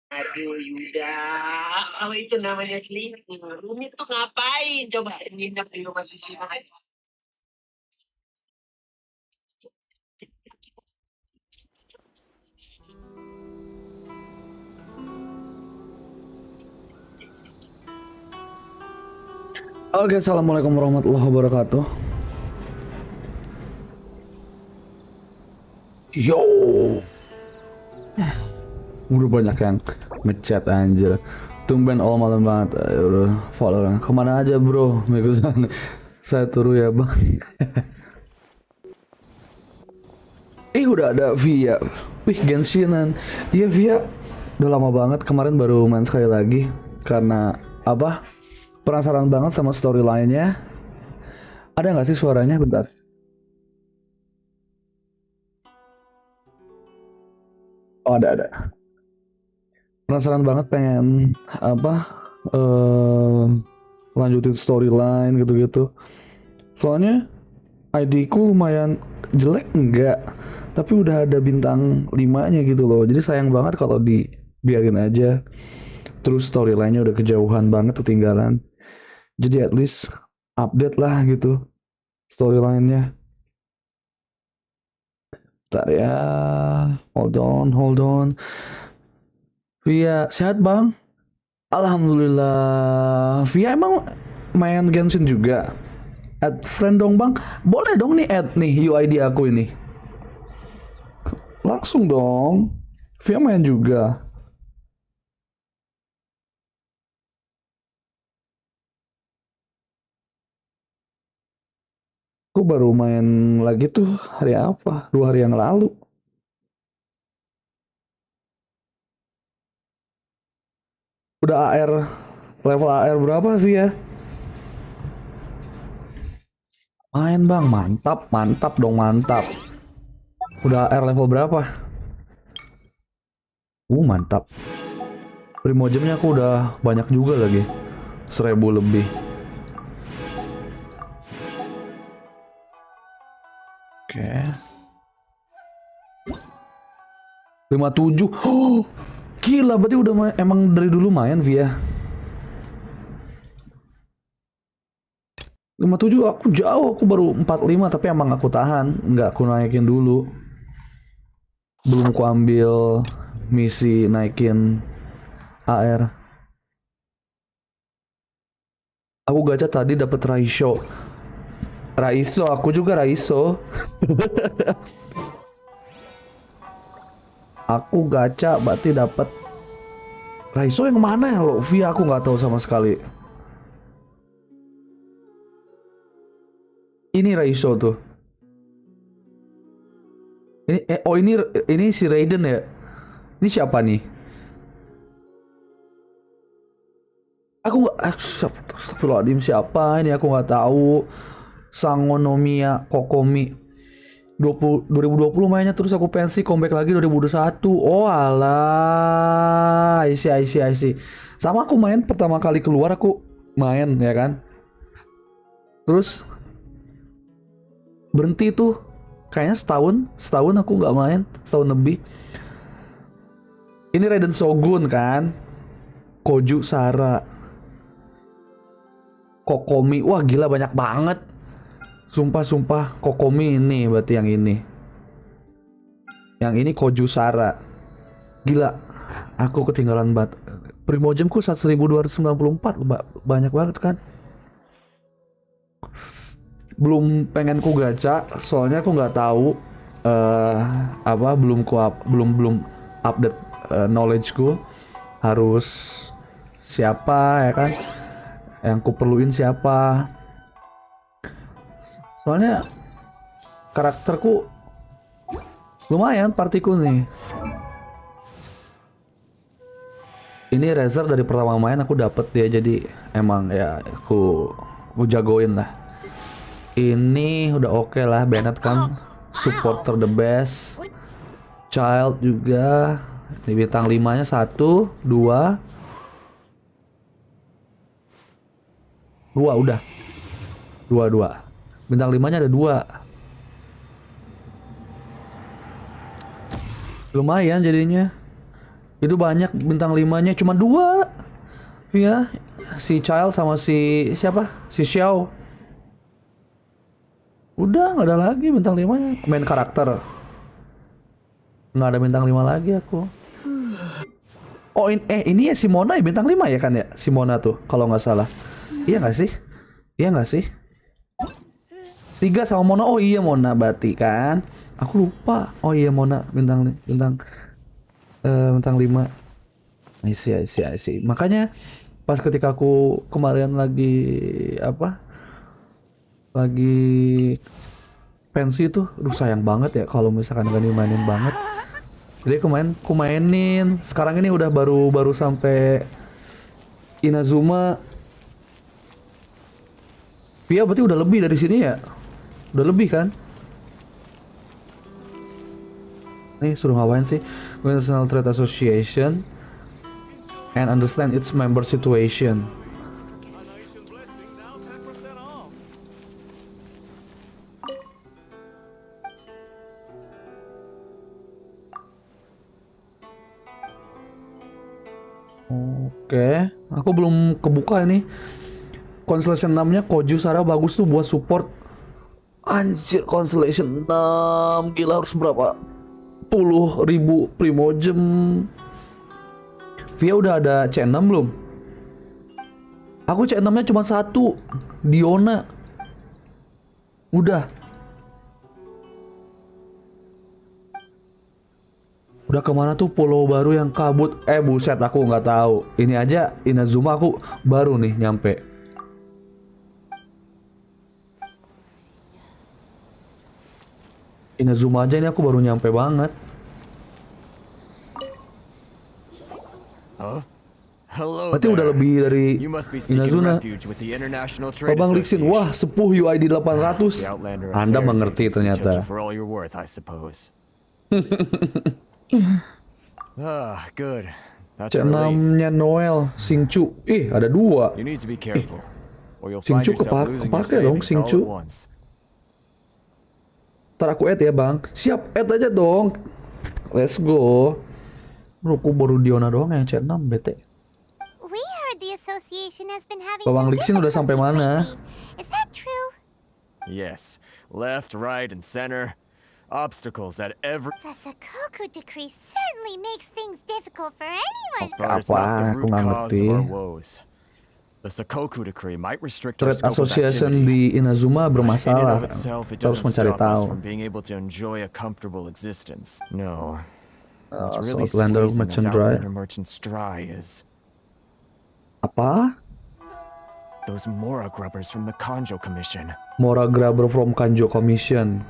Aduh, Yuda, kalau itu namanya selingkuh. Rumi tuh ngapain? Coba nginep di rumah Susi aja. Oke, assalamualaikum warahmatullahi wabarakatuh. Yo, udah banyak yang ngechat anjir. Tumben all malam banget. Ayo, udah follow orang. Kemana aja bro? Mikusan. Saya turu ya bang. Udah ada Via. Wih, Genshinan. Iya Via. Udah lama banget. Kemarin baru main sekali lagi. Karena apa? Penasaran banget sama storyline-nya. Ada nggak sih suaranya? Bentar. Oh, ada. Penasaran banget pengen apa? Lanjutin storyline gitu-gitu. Soalnya ID ku lumayan jelek enggak, tapi udah ada bintang 5-nya gitu loh. Jadi sayang banget kalau dibiarin aja. Terus storyline-nya udah kejauhan banget, ketinggalan. Jadi at least update lah gitu storyline-nya. Bentar ya. Hold on. Via, sehat bang? Alhamdulillah. Via emang main Genshin juga? Add friend dong bang. Boleh dong nih add nih UID aku ini. Langsung dong. Via main juga. Aku baru main lagi tuh hari apa? 2 hari yang lalu. Udah AR, level AR berapa Via? Main bang, mantap dong mantap. Udah AR level berapa? Mantap. Primojemnya aku udah banyak juga lagi. 1000 lebih. Oke. 57. Oh, gila berarti udah emang dari dulu main Via. 57 aku jauh, aku baru 45 tapi emang aku tahan, nggak aku naikin dulu. Belum aku ambil misi naikin AR. Aku gacha tadi dapat Raiso. Aku juga Raiso. Aku gacha berarti dapat Raiso yang mana ya lo? Via aku nggak tahu sama sekali. Ini Raiso tuh. Ini si Raiden ya. Ini siapa nih? Aku nggak. Astagfirullahaladzim, siapa ini? Aku nggak tahu. Sangonomiya Kokomi. 2020 mainnya, terus aku pensi, comeback lagi 2021. Oh alah, I see. Sama aku main pertama kali keluar, aku main ya kan. Terus berhenti tuh. Kayaknya setahun aku nggak main, setahun lebih. Ini Raiden Shogun kan. Koju Sara. Kokomi. Wah gila banyak banget. Sumpah Kokomi ini berarti yang ini. Yang ini Koju Sara. Gila. Aku ketinggalan banget. Primojemku 1294, banyak banget kan. Belum pengen ku gacha soalnya aku nggak tahu apa belum update knowledgeku. Harus siapa ya kan yang ku perluin siapa. Soalnya karakterku lumayan partiku nih. Ini Razer dari pertama main aku dapet dia, jadi emang ya aku jagoin lah. Ini udah oke lah, Bennett kan supporter the best. Child juga. Di bintang 5-nya 1, 2. 2 udah. 2. Bintang 5-nya ada 2. Lumayan jadinya. Itu banyak bintang 5-nya cuma 2. Ya, si Child sama si siapa? Si Xiao. Udah nggak ada lagi bintang 5-nya. Main karakter. Nggak ada bintang 5 lagi aku. Oh ini ya si Mona ya bintang 5 ya kan ya? Si Mona tuh kalau nggak salah. Iya nggak sih? Iya nggak sih? 3 sama Mona. Oh iya Mona berarti kan. Aku lupa. Oh iya Mona bintang bintang 5. I see. Makanya pas ketika aku kemarin lagi apa? Lagi pensi tuh, aduh sayang banget ya kalau misalkan gak dimainin banget. Jadi aku mainin. Sekarang ini udah baru sampai Inazuma. Via berarti udah lebih dari sini ya? Udah lebih kan? Nih suruh ngapain sih? National Trade Association and understand its member situation. Oke, aku belum kebuka ini. Constellation 6-nya Koju Sara bagus tuh buat support. Anjir, Constellation 6 gila harus berapa puluh ribu Primogem. Via udah ada C6 belum? Aku C6-nya cuma 1, Diona. Udah kemana tuh pulau baru yang kabut? Buset, aku nggak tahu. Ini aja Inazuma aku baru nih nyampe. Inazuma aja ini aku baru nyampe banget. Berarti udah lebih dari Inazuma. Babang Lixin, wah sepuh UID 800. Anda mengerti ternyata. C6-nya Noel, Singchu. Ada 2. Singchu kepake dong, Singchu. Ntar aku add ya bang. Siap, add aja dong. Let's go. Aku baru Diona doang yang C6, bete. Babang Lixin udah sampai mana? Yes, left, right, and center. Obstacles at every. The Sakoku decree certainly makes things difficult for anyone. But it's not the root cause of our woes. The Sakoku decree might restrict our Trade scope of Association activity. di Inazuma bermasalah. In and of itself, it Harus doesn't mencari stop us tahu. from being able to enjoy a comfortable existence. No. What's So really Outlander squeezing us Merchant Dry. Outlander merchants dry is Apa? those Mora grubbers from the Kanjo Commission. Mora Grabber from Kanjo Commission.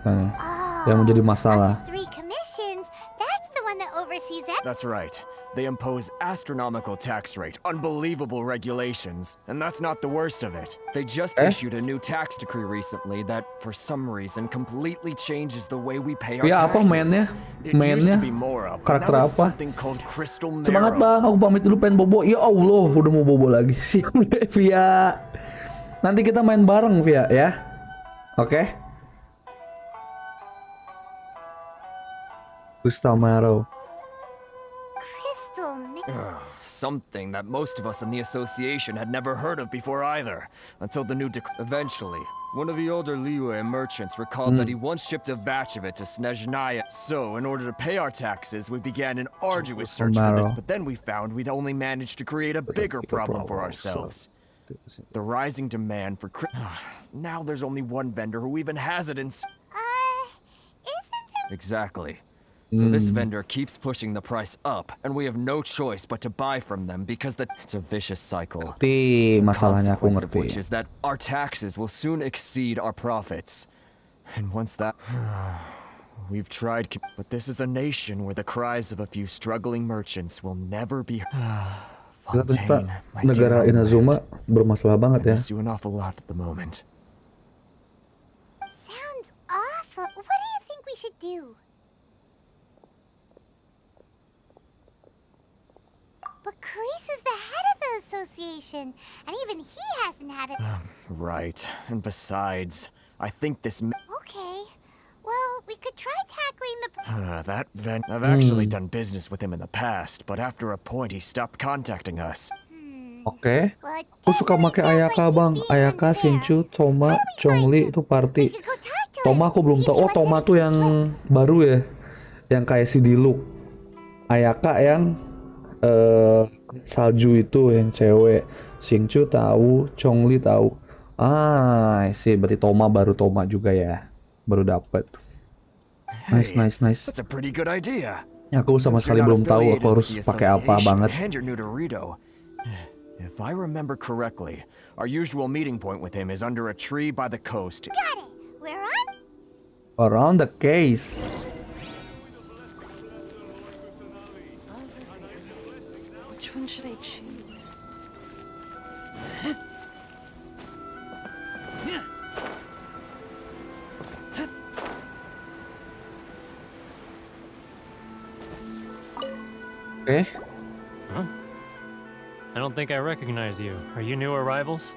Yang menjadi masalah. Of the 3 commissions, that's the one that oversees it. That's right. They impose astronomical tax rate, unbelievable regulations, and that's not the worst of it. They just issued a new tax decree recently that, for some reason, completely changes the way we pay our Apa taxes. mainnya? It used to be Mainnya? Mora, but Karakter now it's apa? something called Crystal Semangat Marrow. bang, aku pamit dulu pengen bobo. Ya Allah, udah mau bobo lagi. Siap deh, Via. Nanti kita main bareng, Via, ya. Oke? Crystal Marrow. Something that most of us in the association had never heard of before either, until the new eventually, one of the older Liyue merchants recalled that he once shipped a batch of it to Snezhnaya. So, in order to pay our taxes, we began an arduous search for this, but then we found we'd only managed to create a bigger problem for ourselves. The rising demand for now there's only one vendor who even has it in Exactly. So this vendor keeps pushing the price up, and we have no choice but to buy from them because it's a vicious cycle. Ngerti, masalahnya aku Consequence of which ngerti. is that our taxes will soon exceed our profits. And once that... We've tried, but this is a nation where the cries of a few struggling merchants will never be Ternyata Fontaine, my negara dear Inazuma homeland. bermasalah I banget ya. miss you an awful lot at the moment. Sounds awful. What do you think we should do? But Kreese is the head of the association, and even he hasn't had it. Right, and besides, I think this Okay. Well, we could try tackling the... I've actually done business with him in the past, but after a point he stopped contacting us. Oke. Well, it Aku suka definitely pakai sounds Ayaka like bang. he's being Ayaka, unfair. Shinchu, Toma, How do we find Chongli him? itu party. We could go talk to Toma him aku and belum see if tahu. he Oh, wants Toma tuh anything yang straight. baru ya, yang kayak si Diluc. Ayaka yang salju itu yang cewek. Shinchu tahu, Chongli tahu. Sih berarti Toma baru Toma juga ya. Baru dapet. Nice, Hey, nice, nice. that's a pretty good idea. Ya, aku sama Since you're sekali not belum tahu aku affiliated with harus the pakai apa association banget. and you're new to Rito, if I remember correctly, our usual meeting point with him is under a tree by the coast. Got it. We're on? Around the case. Which one should I choose? Oke. Huh? I don't think I recognize you. Are you new arrivals?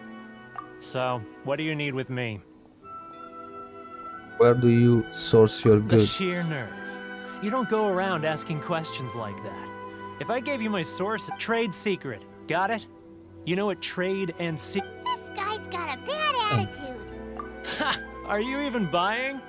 So, what do you need with me? Where do you source your The goods? sheer nerve. You don't go around asking questions like that. If I gave you my source, trade secret. Got it? You know what trade and This guy's got a bad attitude. Ha! Are you even buying?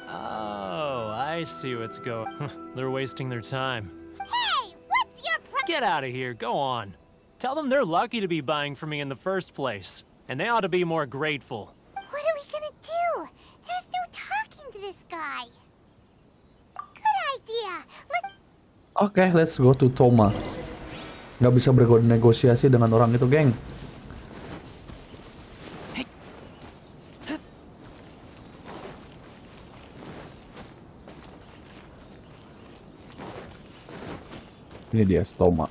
Oh, I see what's going. They're wasting their time. Hey, what's your Get out of here. Go on. Tell them they're lucky to be buying from me in the first place, and they ought to be more grateful. What are we gonna do? There's no talking to this guy. Good idea. Oke, let's go to Toma. Nggak bisa bernegosiasi dengan orang itu, geng. Ini dia, Toma.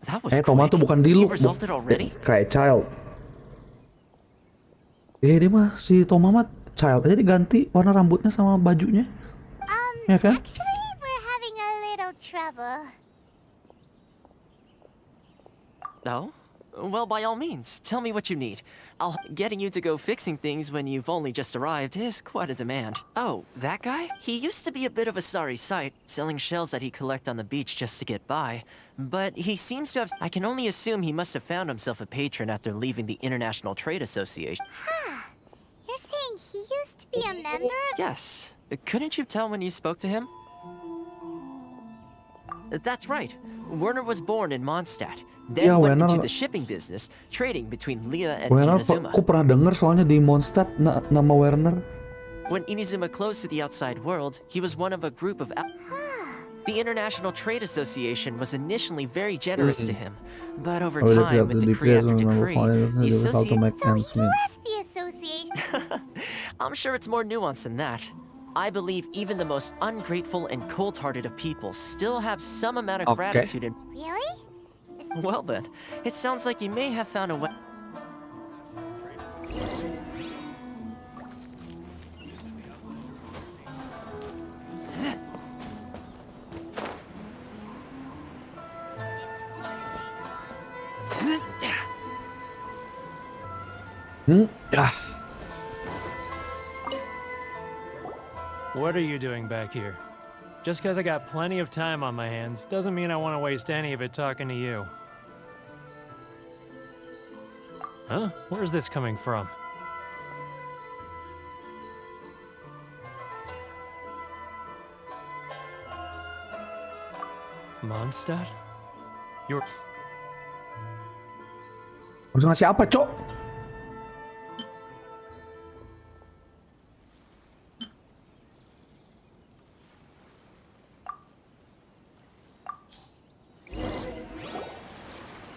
That was Toma tuh quick. bukan You Diluc, resolved it already? kayak Child. Dia mah si Toma mah Child aja diganti warna rambutnya sama bajunya. Ya kan? Actually, we're having a little trouble. No? Well, by all means, tell me what you need. Getting you to go fixing things when you've only just arrived is quite a demand. Oh, that guy? He used to be a bit of a sorry sight, selling shells that he'd collect on the beach just to get by. But he seems to have... I can only assume he must have found himself a patron after leaving the International Trade Association. You're saying he used to be a member? Yes. Couldn't you tell when you spoke to him? That's right. Werner was born in Mondstadt, then Ya, went Werner- into the shipping business, trading between Leah and Werner, Inazuma. aku pernah denger soalnya di Mondstadt nama Werner. When Inazuma closed to the outside world, he was one of a group of... The International Trade Association was initially very generous to him, but over time, with decree after decree, the association... So he left the association. I'm sure it's more nuanced than that. I believe even the most ungrateful and cold-hearted of people still have some amount of Okay. gratitude and... Really? Well then, it sounds like you may have found a way... Ya. What are you doing back here? Just because I got plenty of time on my hands doesn't mean I want to waste any of it talking to you. Huh? Where's this coming from? Mondstadt? You're... Harus ngasih apa, Cok?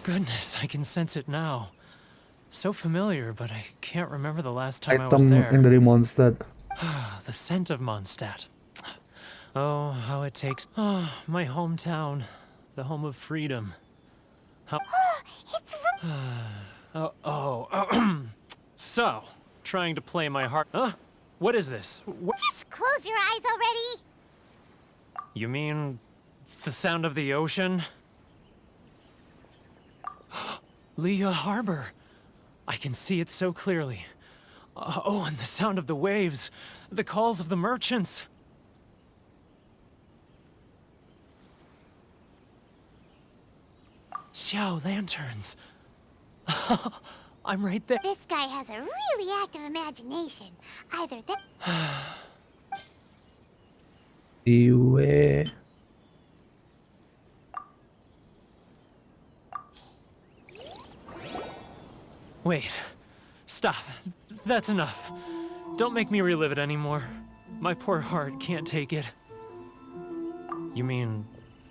Goodness, I can sense it now. So familiar, but I can't remember the last time I was Item there. yang dari Mondstadt. The scent of Mondstadt. Oh, how it takes. Oh, my hometown, the home of freedom. How. It's So, trying to play my heart. Huh? What is this? What? Just close your eyes already. You mean the sound of the ocean? Leah Harbor. I can see it so clearly. Oh, and the sound of the waves, the calls of the merchants. Xiao lanterns. I'm right there. This guy has a really active imagination. Either that. Iwe. Wait. Stop. That's enough. Don't make me relive it anymore. My poor heart can't take it. You mean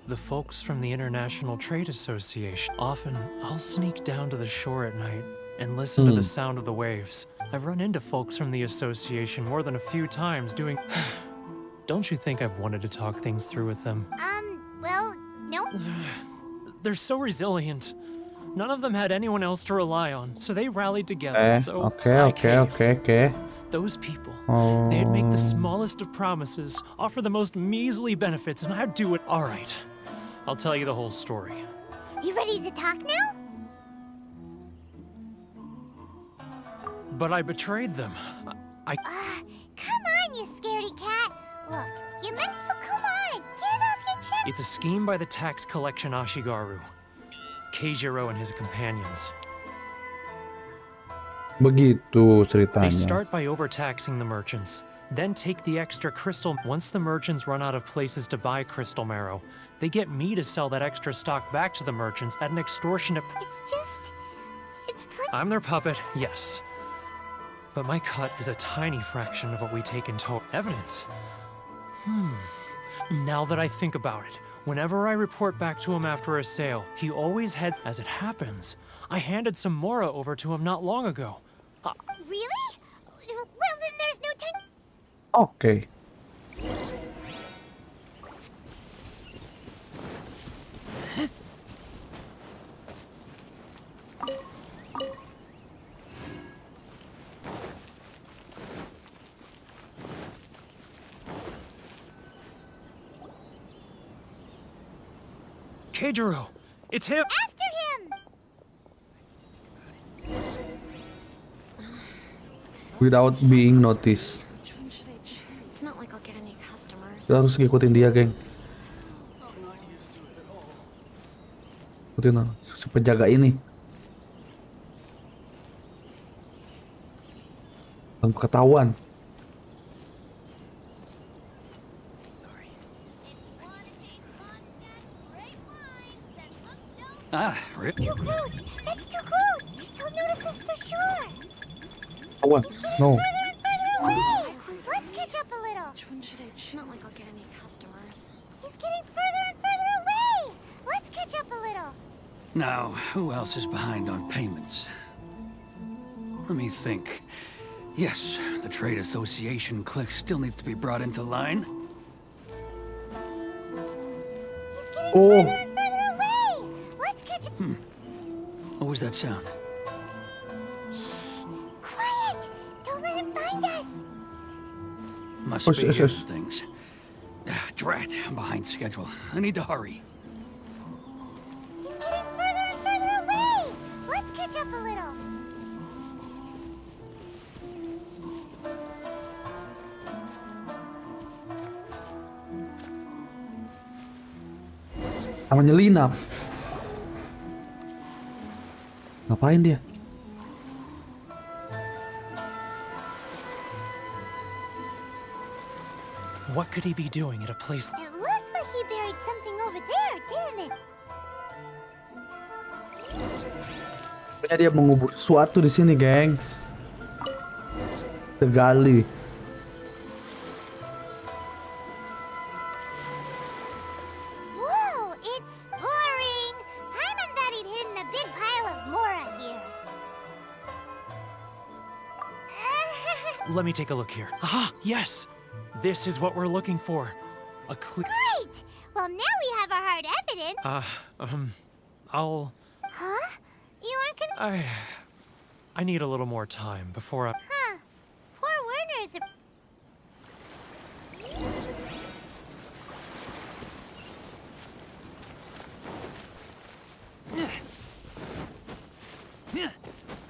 the folks from the International Trade Association? Often, I'll sneak down to the shore at night and listen to the sound of the waves. I've run into folks from the association more than a few times doing... Don't you think I've wanted to talk things through with them? Well, nope. They're so resilient. None of them had anyone else to rely on, so they rallied together. Okay. Those people, Oh. they'd make the smallest of promises, offer the most measly benefits, and I'd do it. All right, I'll tell you the whole story. You ready to talk now? But I betrayed them. Come on, you scaredy cat. Look, you meant so come on. Get it off your chest. It's a scheme by the tax collection Ashigaru, Keijiro and his companions. Begitu They ceritanya. start by overtaxing the merchants, then take the extra crystal. Once the merchants run out of places to buy crystal marrow, they get me to sell that extra stock back to the merchants at an extortionate It's I'm their puppet, yes. But my cut is a tiny fraction of what we take in total. Evidence? Now that I think about it, whenever I report back to him after a sale, he always had... As it happens, I handed some Mora over to him not long ago. Really? Well, then there's no time. Oke. Keijiro! It's him! After him! Without being noticed. Which one should I choose? It's not like I'll get any customers. Kita harus ngikutin dia, geng. Ikutin si penjaga ini. Tanpa ketahuan. Too close! That's too close! He'll notice us for sure! Ketahuan. No. Further away! Let's catch up a little! Which one should I choose? It's not like I'll get any customers. He's getting further and further away! Let's catch up a little! Now, who else is behind on payments? Let me think. Yes, the Trade Association clique still needs to be brought into line. He's getting Oh. further and further away! Let's catch up... What was that sound? Quiet! Don't let him find us! Must Hush, be hush, hearing hush. things. Drat, I'm behind schedule. I need to hurry. He's getting further and further away! Let's catch up a little! Sama nyelinap. Ngapain dia? What could he be doing at a place... It looked like he buried something over there, didn't it? Rupanya dia mengubur sesuatu di sini, gengs. Tegali. Whoa, it's boring! Paimon thought he'd hidden a big pile of Mora here. Let me take a look here. Ah, yes! This is what we're looking for. A clear. Great! Well, now we have our hard evidence. I'll. Huh? You aren't gonna. I need a little more time before I. Huh. Poor Werner's a.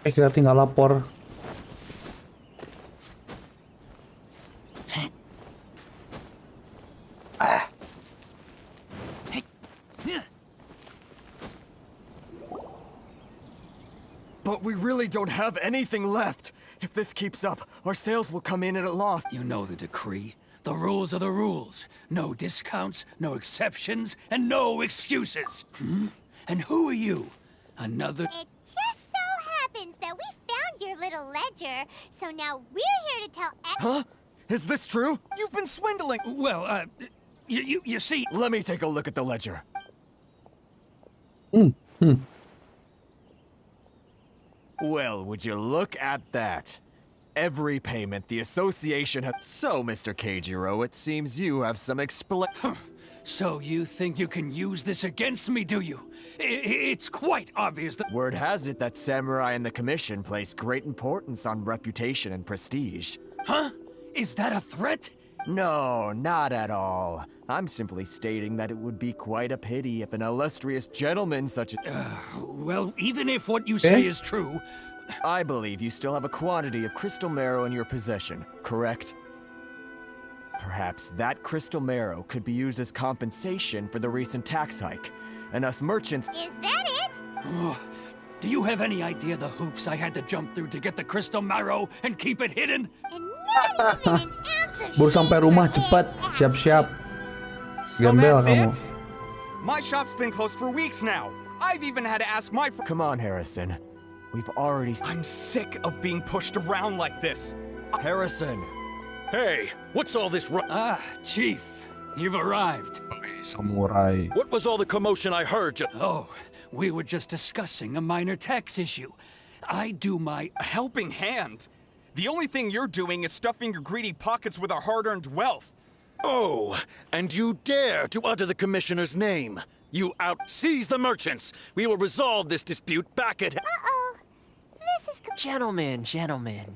Kita tinggal lapor. But we really don't have anything left. If this keeps up, our sales will come in at a loss. You know the decree. The rules are the rules. No discounts, no exceptions, and no excuses. And who are you? Another... It just so happens that we found your little ledger, so now we're here to tell. Huh? Is this true? You've been swindling. Well, you see... Let me take a look at the ledger. Well, would you look at that? Every payment the association has... So, Mr. Keijiro, it seems you have some So you think you can use this against me, do you? It's quite obvious that... Word has it that Samurai and the Commission place great importance on reputation and prestige. Huh? Is that a threat? No, not at all. I'm simply stating that it would be quite a pity if an illustrious gentleman such as... Well, even if what you say is true... I believe you still have a quantity of crystal marrow in your possession, correct? Perhaps that crystal marrow could be used as compensation for the recent tax hike, and us merchants... Is that it? Oh, do you have any idea the hoops I had to jump through to get the crystal marrow and keep it hidden? And not even an ounce of Baru shame sampai for rumah paying cepat, tax. siap-siap. So Gembel that's kamu. it? My shop's been closed for weeks now. I've even had to ask my Come on, Harrison. We've already... I'm sick of being pushed around like this. Harrison! Hey, what's all this Ah, Chief, you've arrived. Samurai. What was all the commotion I heard? Oh, we were just discussing a minor tax issue. I do my... A helping hand. The only thing you're doing is stuffing your greedy pockets with our hard-earned wealth. Oh, and you dare to utter the commissioner's name. You seize the merchants. We will resolve this dispute back at... Uh-oh. This is... Gentlemen,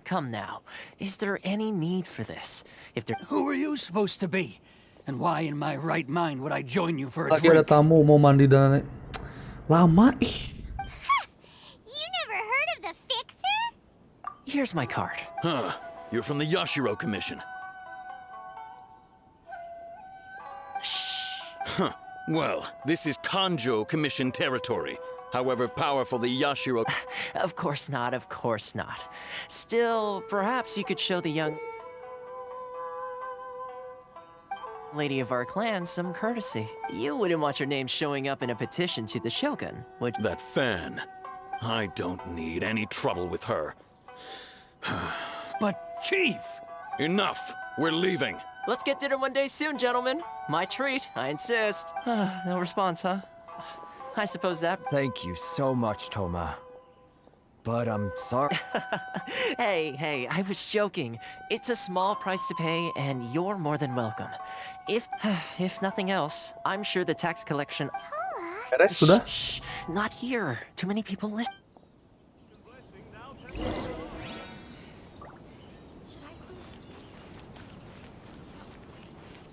come now. Is there any need for this? If there... Who are you supposed to be? And why in my right mind would I join you for a Lagi ada drink? tamu mau mandi dan lama ih. You never heard of the Fixer? Here's my card. Huh, you're from the Yashiro Commission. Huh, well, this is Kanjo Commission territory. However powerful the Yashiro... Of course not. Still, perhaps you could show the young lady of our clan some courtesy. You wouldn't want your name showing up in a petition to the Shogun, would you? That fan. I don't need any trouble with her. But, Chief! Enough! We're leaving. Let's get dinner one day soon, gentlemen. My treat, I insist. No response, huh? I suppose that... Thank you so much, Toma. But I'm sorry. Hey, I was joking. It's a small price to pay, and you're more than welcome. If nothing else, I'm sure the tax collection... Beres sudah? Shh, not here. Too many people listen. Should I close?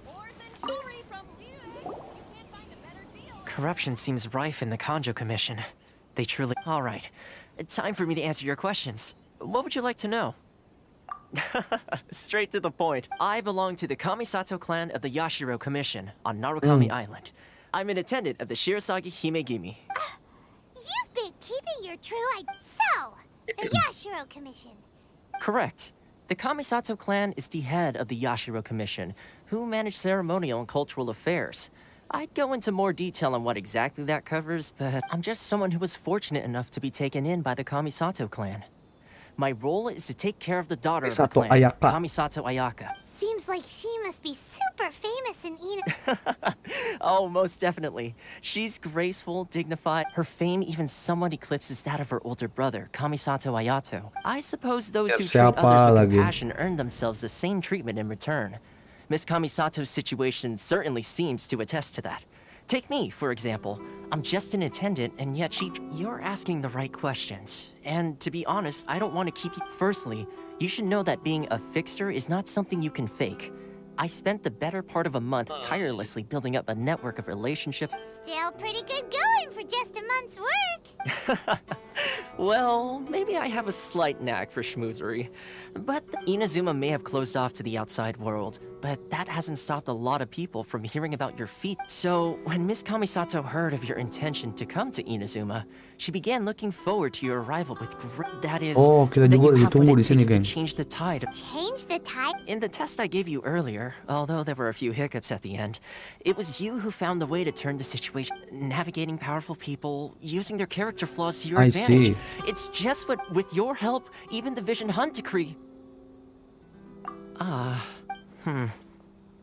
Ores and jewelry from Liu. You can't find a better deal. Corruption seems rife in the Kanjo Commission. They truly... All right. Time for me to answer your questions. What would you like to know? Straight to the point. I belong to the Kamisato clan of the Yashiro Commission on Narukami Island. I'm an attendant of the Shirasagi Himegimi. You've been keeping your true So, the Yashiro Commission. Correct. The Kamisato clan is the head of the Yashiro Commission, who manage ceremonial and cultural affairs. I'd go into more detail on what exactly that covers, but I'm just someone who was fortunate enough to be taken in by the Kamisato clan. My role is to take care of the daughter of the Kamisato clan, Ayaka. Kamisato Ayaka. Seems like she must be super famous in Ina. Oh, most definitely. She's graceful, dignified. Her fame even somewhat eclipses that of her older brother, Kamisato Ayato. I suppose those who treat Siapa others with lagi? compassion earn themselves the same treatment in return. Miss Kamisato's situation certainly seems to attest to that. Take me, for example. I'm just an attendant, and yet You're asking the right questions. And to be honest, I don't want to keep you... Firstly, you should know that being a fixer is not something you can fake. I spent the better part of a month tirelessly building up a network of relationships. Still pretty good going for just a month's work. Well, maybe I have a slight knack for schmoozery. But Inazuma may have closed off to the outside world, but that hasn't stopped a lot of people from hearing about your feat. So, when Miss Kamisato heard of your intention to come to Inazuma, she began looking forward to your arrival with that is, Oh, kita that juga you have ditunggu what di it sini, takes to geng. change the tide. Change the type? In the test I gave you earlier, although there were a few hiccups at the end, it was you who found the way to turn the situation, navigating powerful people, using their character flaws to your I advantage. see. It's just what, with your help, even the Vision Hunt decree.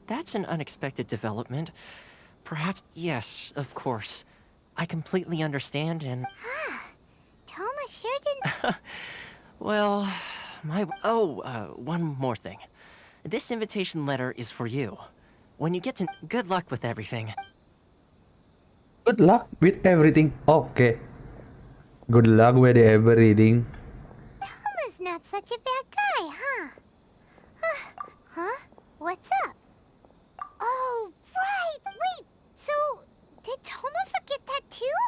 That's an unexpected development. Perhaps, yes, of course. I completely understand and... Toma sure didn't... Well, one more thing. This invitation letter is for you. When you get to... Good luck with everything. Good luck with everything. Okay. Good luck with everything. Toma's not such a bad guy, huh? Huh? What's up? Oh, right! Wait, so... Did Toma forget that too?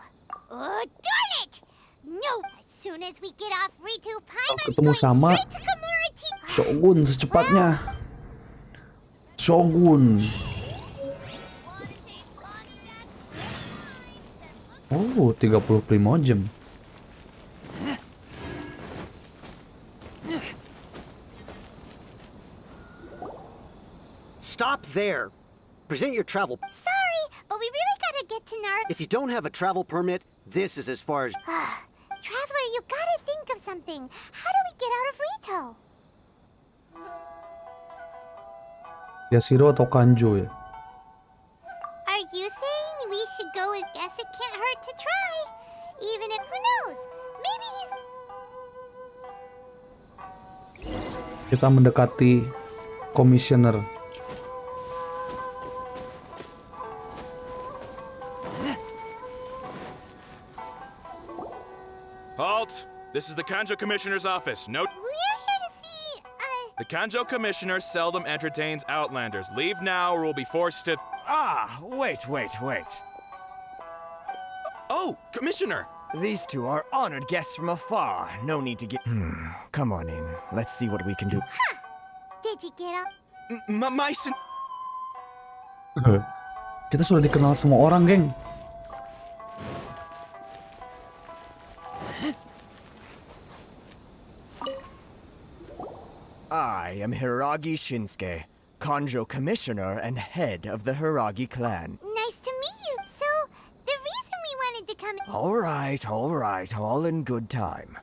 Oh, darn it! No! As soon as we get off Ritu, Paimon's Ketemu going sama straight to Komuriti! Shogun secepatnya. Shogun. Oh, 30 Primojem. Stop there. Present your travel. Sorry, but we really gotta get to Nar... If you don't have a travel permit, this is as far as... Traveler, you gotta think of something. How do we get out of Rito? Yashiro atau Kanjo ya? Are you saying we should go and guess it can't hurt to try? Even if, who knows? Maybe he's... Kita mendekati komisioner. Halt! This is the Kanjo Commissioner's office. Note. We're here to see, The Kanjo Commissioner seldom entertains outlanders. Leave now or we'll be forced to... Ah, wait. Oh, Commissioner! These two are honored guests from afar. No need to get... Come on in. Let's see what we can do. Did you get up? My Kita sudah dikenal semua orang, geng. I am Hiragi Shinsuke, Kanjo Commissioner and head of the Hiragi clan. Nice to meet you. So, the reason we wanted to come... All right, all in good time.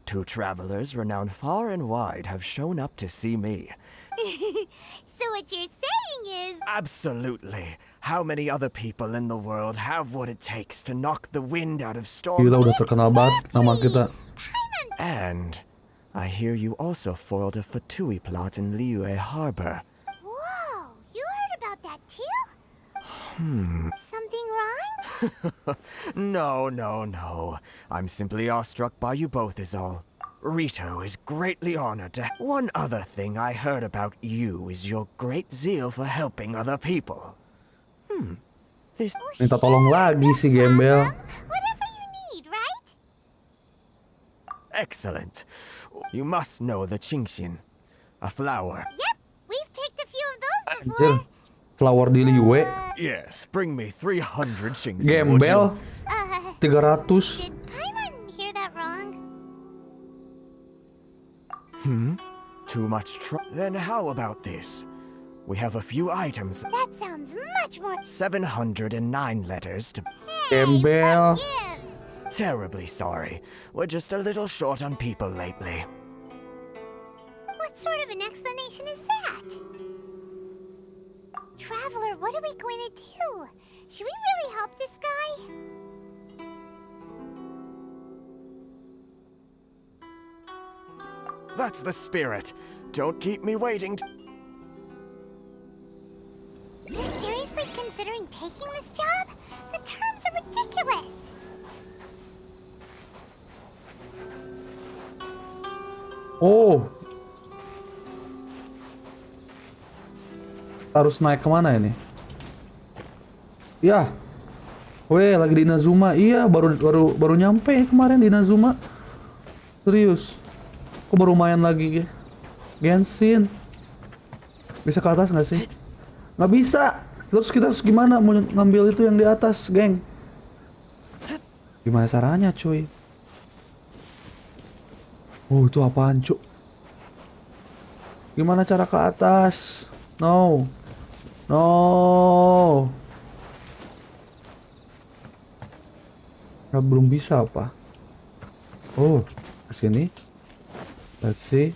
Two travelers renowned far and wide have shown up to see me. So what you're saying is... Absolutely. How many other people in the world have what it takes to knock the wind out of storms? Gila, udah terkenal banget nama kita. And I hear you also foiled a Fatui plot in Liyue Harbor. Whoa, you heard about that too? Something wrong? No. I'm simply awestruck by you both is all. Rito is greatly honored to... One other thing I heard about you is your great zeal for helping other people. This... Minta tolong lagi si gembel. Whatever you need, right? Excellent. You must know the Qingshin, a flower. Yep, we've picked a few of those Anjir. before. Flower di Liyue. Yes, bring me 300 Qingshin, would you? Gembel. 300. Did Paimon hear that wrong? Too much Then how about this? We have a few items. That sounds much more... 709 letters to... Gembel. Gives. Terribly sorry. We're just a little short on people lately. What sort of an explanation is that? Traveler, what are we going to do? Should we really help this guy? That's the spirit. Don't keep me waiting. taking this job? The terms are ridiculous. Oh. Harus naik kemana ini? Ya. Weh, lagi di Inazuma. Iya, baru nyampe kemarin di Inazuma. Serius. Kok baru main lagi? Genshin. Bisa ke atas nggak sih? Nggak bisa. Terus kita harus gimana mau ngambil itu yang di atas, geng? Gimana caranya, cuy? Oh, itu apaan, cuk? Gimana cara ke atas? No. No. Belum bisa apa? Oh, ke sini. Let's see.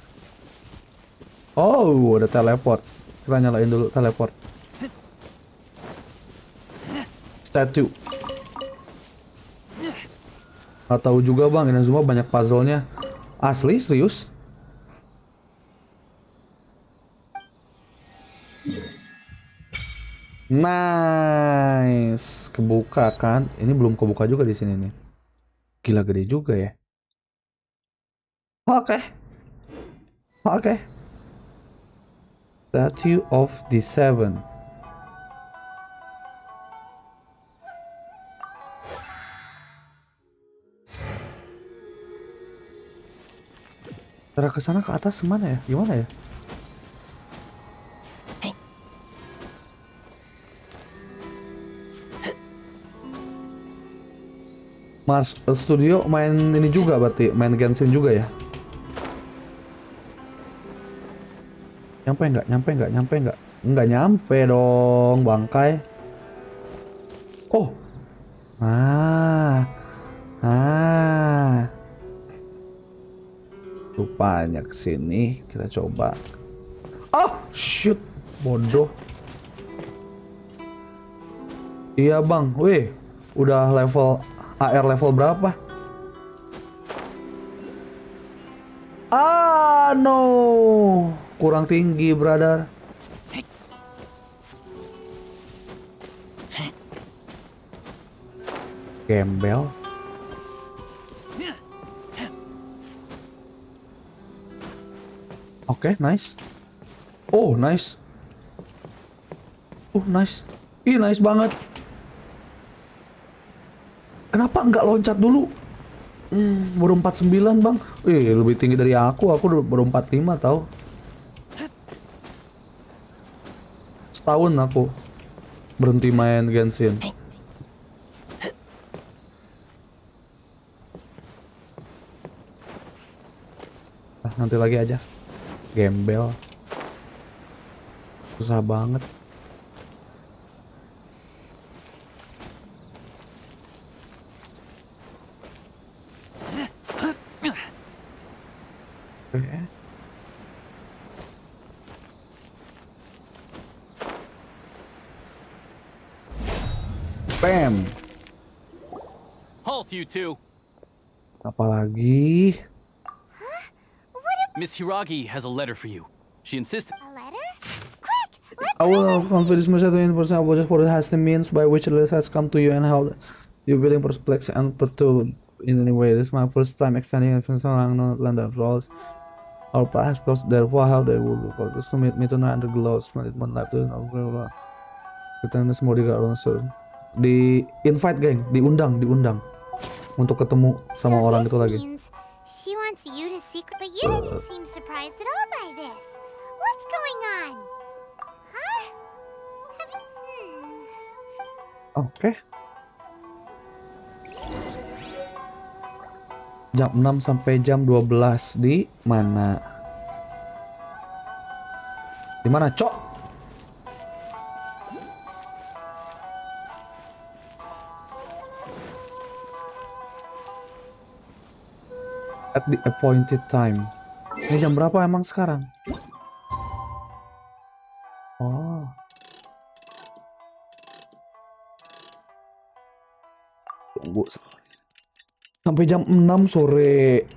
Oh, ada teleport. Kita nyalain dulu teleport. Statue. Nggak tahu juga bang, ini semua banyak puzzle-nya. Asli, serius? Nice, kebuka kan? Ini belum kebuka juga di sini nih. Gila gede juga ya. Oke. Oke. Statue of the Seven. Cara ke sana ke atas kemana ya? Gimana ya? Mars Studio main ini juga berarti, main Genshin juga ya? Nyampe nggak? Nyampe nggak? Nyampe nggak? Nggak nyampe dong, bangkai. Oh, rupanya kesini. Kita coba. Oh, shoot, bodoh. Iya bang, weh, udah level AR level berapa? Ah, no. Kurang tinggi, brother. Gembel. Oke, nice. Oh, nice. Nice. Ih, nice banget. Kenapa nggak loncat dulu? Baru 49 bang. Lebih tinggi dari aku. Aku baru 45 tau. Setahun aku berhenti main Genshin. Nanti lagi aja. Gembel. Susah banget. Bam. Halt, you two. Apalagi? Miss Hiragi has a letter for you. She insisted. A letter? Quick! Let's I will convey this message to you in person. Apologize for the hasty means by which the letter has come to you and how you feeling perplexed and perturbed in any way. This is my first time extending information along land of laws. Our past close, therefore how they will call this to meet me tonight under the laws. It won't life to know. Kita ini semua di invite geng, diundang untuk ketemu sama orang itu lagi. She wants you to secret, but you didn't seem surprised at all by this. What's going on? Huh? Oke. Jam 6 sampai jam 12 di mana? Di mana, Cok? At the appointed time. Ini jam berapa emang sekarang? Oh. Tunggu sampai jam 6 sore.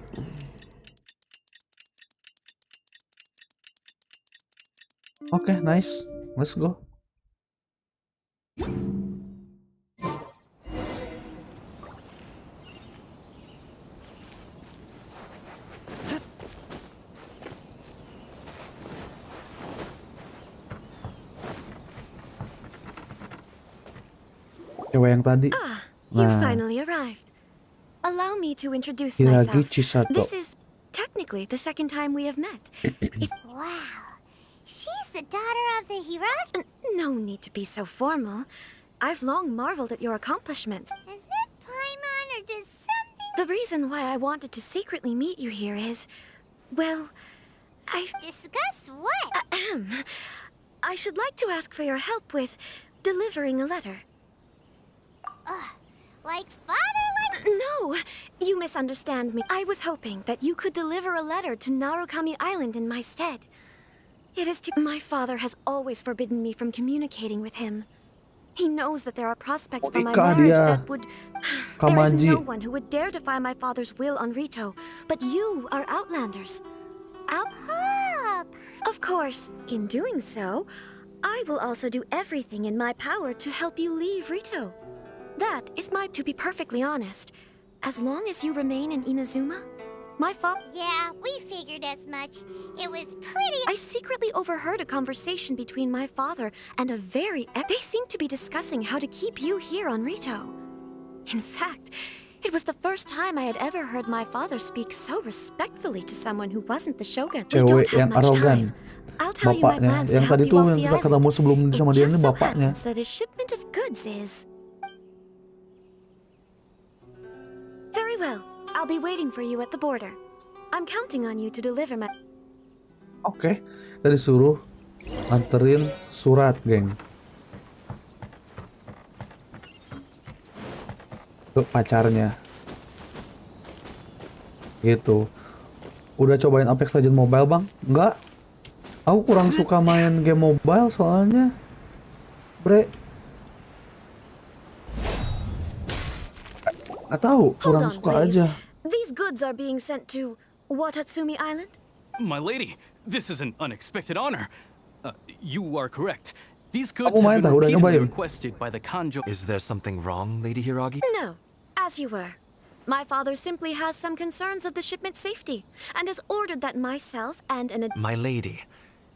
Oke, nice. Let's go. cewek yang tadi. You Nah, finally arrived. Allow me to introduce Hiragi myself. Chisato. This is technically the second time we have met. Wow. She's the daughter of the Hiragi? No need to be so formal. I've long marveled at your accomplishments. Is it Paimon or does something... The reason why I wanted to secretly meet you here is, well, I've... Discuss what? I should like to ask for your help with delivering a letter. Like father, like... No, you misunderstand me. I was hoping that you could deliver a letter to Narukami Island in my stead. It is to... My father has always forbidden me from communicating with him. He knows that there are prospects for my Nikah marriage dia. that would... There is Kamanji. no one who would dare defy my father's will on Rito, but you are Outlanders. Of course, in doing so, I will also do everything in my power to help you leave Rito. That is my... To be perfectly honest, as long as you remain in Inazuma, my father... Yeah, we figured as much. It was pretty... I secretly overheard a conversation between my father and a very... They seemed to be discussing how to keep you here on Rito. In fact, it was the first time I had ever heard my father speak so respectfully to someone who wasn't the shogun. We don't Cewek have yang much arogan. time. I'll tell you my Bapaknya. plans to Yang help tadi you tuh off yang the kita ketemu island. sebelum sama It dia just ini so bapaknya. happens that a shipment of goods is... Very well. I'll be waiting for you at the border. I'm counting on you to deliver my... Oke, kita disuruh anterin surat, geng. Ke pacarnya. Gitu. Udah cobain Apex Legends Mobile, Bang? Enggak. Aku kurang suka main game mobile soalnya. Bre. Nggak tahu, Hold kurang on, suka please. aja. These goods are being sent to Watatsumi Island? My lady, this is an unexpected honor. You are correct. These goods Aku have main been tahu, udah repeatedly nyobain. requested by the Kanjo. Is there something wrong, Lady Hiragi? No, as you were. My father simply has some concerns of the shipment's safety, and has ordered that myself and an... My lady,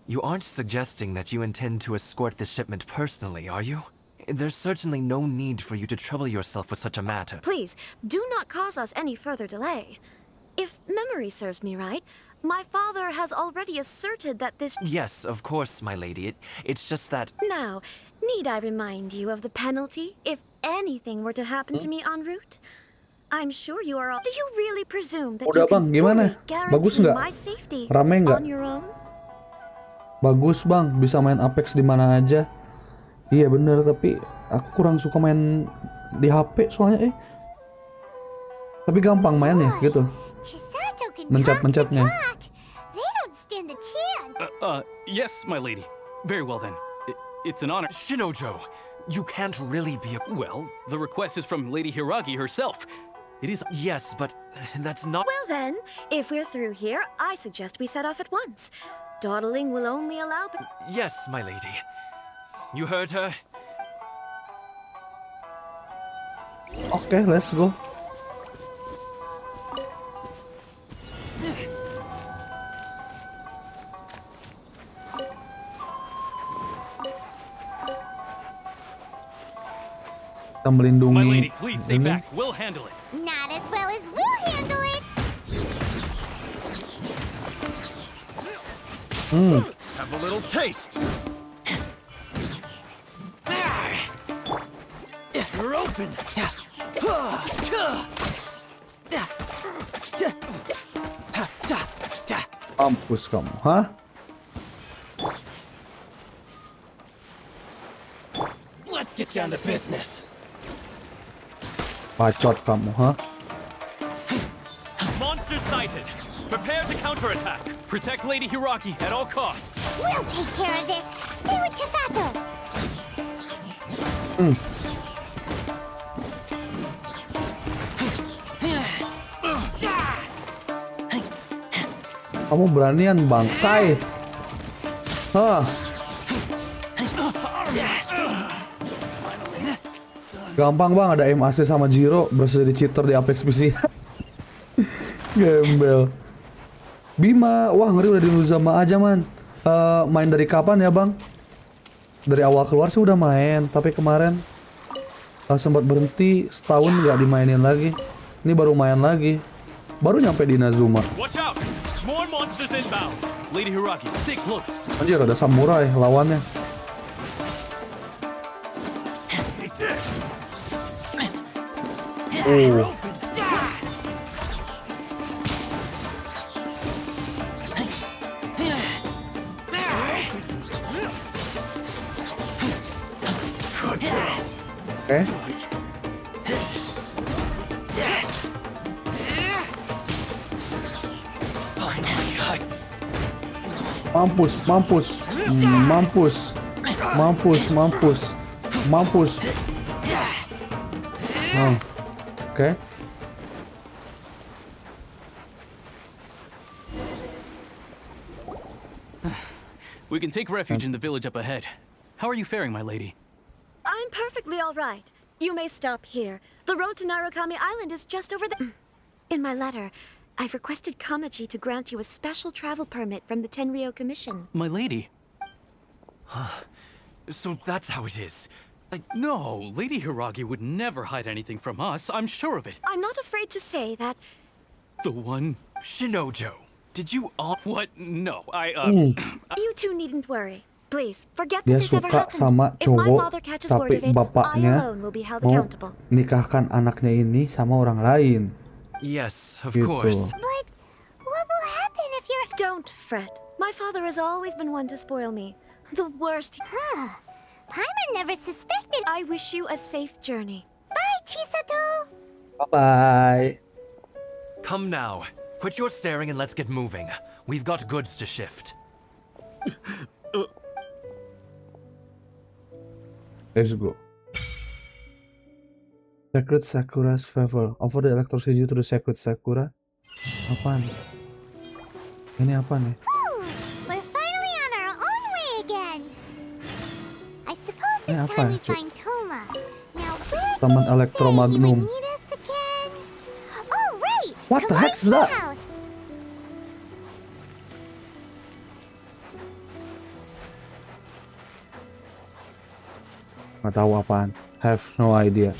you aren't suggesting that you intend to escort the shipment personally, are you? There's certainly no need for you to trouble yourself with such a matter. Please, do not cause us any further delay. If memory serves me right, my father has already asserted that this... Yes, of course, my lady. It's just that... Now, need I remind you of the penalty if anything were to happen to me en route? I'm sure you are all... Do you really presume that Udah, you can Bang, gimana? fully Bagus guarantee nggak? my safety Rame nggak? on your own? Bagus, Bang, bisa main Apex di mana aja. Iya bener, tapi aku kurang suka main di HP soalnya Tapi gampang mainnya gitu. Chisato can Mencet-mencetnya. talk. They don't stand a chance. Yes, my lady. Very well then. It's an honor. Shinojo, you can't really be a... Well, the request is from Lady Hiragi herself. It is... Yes, but that's not... Well then, if we're through here, I suggest we set off at once. Dawdling will only allow... Yes, my lady. You heard her? Oke, let's go. Kita melindungi My lady, please stay ini. back. We'll handle it. Not as well as we'll handle it. Have a little taste. You're open. Mampus kamu, hah? Let's get down to business. Bacot kamu, hah? Monster sighted. Prepare to counterattack. Protect Lady Hiragi at all costs. We'll take care of this. Stay with Chisato. Kamu beranian bangkai. Hah? Gampang bang, ada aim assist sama Jiro berasa jadi cheater di Apex PC. Gembel. Bima, wah ngeri udah di Inazuma aja man. Main dari kapan ya bang? Dari awal keluar sih udah main, tapi kemarin sempat berhenti setahun nggak dimainin lagi. Ini baru main lagi. Baru nyampe di Inazuma. Watch out! More monsters inbound. Lady Hiragi, stay close. Anjir, ada samurai lawannya. Oh. Oke. Mampus, mampus, mampus, mampus, mampus, mampus. Oh. Oke. We can take refuge in the village up ahead. How are you faring, my lady? I'm perfectly all right. You may stop here. The road to Narukami Island is just over there. In my letter, I've requested Kamaji to grant you a special travel permit from the Tenryou Commission. My lady? So that's how it is. No, Lady Hiragi would never hide anything from us. I'm sure of it. I'm not afraid to say that. The one... Shinojo, did you all... What? No, You two needn't worry. Please, forget Dia that this ever suka happened. sama If my cowok, father catches word of tapi it, I bapaknya alone will be held mau accountable. nikahkan anaknya ini sama orang lain. Yes, of Gitu. course. But what will happen if you're... Don't fret. My father has always been one to spoil me. The worst. Huh. Paimon never suspected... I wish you a safe journey. Bye, Chisato! Bye-bye. Come now. Quit your staring and let's get moving. We've got goods to shift. Let's go. Sacred Sakura's favor. Offer the electricity to the Sacred Sakura. Apaan? Ini apa nih? We're finally on our own way again. I suppose Ini it's apa time we ya, Cuk? find Toma. Now where Taman did you Elektromagnum. say you would meet us again? Oh, right! What the heck is Kawaii that? House. Nggak tahu apaan. Have no idea.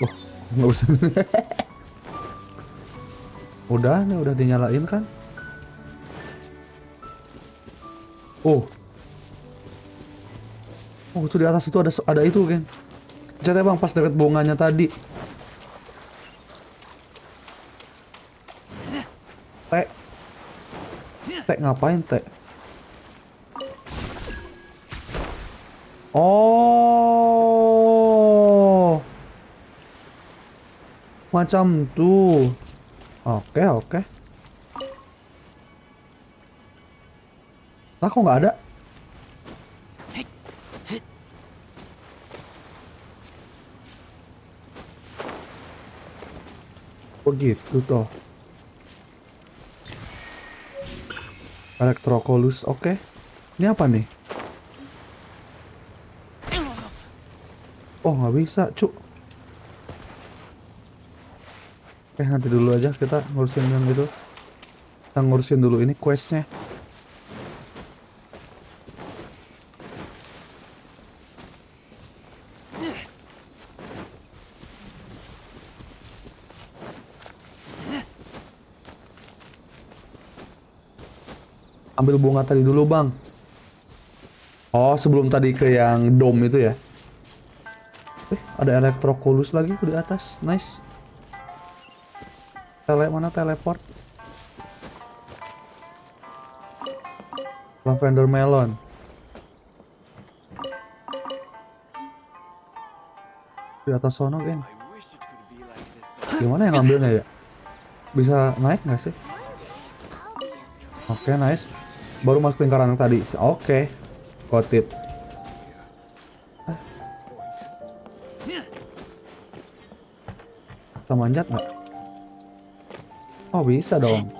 Oh, nggak usah. Udah nih, udah dinyalain kan? Oh. Oh, itu di atas itu ada itu, geng. Pencet ya, Bang, pas deket bunganya tadi. Teh. Teh ngapain, Teh? Oh. Macam tuh. Oke, oke. Lah, kok nggak ada? Begitu toh. Elektrokolus, oke. Ini apa nih? Oh, nggak bisa, cuk. Oke, nanti dulu aja kita ngurusin yang gitu. Kita ngurusin dulu ini questnya. Ambil bunga tadi dulu, Bang. Oh, sebelum tadi ke yang dome itu ya. Ada elektrokolus lagi di atas. Nice. Mana teleport? Lavender melon. Di atas sono, geng. Gimana yang ngambilnya ya? Bisa naik nggak sih? Oke, nice. Baru masuk lingkaran yang tadi. Oke. Got it. Kita manjat nggak? Oh, bisa dong.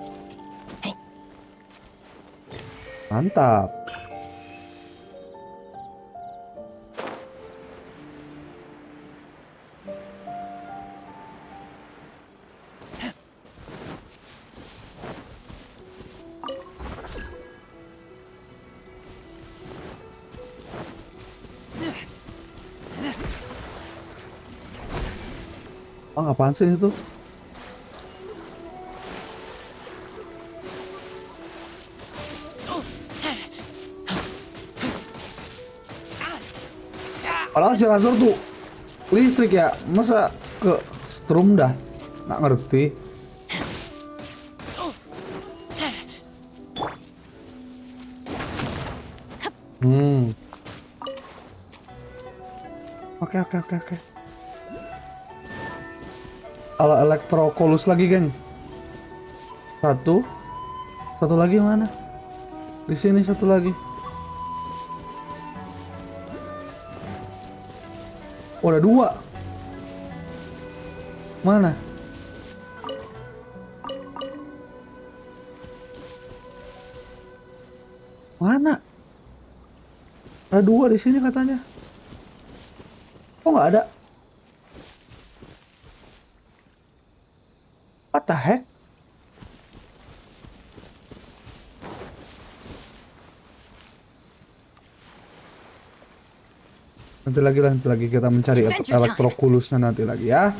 Mantap. Bang, apaan sih itu? Padahal si Razor tuh listrik ya, masa ke strum dah? Nggak ngerti. Oke. Kalau elektrokolus lagi, geng. Satu lagi mana? Di sini satu lagi. Oh, ada 2. Mana? Mana? Ada 2 di sini katanya. Kok nggak ada? What the heck? Nanti lagi kita mencari elektrokulusnya nanti lagi ya.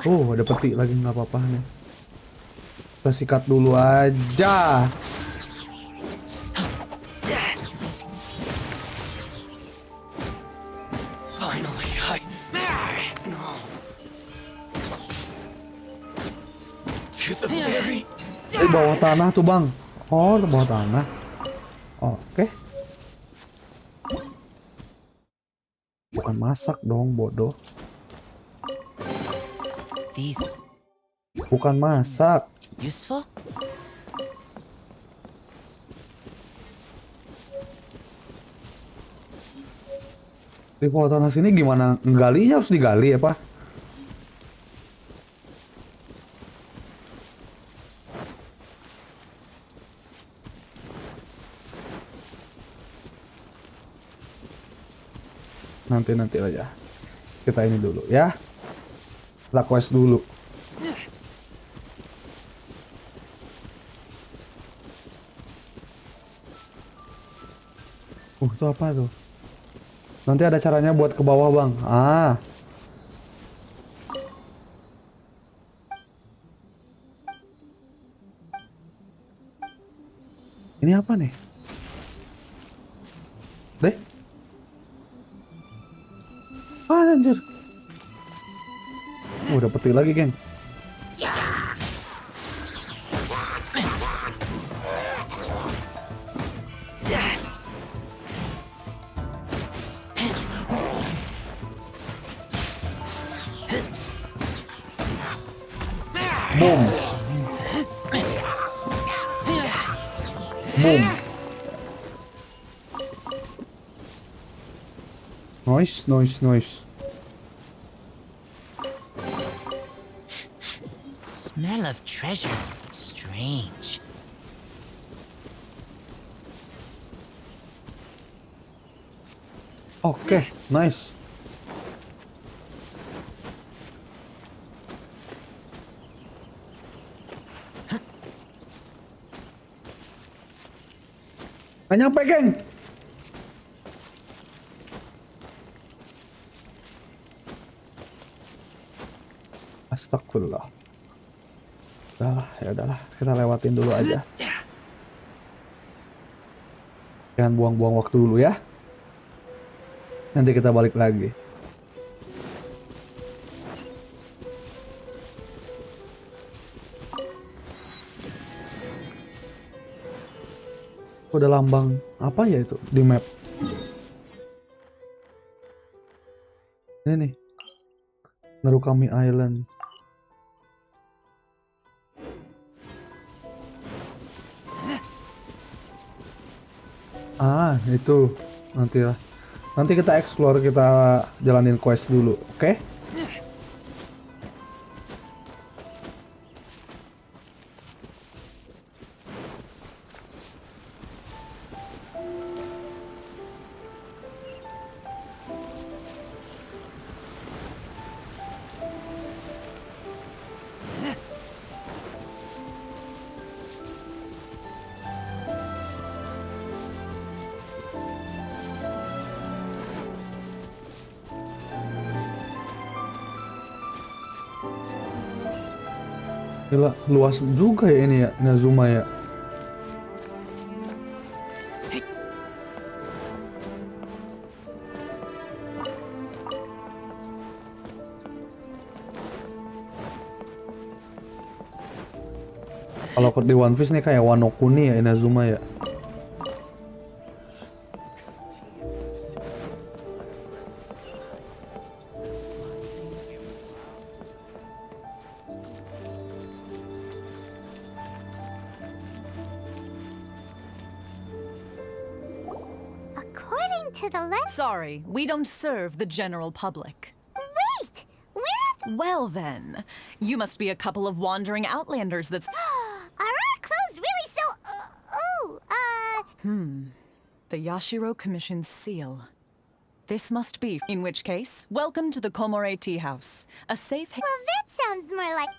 Oh, ada peti lagi, nggak apa-apa nih. Kita sikat dulu aja. Di bawah tanah tuh, Bang. Oh, di bawah tanah. Oke. Bukan masak dong, bodoh. Bukan masak. Useful? Di bawah tanah sini gimana? Galinya harus digali ya, Pak? Nanti aja. Kita ini dulu ya. Kita quest dulu. Itu apa tuh? Nanti ada caranya buat ke bawah, Bang. Ini apa nih? Deh. Anjir. Udah peti lagi, geng. Boom. Boom. Noise. Smell of treasure. Strange. Oke, nice. Nggak nyampe, geng. Astagfirullah. Ya udahlah, kita lewatin dulu aja. Jangan buang-buang waktu dulu ya. Nanti kita balik lagi. Udah lambang apa ya itu di map? Ini nih. Narukami Island. Itu nanti kita explore, kita jalanin quest dulu, oke? Gila, luas juga ya ini ya, Inazuma ya. Kalau di One Piece nih kayak Wano Kuni ya Inazuma ya. According to the left. Sorry, we don't serve the general public. Wait! We're at. Well then, you must be a couple of wandering outlanders that's... Are our clothes really so. The Yashiro Commission's seal. This must be, in which case, welcome to the Komore Tea House. A safe... Well, that sounds more like.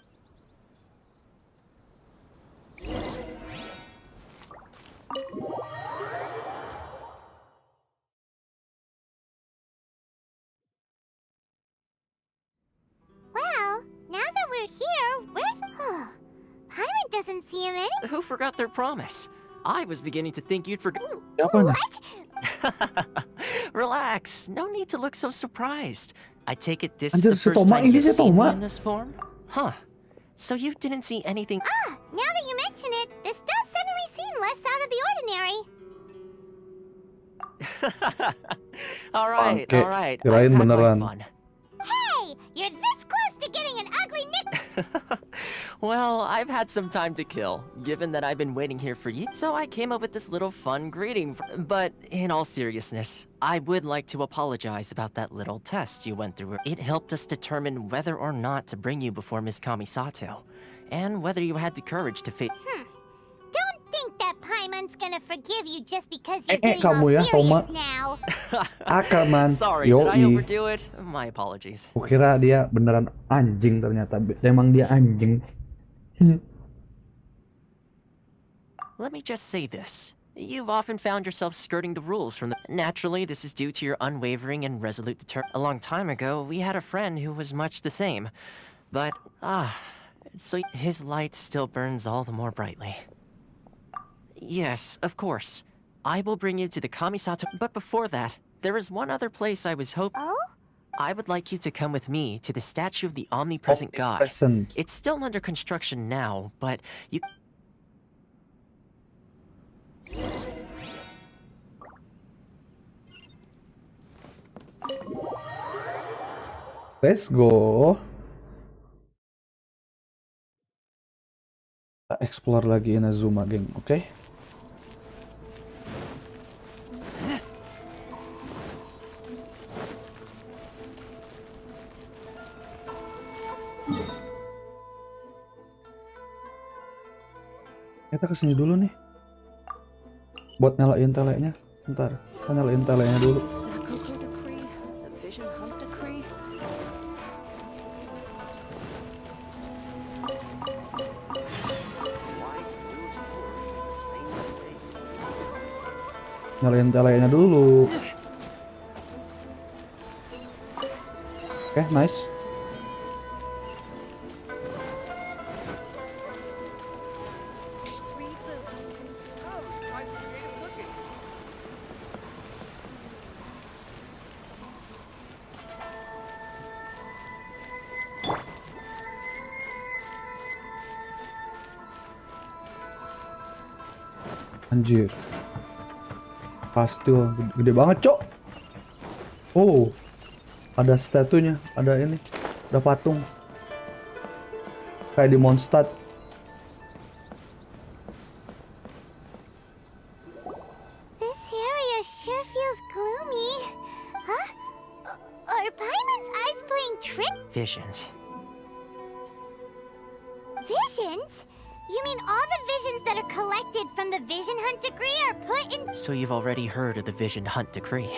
Well, now that we're here, where's. Paimon doesn't seem any. Who forgot their promise? I was beginning to think you'd forget. Siapa nih? Relax. No need to look so surprised. I take it this Anjir, is the si first Toma time ini you've si seen me Toma. in this form? Huh. So you didn't see anything... Now that you mention it, this does suddenly seem less out of the ordinary. Alright, Bangke, alright. kirain I've had my beneran. fun. Hey! You're this close to getting an ugly nick. Well, I've had some time to kill, given that I've been waiting here for you, so I came up with this little fun greeting. But in all seriousness, I would like to apologize about that little test you went through. It helped us determine whether or not to bring you before Miss Kamisato, and whether you had the courage to face... Don't think that Paimon's gonna forgive you just because you're getting kamu ya, all serious Toma. now. Akal man. Sorry, did I Yoi. overdo it? My apologies. Kukira dia beneran anjing ternyata. Emang dia anjing. Let me just say this. You've often found yourself skirting the rules from the... Naturally, this is due to your unwavering and resolute determination. A long time ago, we had a friend who was much the same. But, so his light still burns all the more brightly. Yes, of course. I will bring you to the Kamisato... But before that, there is one other place I was hoping... Oh? I would like you to come with me to the statue of the omnipresent god. Omnipresent. It's still under construction now, but you... Let's go. Kita explore lagi Inazuma, geng, oke? Kita kesini dulu nih. Buat nyalain telenya. Bentar, kita nyalain telenya dulu. Nyalain telenya dulu. Oke, nice. Anjir. Pasti lah, gede banget, Cok. Oh. Ada statunya, ada ini. Ada patung. Kayak di Mondstadt. This area sure feels gloomy. Huh? Are Paimon's eyes playing trick? Visions. Visions? You mean all the visions that are collected from the Vision Hunt decree are put in... So you've already heard of the Vision Hunt decree.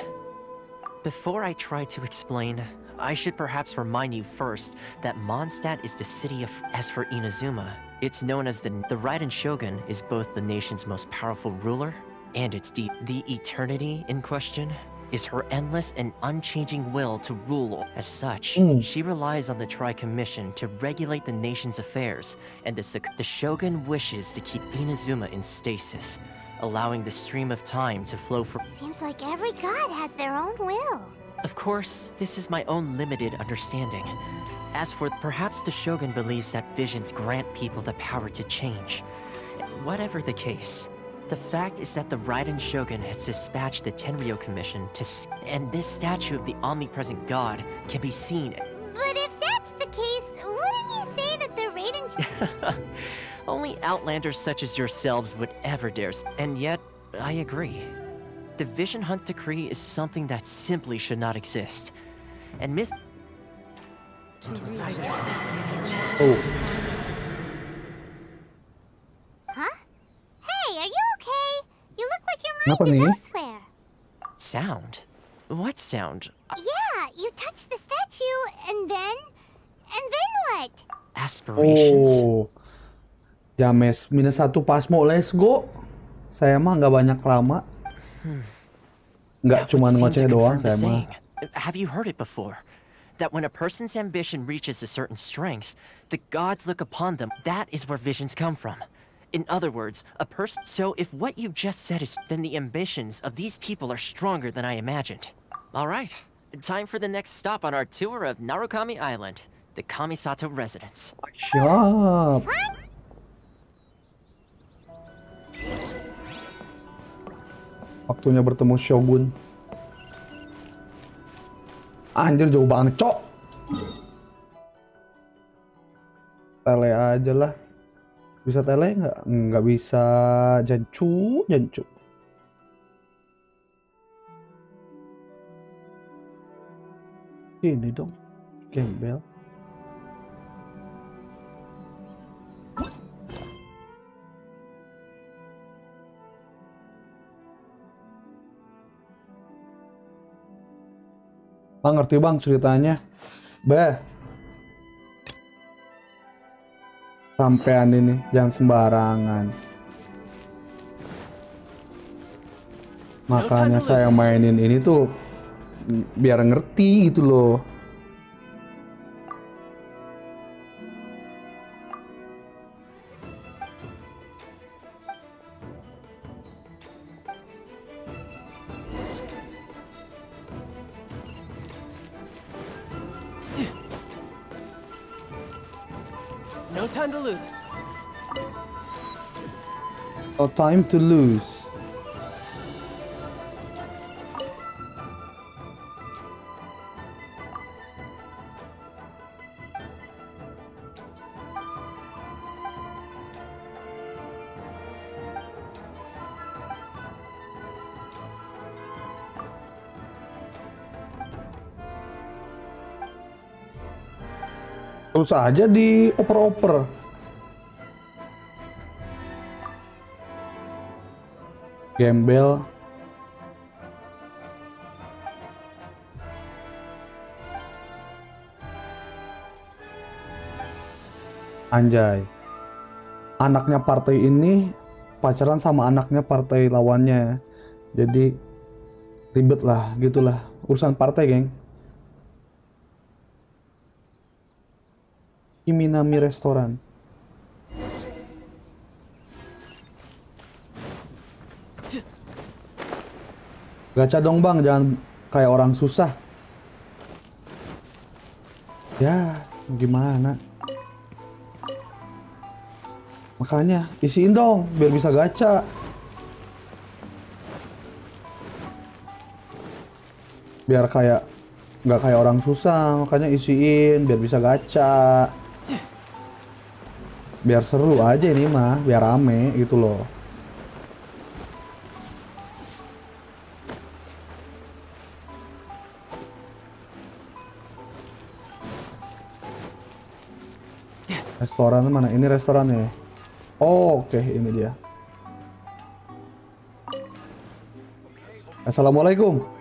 Before I try to explain, I should perhaps remind you first that Mondstadt is the city of... As for Inazuma, it's known as the Raiden Shogun is both the nation's most powerful ruler and its the eternity in question is her endless and unchanging will to rule. As such, she relies on the Tri-Commission to regulate the nation's affairs, and the Shogun wishes to keep Inazuma in stasis, allowing the stream of time to flow for— Seems like every god has their own will. Of course, this is my own limited understanding. As for perhaps the Shogun believes that visions grant people the power to change. Whatever the case, the fact is that the Raiden Shogun has dispatched the Tenryo Commission to and this statue of the omnipresent god can be seen. But if that's the case, wouldn't you say that the Raiden... Only outlanders such as yourselves would ever dare, and yet, I agree. The Vision Hunt Decree is something that simply should not exist. And Miss... Huh? Hey, are you okay? You look like your Kenapa mind is nih? elsewhere. Sound? What sound? Yeah, you touched the statue, and then what? Aspirations? Oh, James -1 Pasmo, let's go. Saya mah nggak banyak lama. Nggak That would cuma seem to ngoceh doang confirm the saya mah. saying. Have you heard it before? That when a person's ambition reaches a certain strength, the gods look upon them. That is where visions come from. In other words, a person... So if what you just said is... then the ambitions of these people are stronger than I imagined. All right, time for the next stop on our tour of Narukami Island, the Kamisato residence. Siap. Waktunya bertemu Shogun. Anjir, jauh banget, cok. Tele aja lah. Bisa tele nggak? Nggak bisa. Jancu. Ini dong. Gembel. Bang, ngerti bang ceritanya. Beh. Sampean ini jangan sembarangan. Makanya saya mainin ini tuh biar ngerti gitu loh. No time to lose. No time to lose. Terus aja dioper-oper. Gembel. Anjay. Anaknya partai ini pacaran sama anaknya partai lawannya. Jadi ribet lah, gitulah. Urusan partai, geng. Kiminami restoran. Gacha dong bang, jangan kayak orang susah. Ya, gimana? Makanya isiin dong, biar bisa gacha. Biar kayak nggak kayak orang susah, makanya isiin biar bisa gacha. Biar seru aja ini mah, biar rame gitu loh. Restoran mana? Ini restorannya. Oh, oke, ini dia. Assalamualaikum.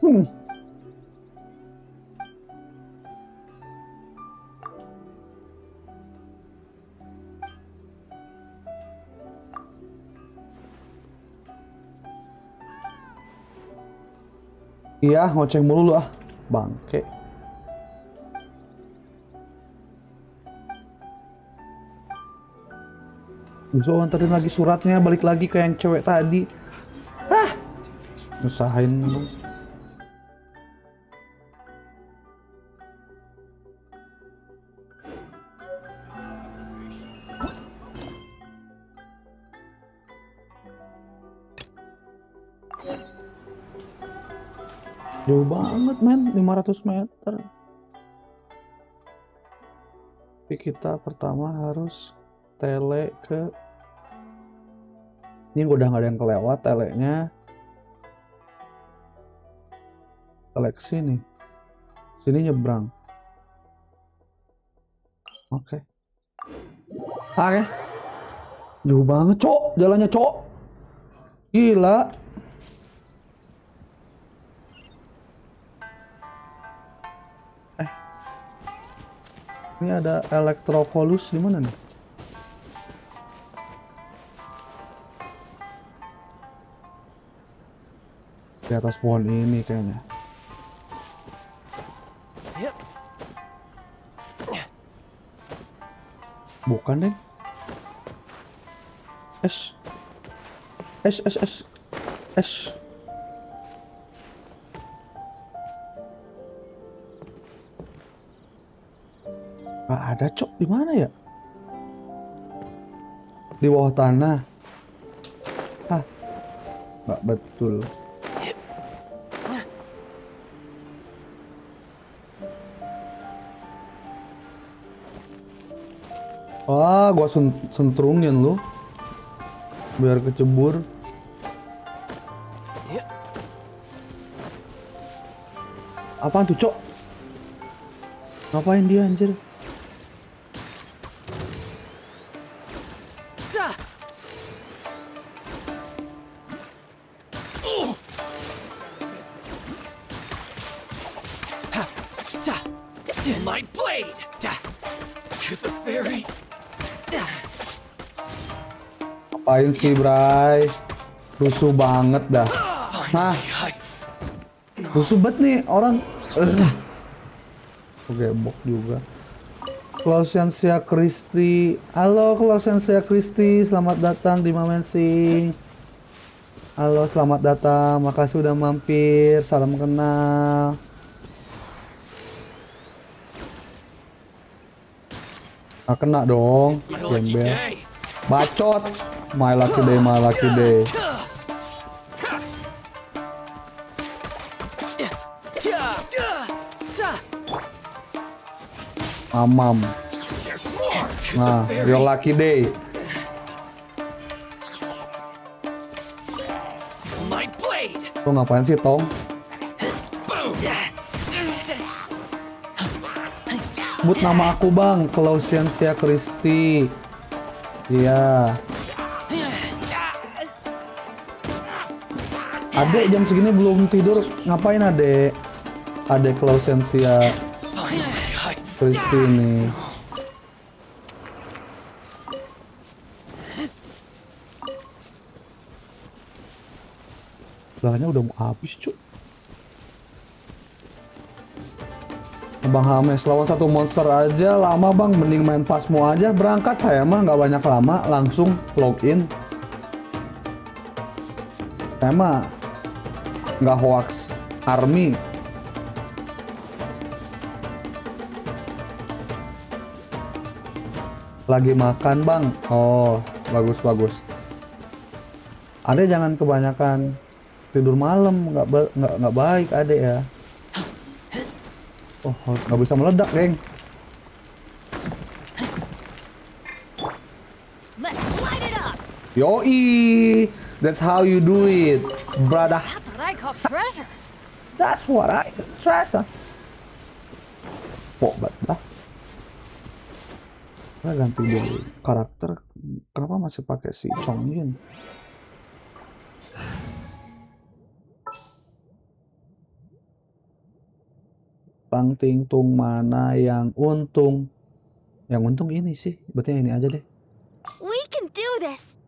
Iya, ngoceh mulu lu ah, bangke. Bisa anterin lagi suratnya, balik lagi ke yang cewek tadi. Hah, nyusahin lu. Jauh banget men, 500 meter. Tapi kita pertama harus tele ke... Ini udah nggak ada yang kelewat telenya. Tele ke sini. Sini nyebrang. Oke. Oke. Jauh banget, cok. Jalannya, cok. Gila. Ini ada elektrokolus di mana nih? Di atas pohon ini kayaknya. Bukan deh. Es. Gak ada, cok. Di mana ya? Di bawah tanah. Hah, gak betul. Wah, gua sentrungin lu. Biar kecebur. Apaan tuh, cok? Ngapain dia, anjir? My blade! To the fairy! Ngapain sih, Bray? Rusuh banget dah. Nah, rusuh banget nih orang. Gebok juga. Klausensia Christy. Halo Klausensia Christy, selamat datang di MAMENS INC. Halo, selamat datang. Makasih udah mampir. Salam kenal. Nggak kena dong, gembel. Bacot. My lucky day, my lucky day. Mamam. Nah, your lucky day. Tuh ngapain sih, Tom? Sebut nama aku, Bang. Klausensia Christy. Iya. Adek jam segini belum tidur. Ngapain, Adek? Adek Klausensia Christy ini. Belahnya udah mau habis, cuy. Bang Hames, lawan satu monster aja lama bang, mending main pasmo aja. Berangkat saya mah nggak banyak lama, langsung login. Saya mah nggak hoax army. Lagi makan bang. Oh, bagus. Adek jangan kebanyakan tidur malam, nggak baik adek ya. Oh, nggak bisa meledak, geng. Yoi, that's how you do it, brother. That's what I call treasure. That's what I call treasure. Pok banget lah. Kita ganti dulu karakter. Kenapa masih pakai si Chongyun? tang ting tung, mana yang untung? Yang untung ini sih, berarti yang ini aja deh. We can do this.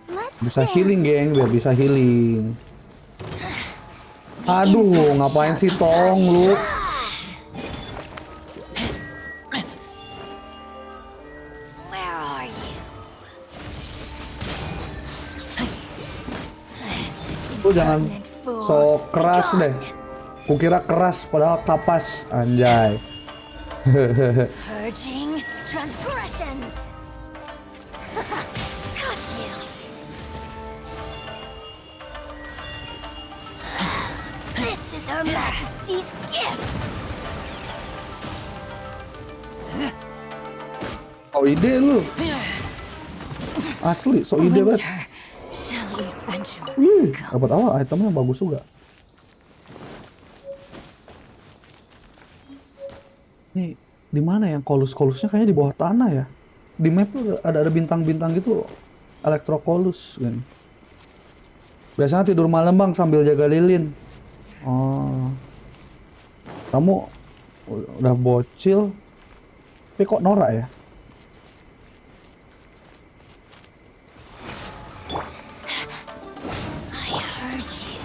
Let's Bisa healing, geng, biar bisa healing. Aduh, ngapain sih tong lu? Where are you? Lu jangan so keras deh. Kukira keras padahal kapas, anjay. Purging transgressions. Got you. This is Her Majesty's gift. Oh ide lu. Asli, so ide banget. Shall eventually Dapat awal itemnya bagus juga. Nih, di mana yang kolus-kolusnya kayaknya di bawah tanah ya. Di map tuh ada bintang-bintang gitu, elektrokolus kan. Biasanya tidur malam bang sambil jaga lilin. Oh, kamu udah bocil, tapi kok norak ya? I heard you.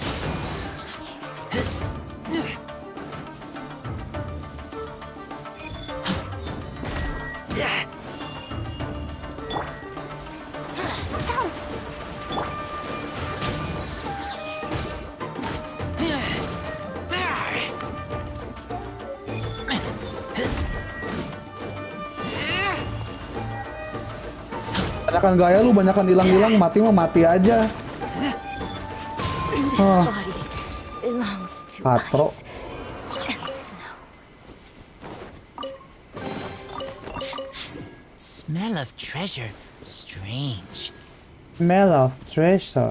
Banyakan gaya lu, banyakan hilang-hilang, mati mah mati aja. This body belongs to Patro. ice and snow. Smell of treasure. Strange. Smell of treasure.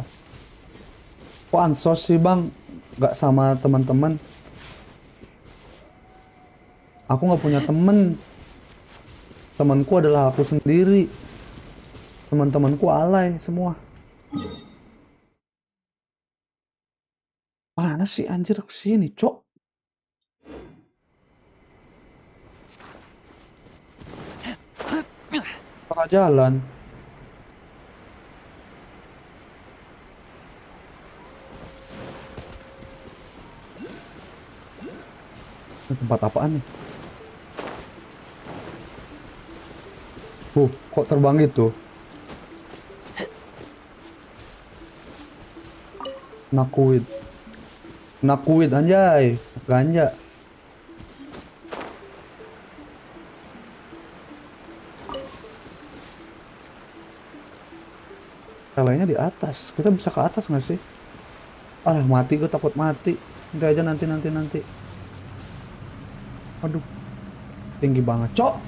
Kok ansos sih bang? Gak sama teman-teman. Aku nggak punya temen. Temanku adalah aku sendiri. Teman-temanku alay semua. Mana sih anjir kesini, cok? Salah jalan. Ini tempat apaan nih? Kok terbang gitu? Nakuit. Nakuit anjay. Ganja. Kaliannya di atas. Kita bisa ke atas nggak sih? Ah, mati, gue takut mati. Nanti aja, nanti. Aduh. Tinggi banget, cok.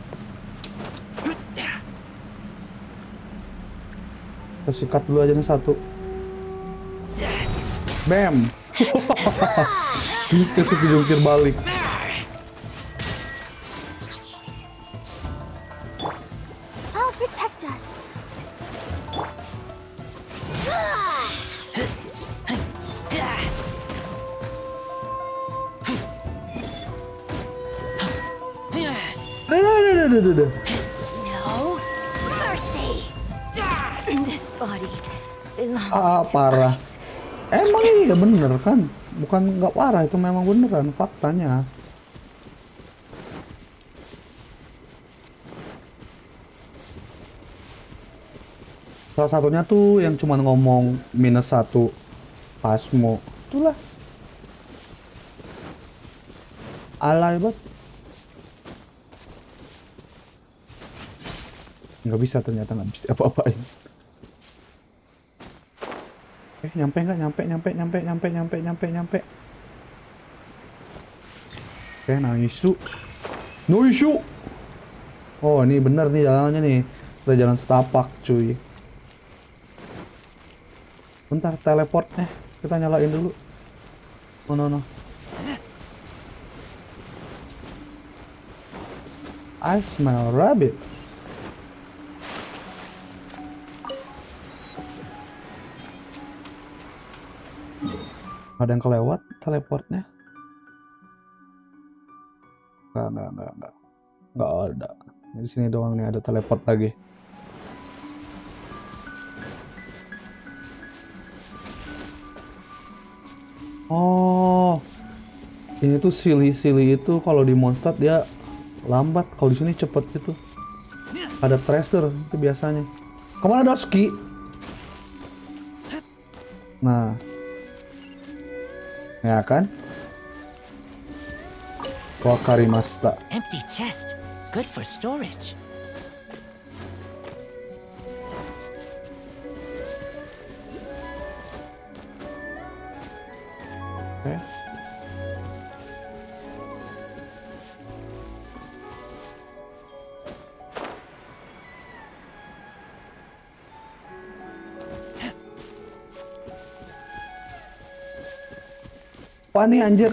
Kita sikat dulu aja nih satu. Bam. Terus dijungkir balik. I'll protect us. No mercy. This body belongs to Parah. ice. Emang iya bener kan? Bukan nggak parah, itu memang beneran faktanya. Salah satunya tuh yang cuma ngomong -1 pasmo. Itulah. Alay banget. Nggak bisa, ternyata nggak bisa apa-apain. Nyampe nggak? Nyampe. Oke, no issue. Oh, ini bener nih jalannya nih. Kita jalan setapak, cuy. Bentar, teleportnya kita nyalain dulu. Oh, no. I smell rabbit. Ada yang kelewat teleportnya? Enggak. Enggak ada. Di sini doang nih ada teleport lagi. Oh, ini tuh silly itu kalau di Mondstadt dia lambat, kalau di sini cepet gitu. Ada tracer itu biasanya. Kemana Doski? Nah, ya kan? Wakarimashita. Empty chest. Good for storage. Okay. Apa nih anjir?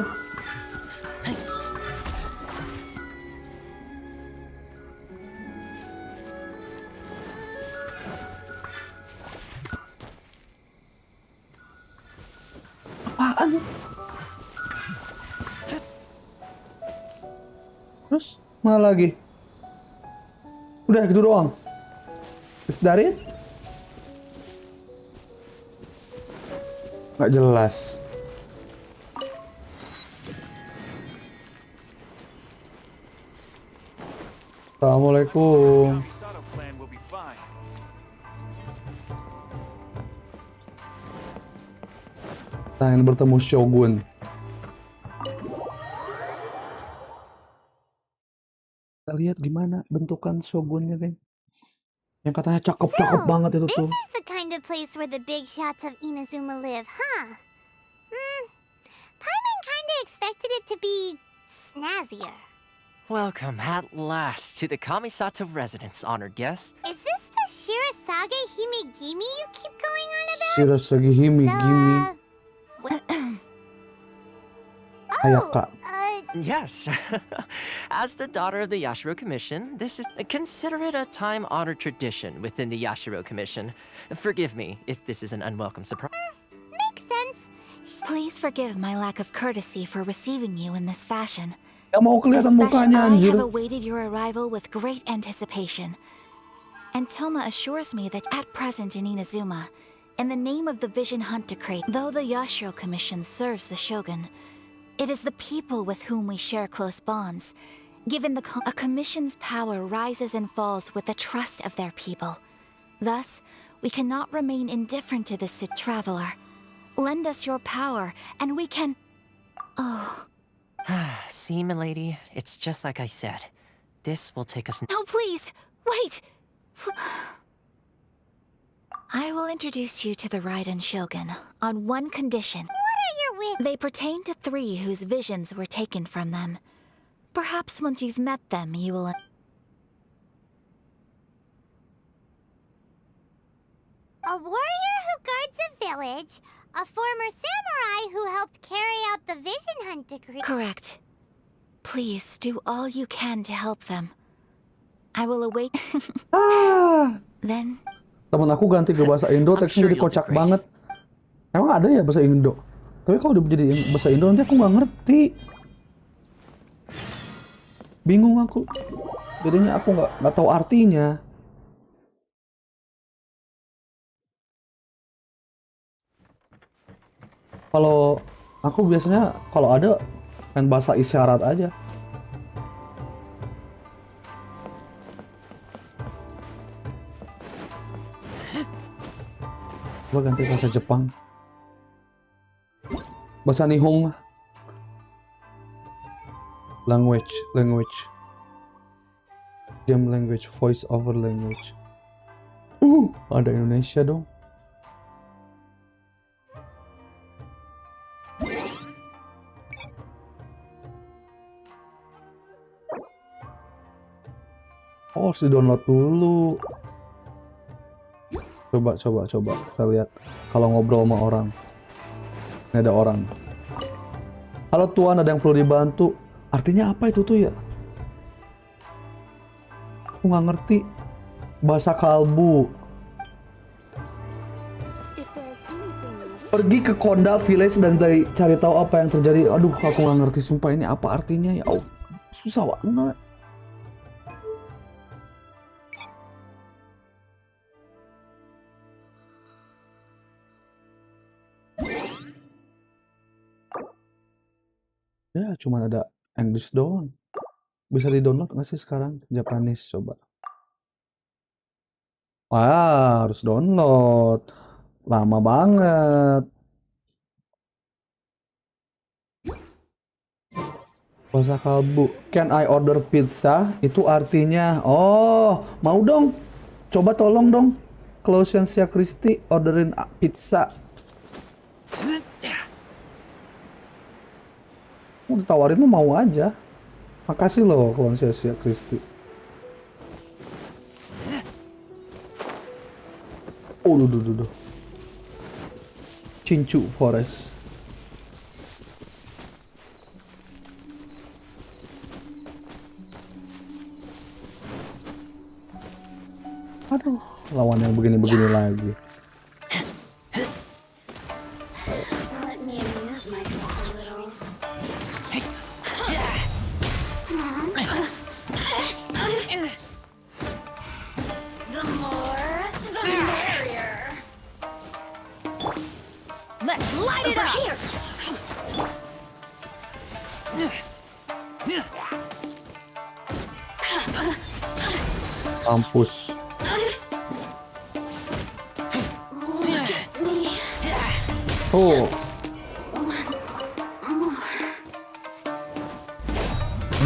Apaan? Terus mana lagi? Udah gitu doang. Is that it? Nggak jelas. Assalamualaikum. Kita ingin bertemu Shogun. Kita lihat gimana bentukan Shogunnya, geng. Yang katanya cakep-cakep banget itu tuh. This is the kind of place where the big shots of Inazuma live, huh? Paimon kinda expected it to be snazzier. Welcome at last to the Kamisato residence, honored guest. Is this the Shirasage Himegimi you keep going on about? Shirasage Himegimi. Ayaka. Yes. As the daughter of the Yashiro Commission, this is consider it a time-honored tradition within the Yashiro Commission. Forgive me if this is an unwelcome surprise. Makes sense. Please forgive my lack of courtesy for receiving you in this fashion. Gak mau kelihatan mukanya I anjir. have awaited your arrival with great anticipation. And Toma assures me that at present in Inazuma, in the name of the Vision Hunt Decree, though the Yashiro Commission serves the Shogun, it is the people with whom we share close bonds. Given a commission's power rises and falls with the trust of their people. Thus, we cannot remain indifferent to this traveler. Lend us your power, and we can... Oh... See, milady, it's just like I said. This will take us... No, please! Wait! I will introduce you to the Raiden Shogun on one condition. What are your wishes? They pertain to 3 whose visions were taken from them. Perhaps once you've met them, you will... A warrior who guards a village, a former samurai who helped carry out the Vision Hunt Decree. Correct. Please do all you can to help them. I will await... Then... Temen aku ganti ke bahasa Indo, teksnya jadi kocak banget. Emang ada ya bahasa Indo? Tapi kalau udah jadi bahasa Indo nanti aku nggak ngerti. Bingung aku. Jadinya aku nggak tahu artinya. Kalau aku biasanya kalau ada main bahasa isyarat aja. Coba ganti bahasa Jepang. Bahasa Nihong. Language. Game language, voice over language. Ada Indonesia dong. Oh, harus di-download dulu. Coba kita lihat kalau ngobrol sama orang. Ini ada orang. Halo Tuan, ada yang perlu dibantu. Artinya apa itu tuh ya? Aku nggak ngerti. Bahasa kalbu. Pergi ke Konda Village dan cari tahu apa yang terjadi. Aduh, aku nggak ngerti sumpah ini apa artinya ya. Oh, susah banget. Ya, cuma ada English doang. Bisa di-download nggak sih sekarang? Japanese, coba. Wah, harus download. Lama banget. Bahasa kalbu. Can I order pizza? Itu artinya, oh, mau dong. Coba tolong dong. Klausensia Christie orderin pizza. Udah tawarin mau aja. Makasih loh Klausensia Christie. Oh, duh. Cincu Forest. Aduh, lawan yang begini-begini lagi. Kampus. Oh.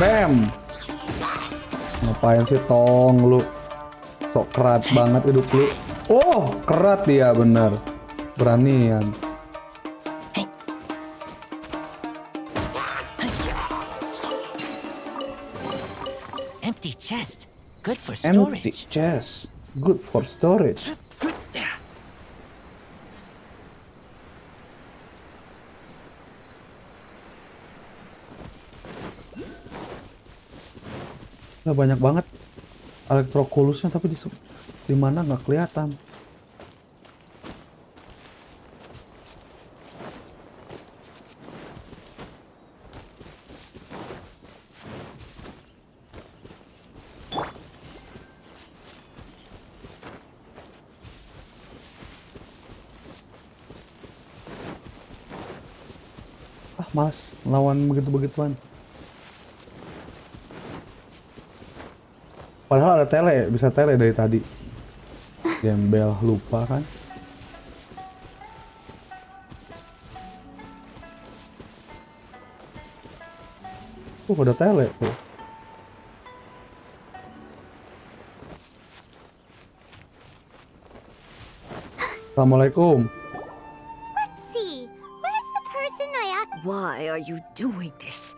Bam. Ngapain sih Tong lu? Sok kerat banget hidup lu. Oh, kerat dia bener. Beranian. Empty chest. Good for storage. Empty chest. Good for storage. Nah, banyak banget elektrokulusnya tapi di mana nggak kelihatan. Ah, malas lawan begitu-begituan. Padahal ada tele, bisa tele dari tadi. Gembel, lupa kan? Ada tele tuh. Assalamualaikum. Let's see. Where's the person I act? Why are you doing this?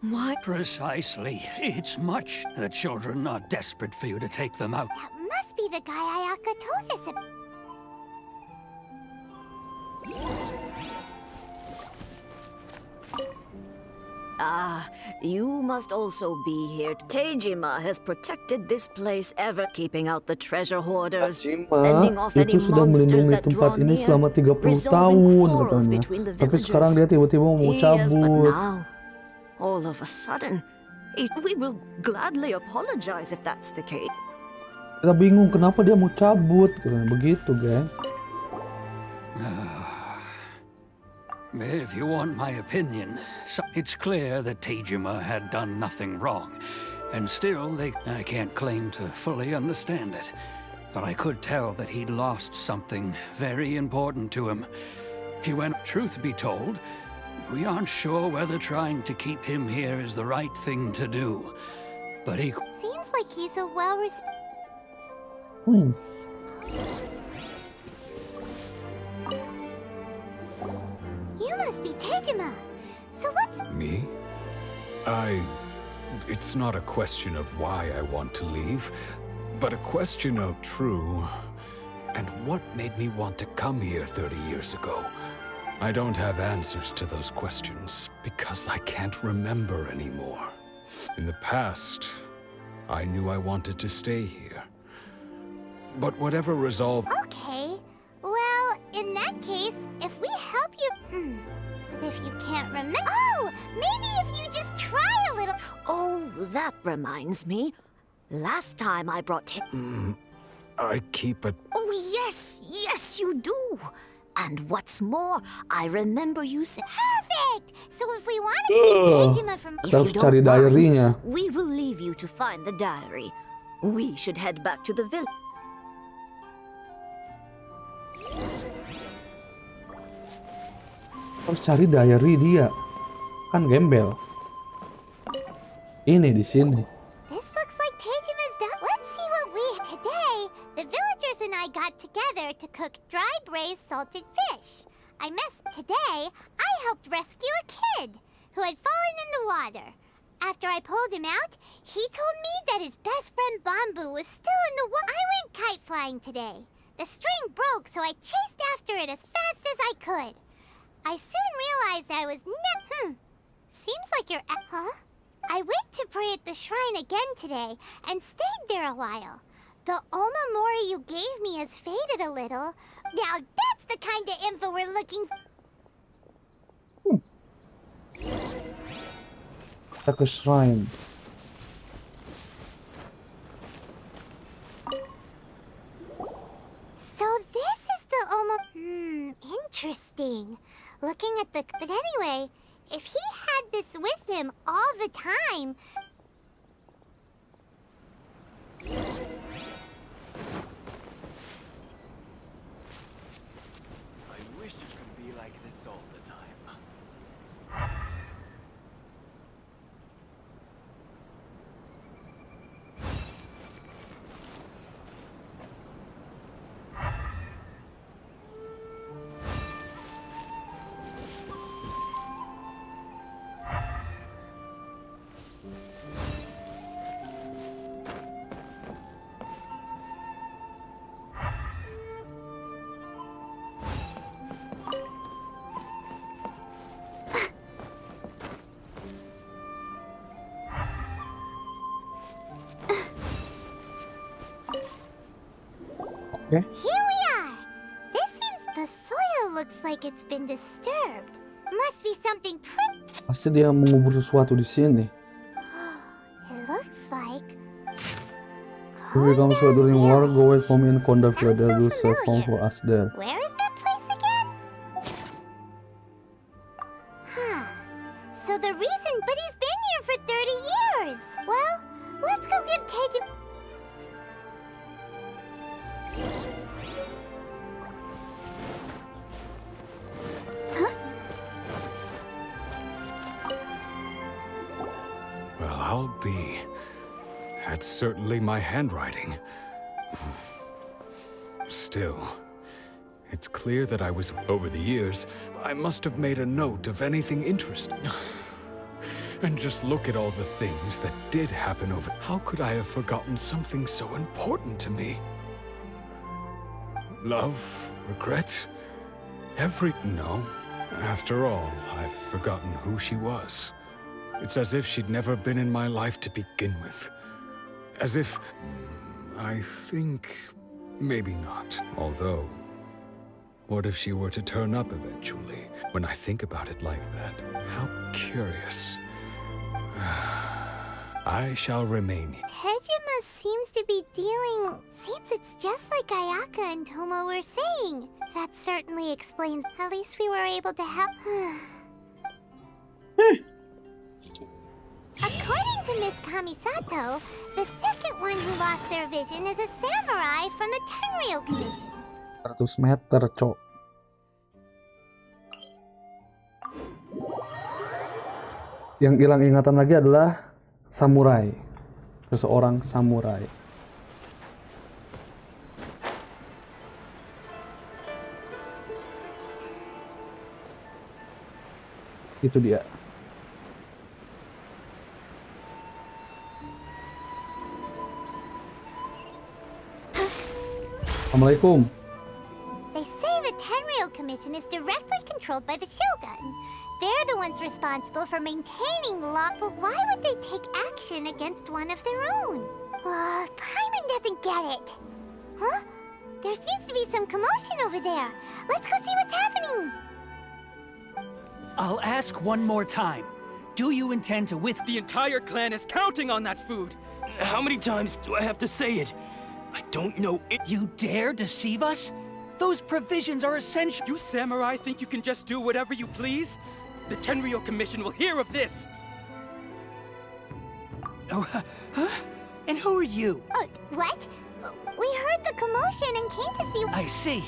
Why? Precisely. It's much. The children are desperate for you to take them out. That must be the guy Ayaka told us about. Ah, you must also be here. Tejima has protected this place ever, keeping out the treasure hoarders, fending off any itu sudah monsters melindungi that tempat draw ini near, selama 30 resolving tahun quarrels katanya. between the Tapi sekarang dia villagers. tiba-tiba mau Yes, but cabut. now, all of a sudden, we will gladly apologize if that's the case. Kita bingung kenapa dia mau cabut katanya. Begitu, geng. If you want my opinion, it's clear that Tejima had done nothing wrong. And still, I can't claim to fully understand it. But I could tell that he'd lost something very important to him. He went, truth be told, we aren't sure whether trying to keep him here is the right thing to do. But he... Seems like he's a well-respected... You must be Tejima. So what's... Me? It's not a question of why I want to leave, but a question of true. And what made me want to come here 30 years ago? I don't have answers to those questions because I can't remember anymore. In the past, I knew I wanted to stay here. But whatever resolve... Okay. Well, in that case, if we can't remember. Oh, maybe if you just try a little. Oh, that reminds me. Last time I brought him. I keep it. Oh, yes, you do. And what's more, I remember you said. Perfect! So if we want to keep Tejima from. If you Harus cari don't mind, diary-nya. we will leave you to find the diary. We should head back to the village. Harus cari diary dia. Kan gembel. Ini di sini. This looks like Tejima's done. Let's see what we. Today, the villagers and I got together to cook dry braised salted fish. Today, I helped rescue a kid who had fallen in the water. After I pulled him out, he told me that his best friend Bamboo was still in the water. I went kite flying today. The string broke, so I chased after it as fast as I could. I soon realized I was Seems like you're huh? I went to pray at the shrine again today and stayed there a while. The Omamori you gave me has faded a little. Now that's the kind of info we're looking for. Kita ke shrine. So this is the interesting. Looking at the... But anyway, if he had this with him all the time... I wish it could be like this all the time. Okay. Here we are! This seems... The soil looks like it's been disturbed. Must be something pretty... Pasti dia mengubur sesuatu di sini. It looks like... If we come to during war, go away from in conduct where there will safe home for us there. Where is that place again? So the reason... But he's been here for 30 years! Well, let's go give Teji... Well, I'll be. That's certainly my handwriting. Still, it's clear that I was, over the years, I must have made a note of anything interesting. And just look at all the things that did happen over. How could I have forgotten something so important to me? Love, regrets, no. After all, I've forgotten who she was. It's as if she'd never been in my life to begin with. As if... I think... maybe not. Although... what if she were to turn up eventually? When I think about it like that, how curious. I shall remain here. Tejima seems to be dealing... Seems it's just like Ayaka and Tomo were saying. That certainly explains... At least we were able to help... According to Miss Kamisato, the second one who lost their vision is a samurai from the Tenryou Commission. 100 meter, cok. Yang hilang ingatan lagi adalah samurai. Seseorang samurai. Itu dia. Assalamualaikum. They say the Tenryou Commission is directly controlled by the Shogun. They're the ones responsible for maintaining law. But why would they take action against one of their own? Paimon doesn't get it. Huh? There seems to be some commotion over there. Let's go see what's happening. I'll ask one more time. Do you intend to The entire clan is counting on that food. How many times do I have to say it? I don't know it. You dare deceive us? Those provisions are essential. You samurai think you can just do whatever you please? The Tenryou Commission will hear of this. Oh, huh? And who are you? What? We heard the commotion and came to see. I see.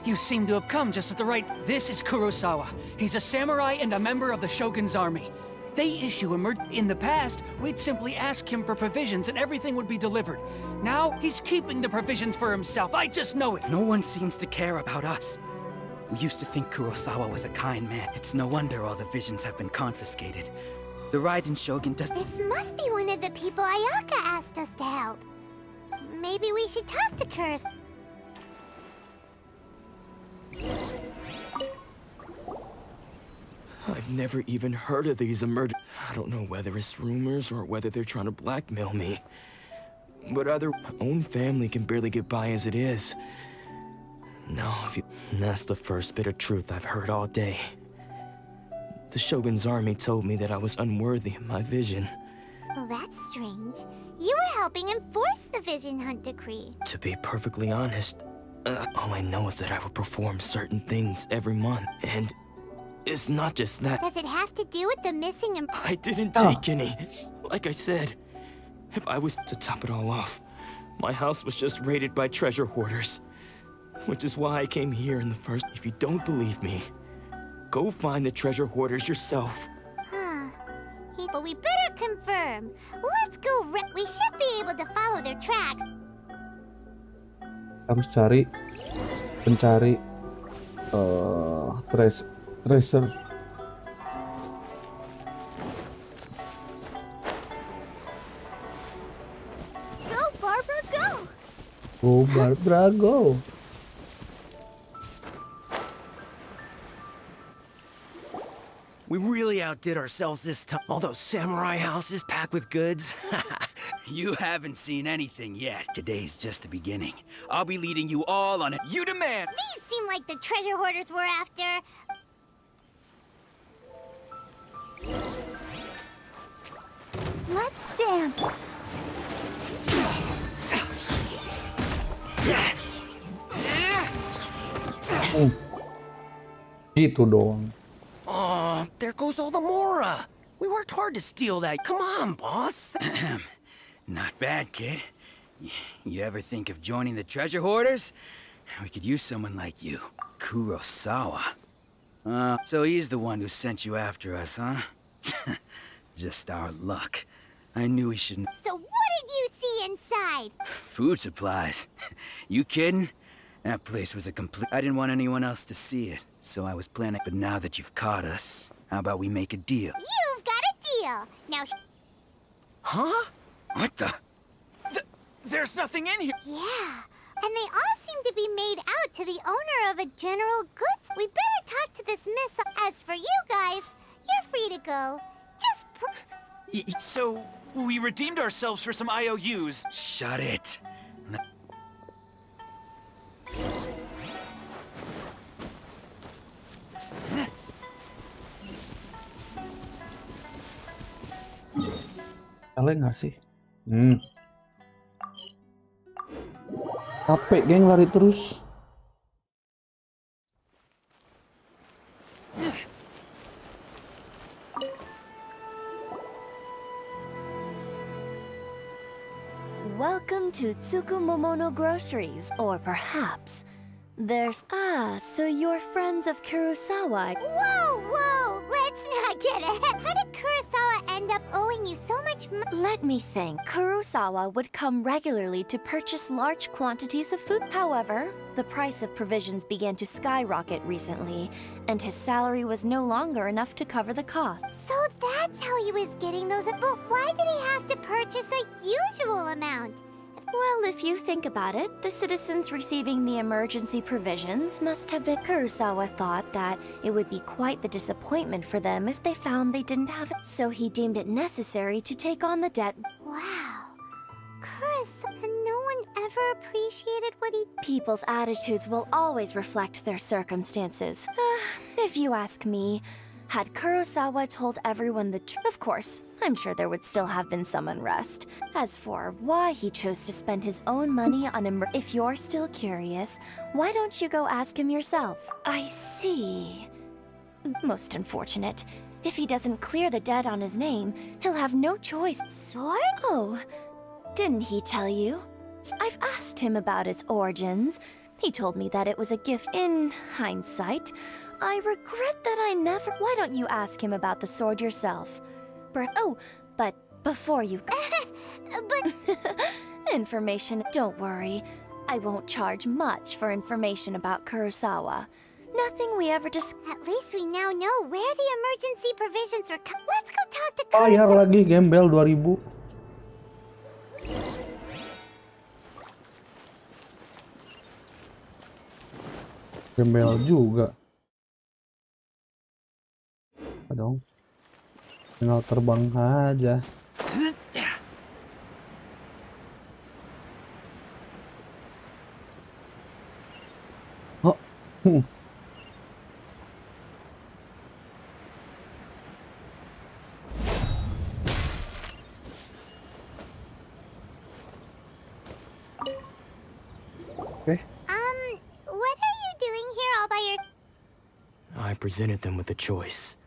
You seem to have come just at the right... This is Kurosawa. He's a samurai and a member of the Shogun's army. They issue In the past, we'd simply ask him for provisions and everything would be delivered. Now, he's keeping the provisions for himself. I just know it. No one seems to care about us. We used to think Kurosawa was a kind man. It's no wonder all the visions have been confiscated. The Raiden Shogun does... This must be one of the people Ayaka asked us to help. Maybe we should talk to Kurs. I've never even heard of these emergencies. I don't know whether it's rumors or whether they're trying to blackmail me. But my own family can barely get by as it is. No, that's the first bit of truth I've heard all day. The Shogun's army told me that I was unworthy of my vision. Well, that's strange. You were helping enforce the Vision Hunt Decree. To be perfectly honest, all I know is that I will perform certain things every month, and it's not just that. Does it have to do with the missing and... I didn't take any. Like I said, if I was to top it all off, my house was just raided by treasure hoarders. Which is why I came here in the first... If you don't believe me, go find the treasure hoarders yourself. Huh. But we better confirm. Let's go. We should be able to follow their tracks. Harus pencari treasure. Go, Barbara, go! Go, Barbara, go! We really outdid ourselves this time. All those samurai houses packed with goods. You haven't seen anything yet. Today's just the beginning. I'll be leading you all on it. You demand! These seem like the treasure hoarders we're after. Let's dance. Gitu dong. Oh, there goes all the Mora. We worked hard to steal that. Come on, boss. Not bad, kid. You ever think of joining the treasure hoarders? We could use someone like you. Kurosawa. So he's the one who sent you after us, huh? Just our luck. I knew he shouldn't... So what did you see inside? Food supplies. You kidding? That place was a complete... I didn't want anyone else to see it, so I was planning... But now that you've caught us, how about we make a deal? You've got a deal. Now... Huh? What the... There's nothing in here. Yeah. And they all seem to be made out to the owner of a general goods. We better talk to this miss. As for you guys, you're free to go. Just... So, we redeemed ourselves for some IOUs. Shut it. Kalian nggak sih? Capek geng lari terus. Welcome to Tsukumomono Groceries, or perhaps there's... so you're friends of Kurosawa. Whoa! Let's not get ahead. How did Kurosawa end up owing you so much money? Let me think. Kurosawa would come regularly to purchase large quantities of food. However, the price of provisions began to skyrocket recently, and his salary was no longer enough to cover the costs. So that's how he was getting those... But why did he have to purchase a usual amount? Well, if you think about it, the citizens receiving the emergency provisions must have been... Kurosawa thought that it would be quite the disappointment for them if they found they didn't have it. So he deemed it necessary to take on the debt. Wow. Kurosawa, and no one ever appreciated what he... People's attitudes will always reflect their circumstances. If you ask me, Had Kurosawa told everyone the truth, of course, I'm sure there would still have been some unrest. As for why he chose to spend his own money on if you're still curious, why don't you go ask him yourself? I see. Most unfortunate. If he doesn't clear the debt on his name, he'll have no choice. Sword? Oh, didn't he tell you? I've asked him about its origins. He told me that it was a gift. In hindsight, I regret that I never... Why don't you ask him about the sword yourself? Oh, but before you... Information... Don't worry. I won't charge much for information about Kurosawa. Nothing we ever just... At least we now know where the emergency provisions are. Let's go talk to Bayar Kurosawa. lagi gembel 2000. Gembel juga. Dong. Tinggal terbang aja. Oh. Okay. What are you doing here all by your... I presented them with a choice.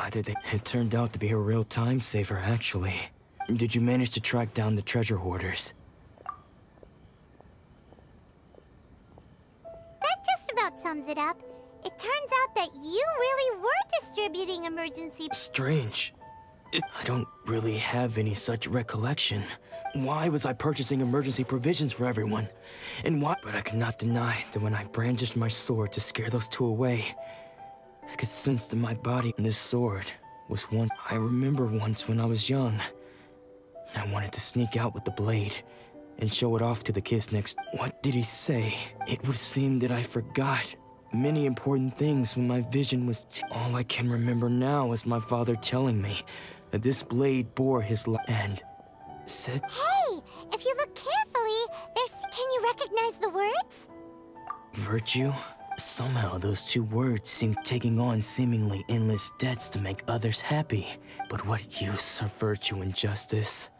Either they... It turned out to be a real time saver, actually. Did you manage to track down the treasure hoarders? That just about sums it up. It turns out that you really were distributing emergency... Strange. I don't really have any such recollection. Why was I purchasing emergency provisions for everyone? And why? But I could not deny that when I brandished my sword to scare those two away, I could sense in my body this sword was once... I remember once when I was young. I wanted to sneak out with the blade and show it off to the kids next... What did he say? It would seem that I forgot many important things when my vision was... All I can remember now is my father telling me that this blade bore his and said... Hey! If you look carefully, there's... Can you recognize the words? Virtue? Somehow those two words seem taking on seemingly endless debts to make others happy. But what use are virtue and justice?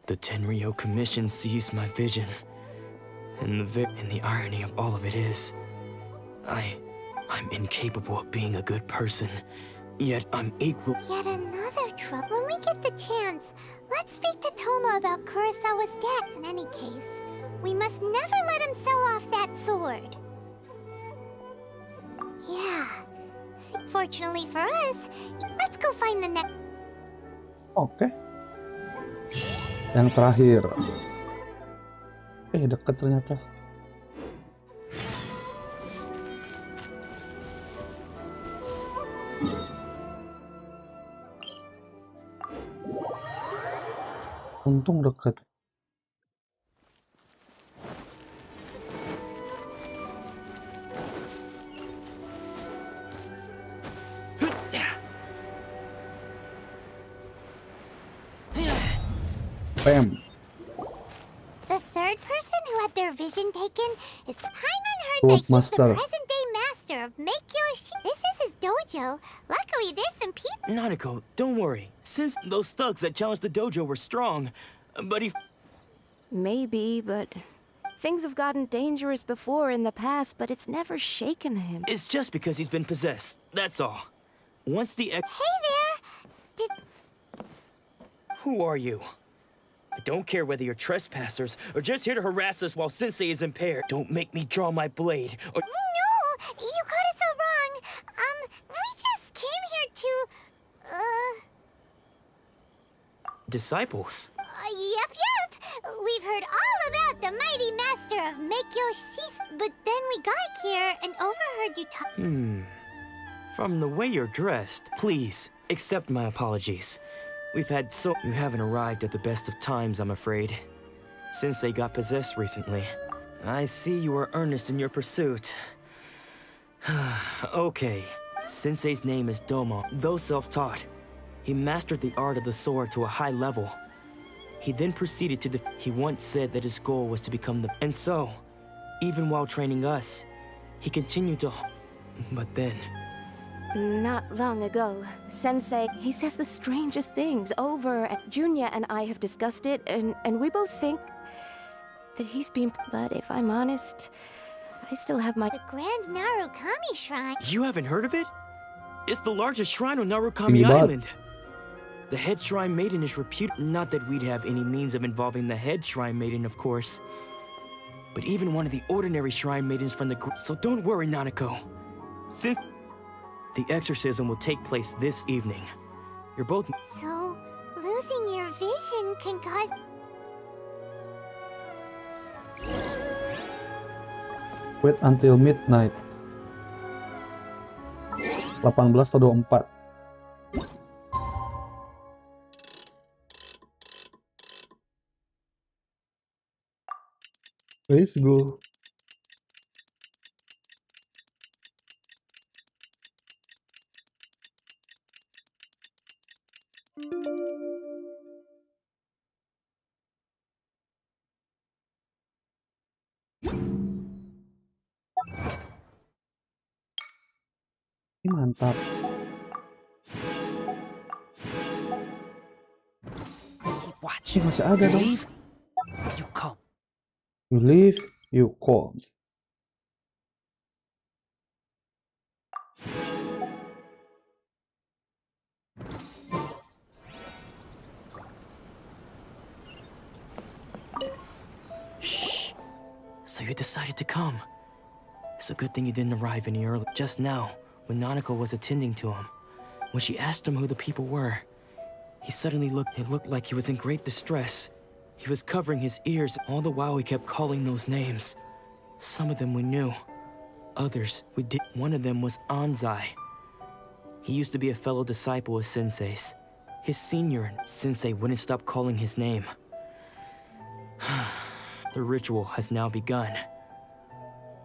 The Tenryo Commission sees my vision. And the irony of all of it is, I'm incapable of being a good person. Yet I'm equal... Yet another trouble. When we get the chance, let's speak to Toma about Kurosawa's debt. In any case, we must never let him sell off that sword. Yeah. Fortunately for us, let's go find the next... Oke. Yang terakhir. Deket ternyata. Untung deket. Bam. The third person who had their vision taken is Paimon heard that he's Master. the present-day master of Make-Yoshi. This is his dojo. Luckily, there's some people... Nanako, don't worry. Since those thugs that challenged the dojo were strong, but he... Maybe, but things have gotten dangerous before in the past, but it's never shaken him. It's just because he's been possessed, that's all. Once the Hey there! Who are you? I don't care whether you're trespassers or just here to harass us while Sensei is impaired. Don't make me draw my blade or... No! You got it so wrong. We just came here to... Disciples? Yep. We've heard all about the mighty master of Make-Yoshi, but then we got here and overheard you talk... From the way you're dressed, please, accept my apologies. We've had You haven't arrived at the best of times, I'm afraid. Sensei got possessed recently. I see you are earnest in your pursuit. Okay, Sensei's name is Domo. Though self-taught, he mastered the art of the sword to a high level. He then proceeded to He once said that his goal was to become the... And so, even while training us, he continued to... But then, Not long ago, Sensei, he says the strangest things over. Junya and I have discussed it, and we both think that he's been... But if I'm honest, I still have my... The Grand Narukami Shrine. You haven't heard of it? It's the largest shrine on Narukami But Island. The head shrine maiden is reputed. Not that we'd have any means of involving the head shrine maiden, of course. But even one of the ordinary shrine maidens from the... So don't worry, Nanako. Since the exorcism will take place this evening, you're both... So, losing your vision can cause... Wait until midnight. 18 atau 24. Let's go. Ini mantap. Ini masih ada dong. You leave, you call. Shh. So you decided to come. It's a good thing you didn't arrive any early. Just now, when Nanako was attending to him, when she asked him who the people were, he suddenly looked... It looked like he was in great distress. He was covering his ears. All the while he kept calling those names. Some of them we knew. Others we did. One of them was Anzai. He used to be a fellow disciple of Sensei's. His senior. Sensei wouldn't stop calling his name. The ritual has now begun.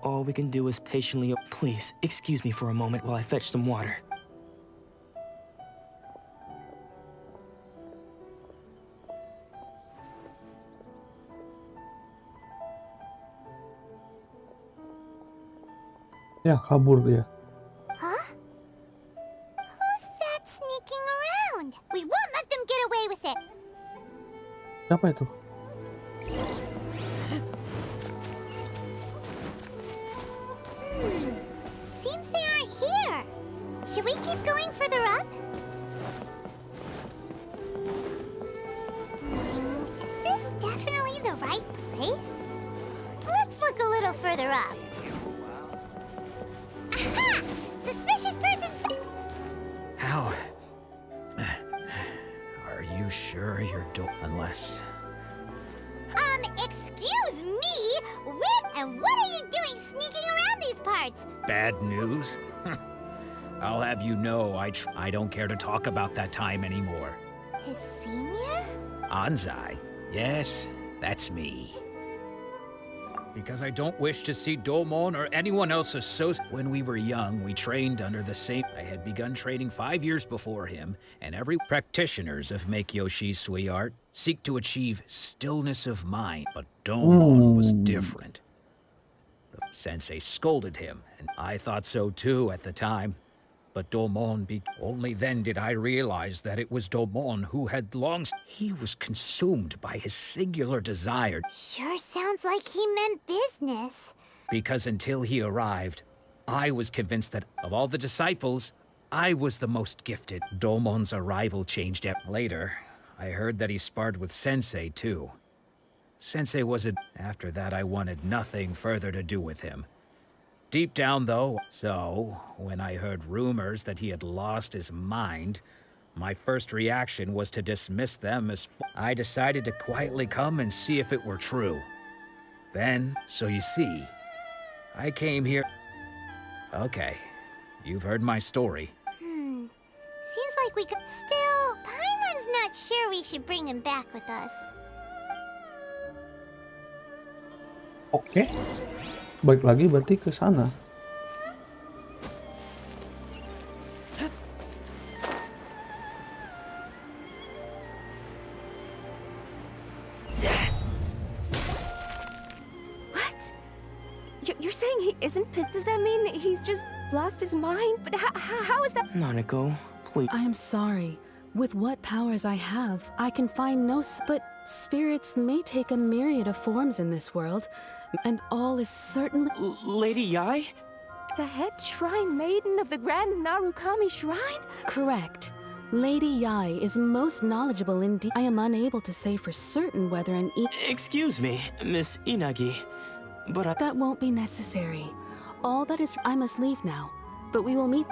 All we can do is patiently... Please, excuse me for a moment while I fetch some water. Ya, kabur dia. Huh? Who's that sneaking around? We won't let them get away with it. Siapa itu? Seems they aren't here. Should we keep going further up? Is this definitely the right place? Let's look a little further up. Aha! Suspicious person. How? Are you sure you're unless... Excuse me? And what are you doing sneaking around these parts? Bad news? I'll have you know I don't care to talk about that time anymore. His senior? Anzai? Yes, that's me. Because I don't wish to see Domon or anyone else associated. When we were young, we trained under the same... I had begun training 5 years before him, and every practitioners of Make Yoshi's Sui art seek to achieve stillness of mind, but Domon was different. The sensei scolded him, and I thought so too at the time. But Domon only then did I realize that it was Domon who had long... He was consumed by his singular desire. Sure sounds like he meant business. Because until he arrived, I was convinced that of all the disciples, I was the most gifted. Domon's arrival changed it. Later, I heard that he sparred with Sensei too. Sensei wasn't... After that, I wanted nothing further to do with him. Deep down, though, so, when I heard rumors that he had lost his mind, my first reaction was to dismiss them as... I decided to quietly come and see if it were true. Then, so you see, I came here... Okay, you've heard my story. Seems like we could... Still, Paimon's not sure we should bring him back with us. Oke. Baik lagi berarti ke sana. What? You're saying he isn't pissed? Does that mean he's just have lost his mind, but how is that? Nanako, please. I am sorry. With what powers I have, I can find no but spirits may take a myriad of forms in this world, and all is certainly... Lady Yai? The head shrine maiden of the Grand Narukami Shrine? Correct. Lady Yai is most knowledgeable indeed. I am unable to say for certain whether an Excuse me, Miss Inagi, but That won't be necessary. All that is... I must leave now, but we will meet...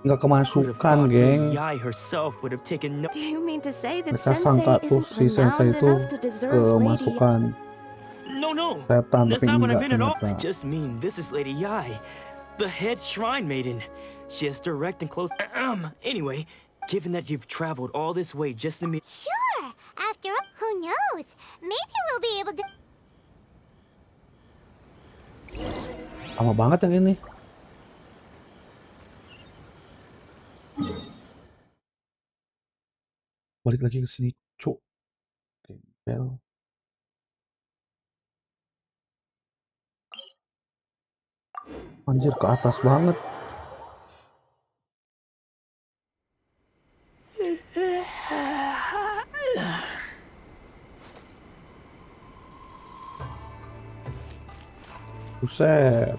Nggak kemasukan, geng. Yai herself would have taken no... Do you mean to say that Mereka sangka Sensei tuh isn't si Sensei renowned itu enough to deserve Lady? kemasukan No, setan, that's tapi not what I enggak mean at all. I ternyata. just mean this is Lady Yai, the head shrine maiden. She has direct and close... Anyway, given that you've traveled all this way just to meet... Sure. After all, who knows? Maybe we'll be able to... Lama banget yang ini. Balik lagi ke sini, cuk. Tempel. Anjir, ke atas banget. Buset.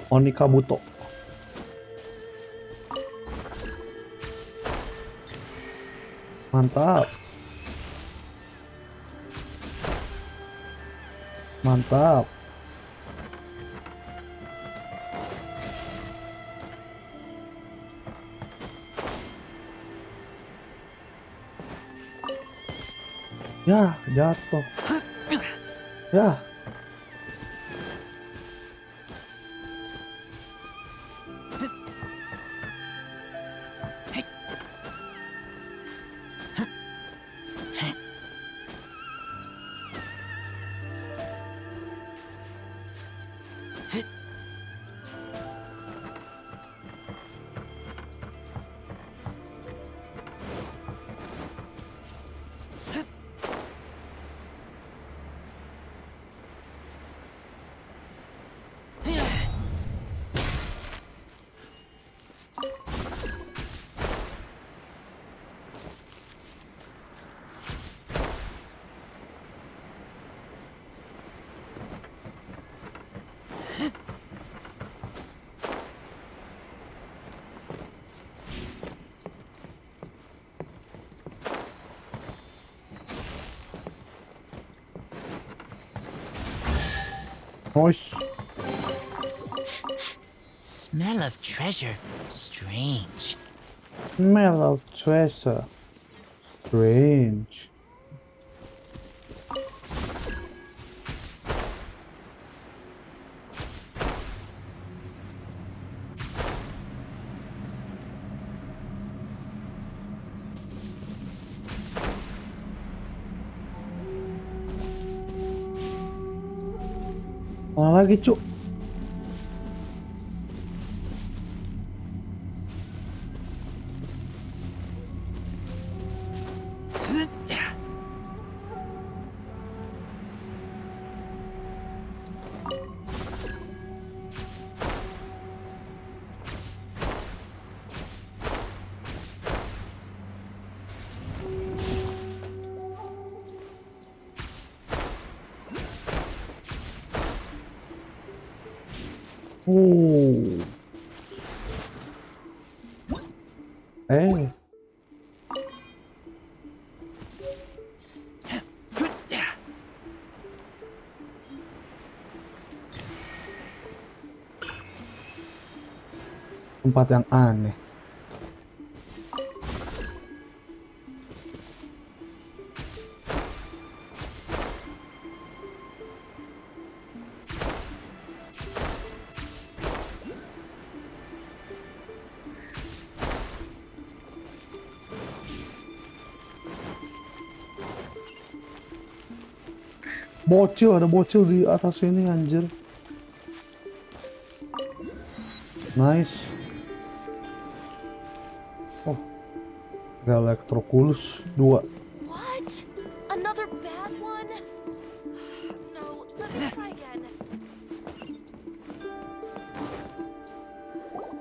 Onikabuto. Mantap. Mantap. Ya, jatuh. Ya. Nice. Smell of treasure. Strange. Smell of treasure. Strange. Mana lagi, cuk? Tempat yang aneh. Bocil, ada bocil di atas ini, anjir. Nice. Oh, Galactroculus 2. What? Another bad one? No, let me try again.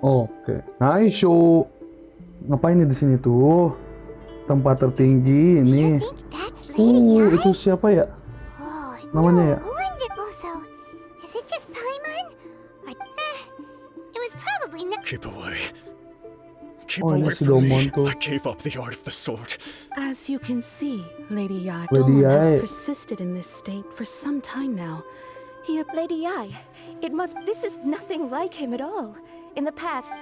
Oke, nice show. Ngapain nih di sini tuh? Tempat tertinggi ini. Itu siapa ya? Namanya ya? Wonderful. So, is it just Paimon? Or, it was probably not. Keep away. Keep Oh, ini away si from me. Domon tuh. I gave up the art of the sword. As you can see, Lady Yai, Lady Domon has Yai. persisted in this state for some time now. He Lady Yai, this is nothing like him at all. In the past,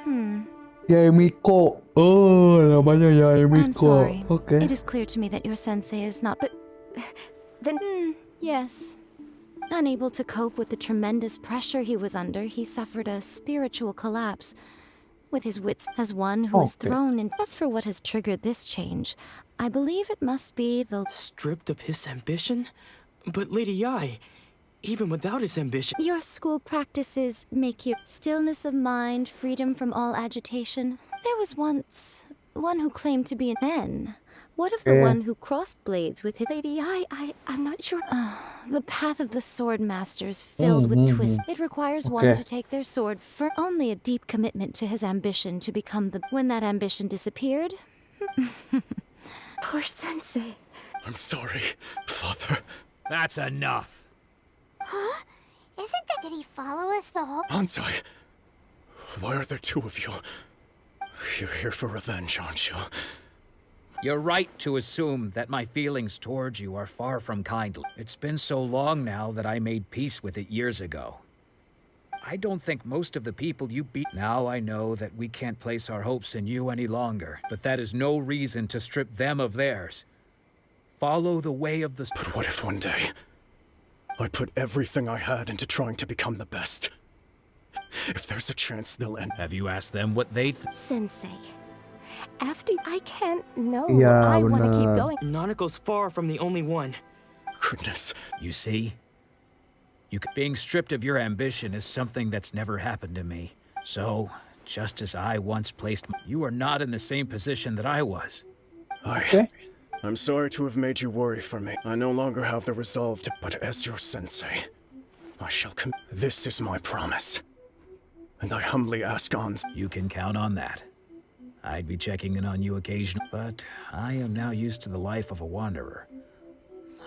Yaemiko. Oh, namanya Yaemiko. I'm sorry. Oke. It is clear to me that your sensei is not. But then, yes. Unable to cope with the tremendous pressure he was under, he suffered a spiritual collapse. With his wits as one who is Okay. thrown in. As for what has triggered this change, I believe it must be the. Stripped of his ambition? But Lady Yai, even without his ambition... Your school practices make you stillness of mind, freedom from all agitation. There was once one who claimed to be an Maen. What of the one who crossed blades with his Lady Yai, I'm not sure. The path of the sword masters filled with twists. It requires one to take their sword for only a deep commitment to his ambition to become the. When that ambition disappeared. Poor sensei. I'm sorry, Father. That's enough. Huh? Isn't that? Did he follow us the whole? Ansai, why are there two of you? You're here for revenge, aren't you? You're right to assume that my feelings towards you are far from kindly. It's been so long now that I made peace with it years ago. I don't think most of the people you beat. Now I know that we can't place our hopes in you any longer, but that is no reason to strip them of theirs. Follow the way of the... But what if one day I put everything I had into trying to become the best? If there's a chance they'll end... Have you asked them what they Sensei. After I can't know. Yeah, I want to keep benar. going. Nanako's far from the only one. Goodness. You see? Being stripped of your ambition is something that's never happened to me. So, just as I once placed... You are not in the same position that I was. I'm sorry to have made you worry for me. I no longer have the resolve to... But as your sensei, I shall This is my promise. And I humbly ask on... You can count on that. I'd be checking in on you occasionally, but I am now used to the life of a wanderer.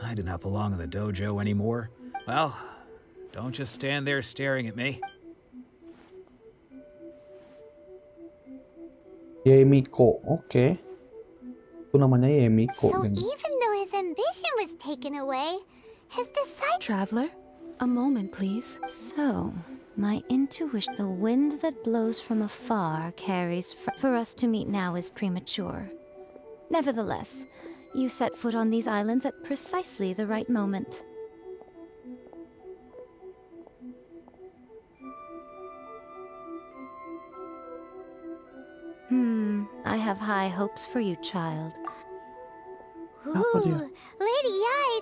I do not belong in the dojo anymore. Well, don't just stand there staring at me. Yaemiko. Oke. Itu namanya Yaemiko. So even though his ambition was taken away, his disciple. Traveler, a moment, please. So, my intuition, the wind that blows from afar carries for us to meet now is premature. Nevertheless, you set foot on these islands at precisely the right moment. I have high hopes for you, child. Ooh, Lady Yai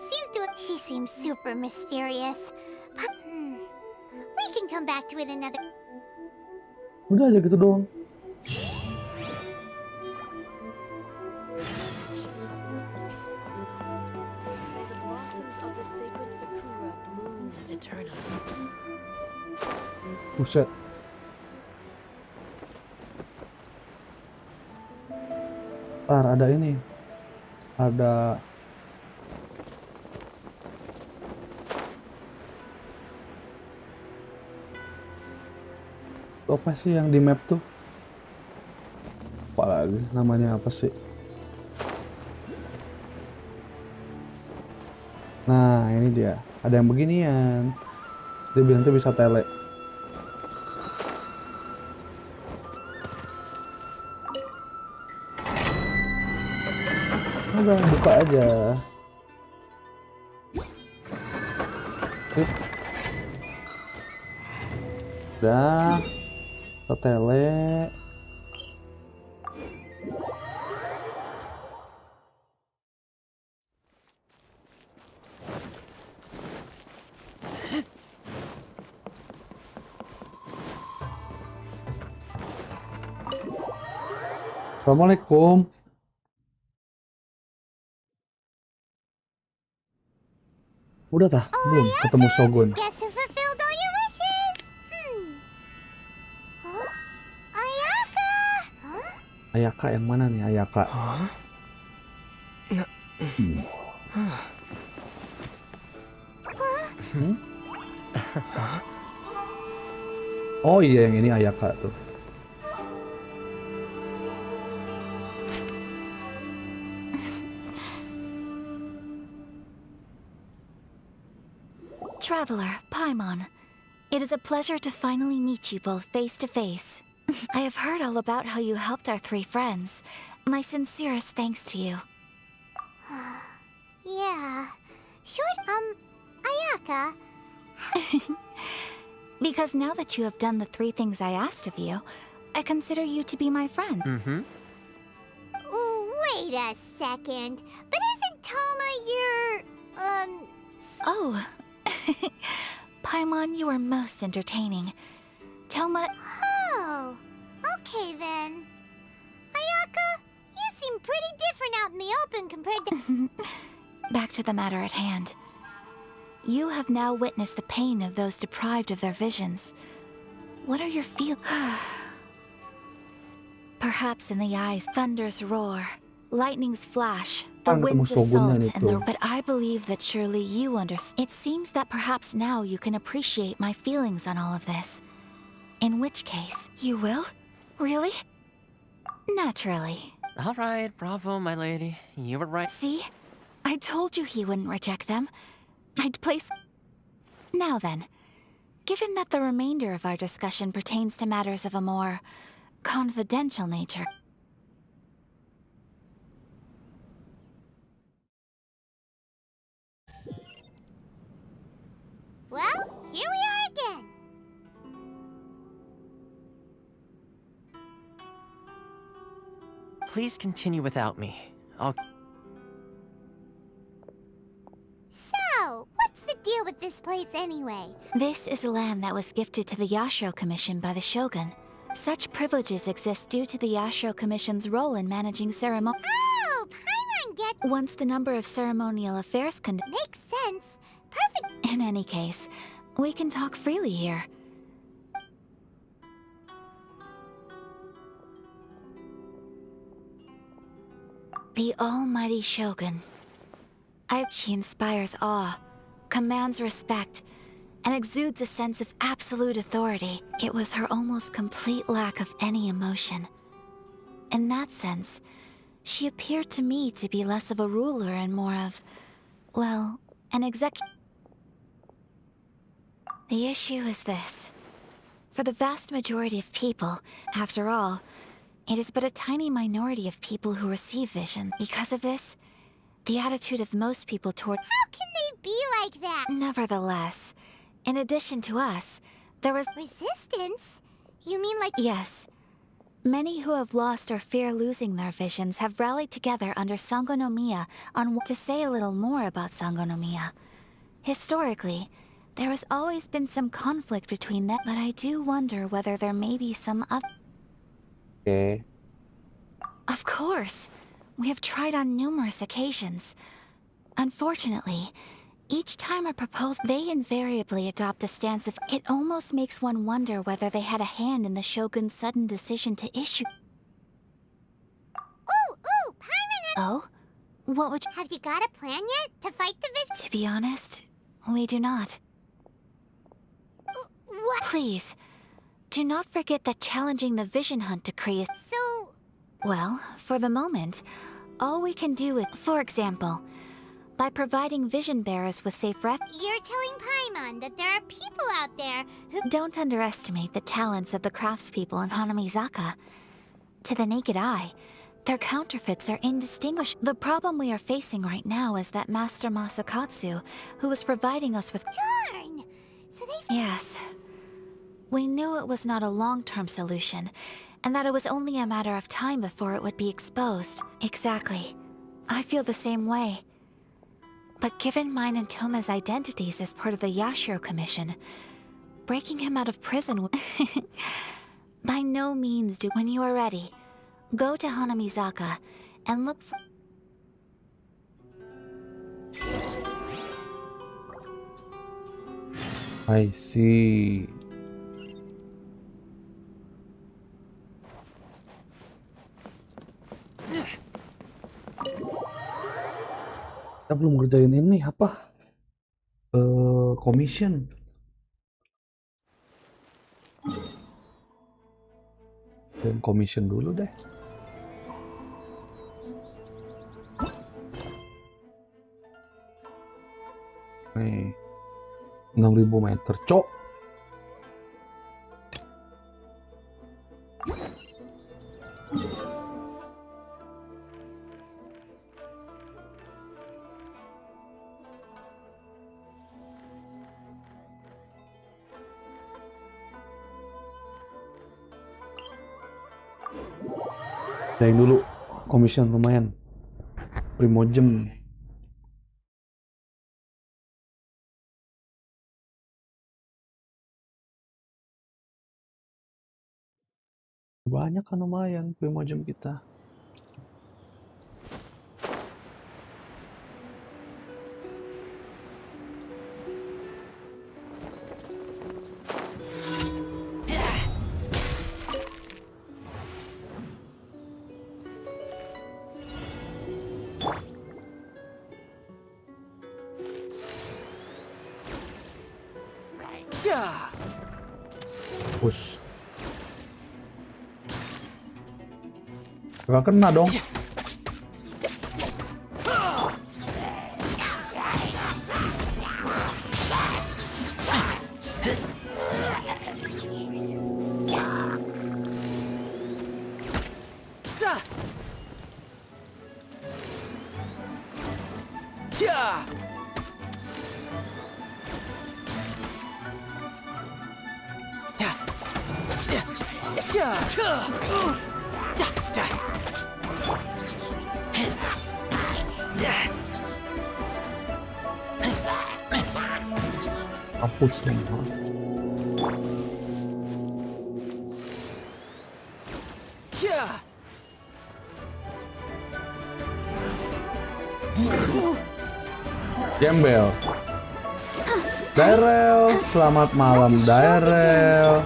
she seems super mysterious. But, we can come back to it another. Udah aja gitu doang. Buset. Ada ini. Ada apa sih yang di map tuh? Apa lagi? Namanya apa sih? Nah, ini dia. Ada yang beginian. Dia bilang tuh bisa tele. Udah, buka aja. Sip. Udah. Kita tele. Assalamualaikum. Udah tah? Belum ketemu Shogun. Guess who fulfilled all your wishes? Huh? Ayaka! Huh? Ayaka yang mana nih Ayaka? Oh iya yang ini Ayaka tuh. Traveler, Paimon. It is a pleasure to finally meet you both face to face. I have heard all about how you helped our three friends. My sincerest thanks to you. Yeah. Ayaka? Because now that you have done the three things I asked of you, I consider you to be my friend. Wait a second. But isn't Toma your, Oh. Paimon, you are most entertaining. Toma... Oh, okay then. Ayaka, you seem pretty different out in the open compared to... Back to the matter at hand. You have now witnessed the pain of those deprived of their visions. What are your feelings? Perhaps in the eyes, thunders roar, lightnings flash, the winds assault, but I believe that surely you understand. It seems that perhaps now you can appreciate my feelings on all of this. In which case, you will? Really? Naturally. All right, bravo, my lady. You were right. See? I told you he wouldn't reject them. I'd place... Now then, given that the remainder of our discussion pertains to matters of a more confidential nature... Well, here we are again. Please continue without me. I'll... So, what's the deal with this place anyway? This is land that was gifted to the Yashiro Commission by the Shogun. Such privileges exist due to the Yashiro Commission's role in managing ceremony. Oh, Paimon get... Once the number of ceremonial affairs Makes sense. Perfect. In any case, we can talk freely here. The almighty Shogun. She inspires awe, commands respect, and exudes a sense of absolute authority. It was her almost complete lack of any emotion. In that sense, she appeared to me to be less of a ruler and more of, well, an executive. The issue is this. For the vast majority of people, after all, it is but a tiny minority of people who receive vision. Because of this, the attitude of most people toward... How can they be like that? Nevertheless, in addition to us, there was... Resistance? You mean like... Yes. Many who have lost or fear losing their visions have rallied together under Sangonomiya on... To say a little more about Sangonomiya. Historically, there has always been some conflict between them, but I do wonder whether there may be some other... Okay. Of course. We have tried on numerous occasions. Unfortunately, each time a proposal, they invariably adopt a stance of... It almost makes one wonder whether they had a hand in the Shogun's sudden decision to issue... Ooh, Paimon! Oh? What would you... Have you got a plan yet to fight the vision? To be honest, we do not. What? Please, do not forget that challenging the vision hunt decree is... So... Well, for the moment, all we can do is... For example, by providing vision bearers with safe ref... You're telling Paimon that there are people out there who... Don't underestimate the talents of the craftspeople in Hanamizaka. To the naked eye, their counterfeits are indistinguishable. The problem we are facing right now is that Master Masakatsu, who was providing us with... Darn! So they... Yes. We knew it was not a long-term solution, and that it was only a matter of time before it would be exposed. Exactly. I feel the same way. But given mine and Toma's identities as part of the Yashiro Commission, breaking him out of prison would... By no means do... When you are ready, Go to Hanamizaka and look for... I see. Kita belum ngerjain ini apa? Commission. Dan commission dulu deh. Nih, 6.000 meter, cok. Jain dulu, commission lumayan. Primojem. Banyak kan lumayan primojem kita. Push. Gak kena dong. Hapus semua. Gembel. Daryl, selamat malam Daryl.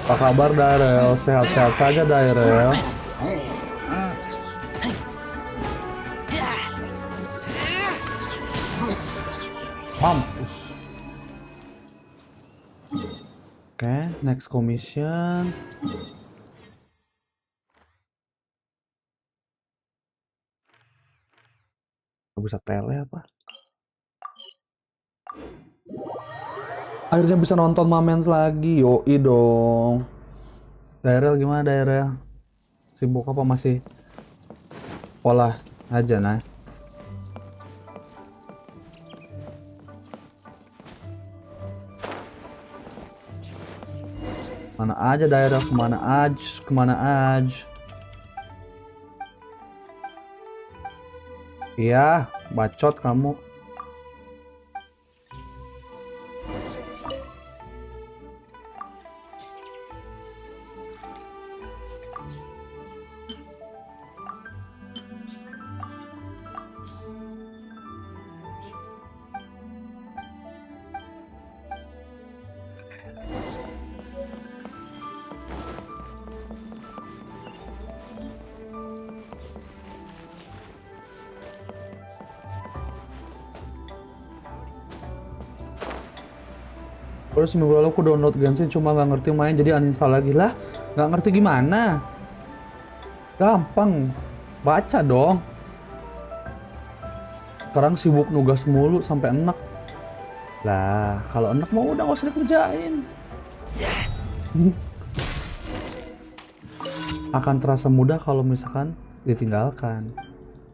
Apa kabar Daryl? Sehat-sehat saja Daryl. Mampus. Oke, next commission. Gak bisa tele apa? Akhirnya bisa nonton Mamens lagi, yoi dong. Daryl gimana Daryl? Sibuk apa masih sekolah aja nah? Mana aja Daryl, kemana aja. Iya, bacot kamu. Terus minggu lalu aku download Genshin cuma nggak ngerti main jadi uninstall lagi lah. Nggak ngerti gimana? Gampang, baca dong. Sekarang sibuk nugas mulu sampai enak. Lah, kalau enak mau udah nggak usah dikerjain. Akan terasa mudah kalau misalkan ditinggalkan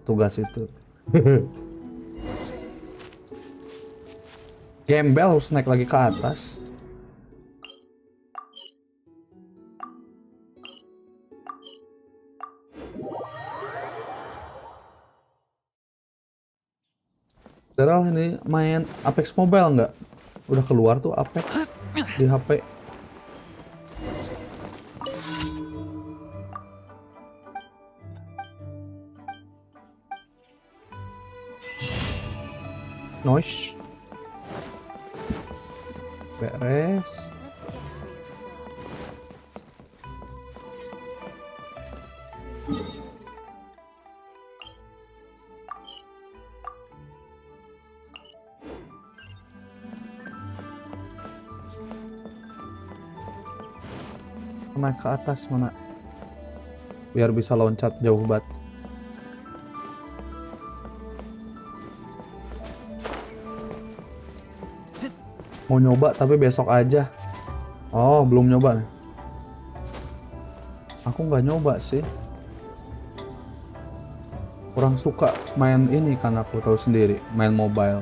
tugas itu. Gembel harus naik lagi ke atas. Daryl ini main Apex Mobile nggak? Udah keluar tuh Apex di HP. Noise. Beres. Naik ke atas mana? Biar bisa loncat jauh banget. Mau nyoba tapi besok aja. Oh, belum nyoba nih. Aku nggak nyoba sih. Kurang suka main ini kan, aku tahu sendiri, main mobile.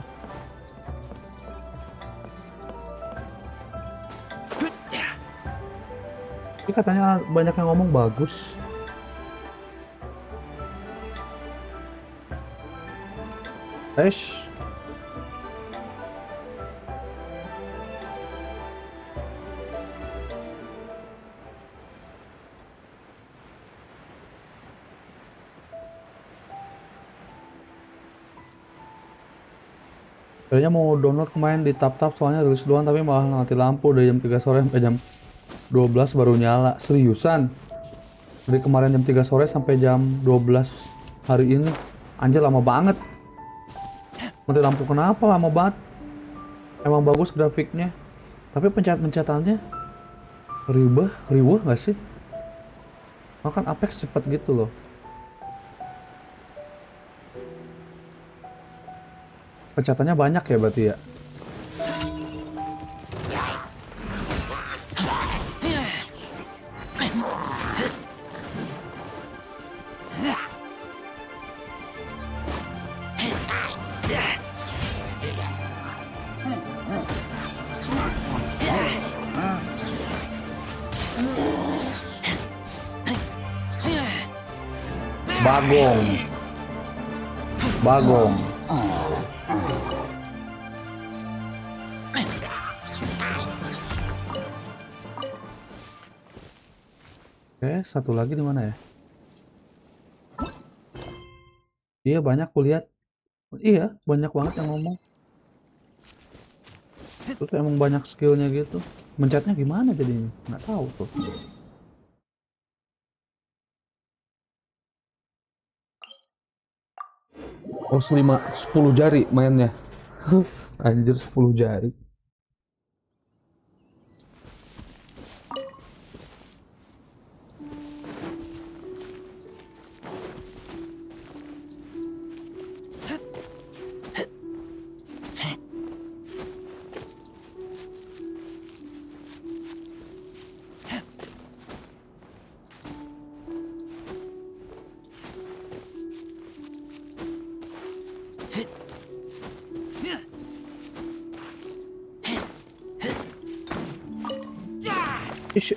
Tapi katanya banyak yang ngomong bagus. Eish. Kayaknya mau download kemarin di tap-tap soalnya rilis doang tapi malah mati lampu dari jam 3 sore sampai jam 12 baru nyala. Seriusan? Dari kemarin jam 3 sore sampai jam 12 hari ini. Anjir lama banget. Mati lampu kenapa lama banget? Emang bagus grafiknya. Tapi pencet-pencetannya riwah gak sih? Makan Apex cepet gitu loh. Pencetannya banyak ya berarti ya. Bagong. Oke, satu lagi di mana ya? Iya banyak kulihat. Iya banyak banget yang ngomong. Itu tuh emang banyak skillnya gitu. Mencetnya gimana jadinya? Nggak tahu tuh. Oh 10 jari mainnya. Anjir 10 jari. Ish.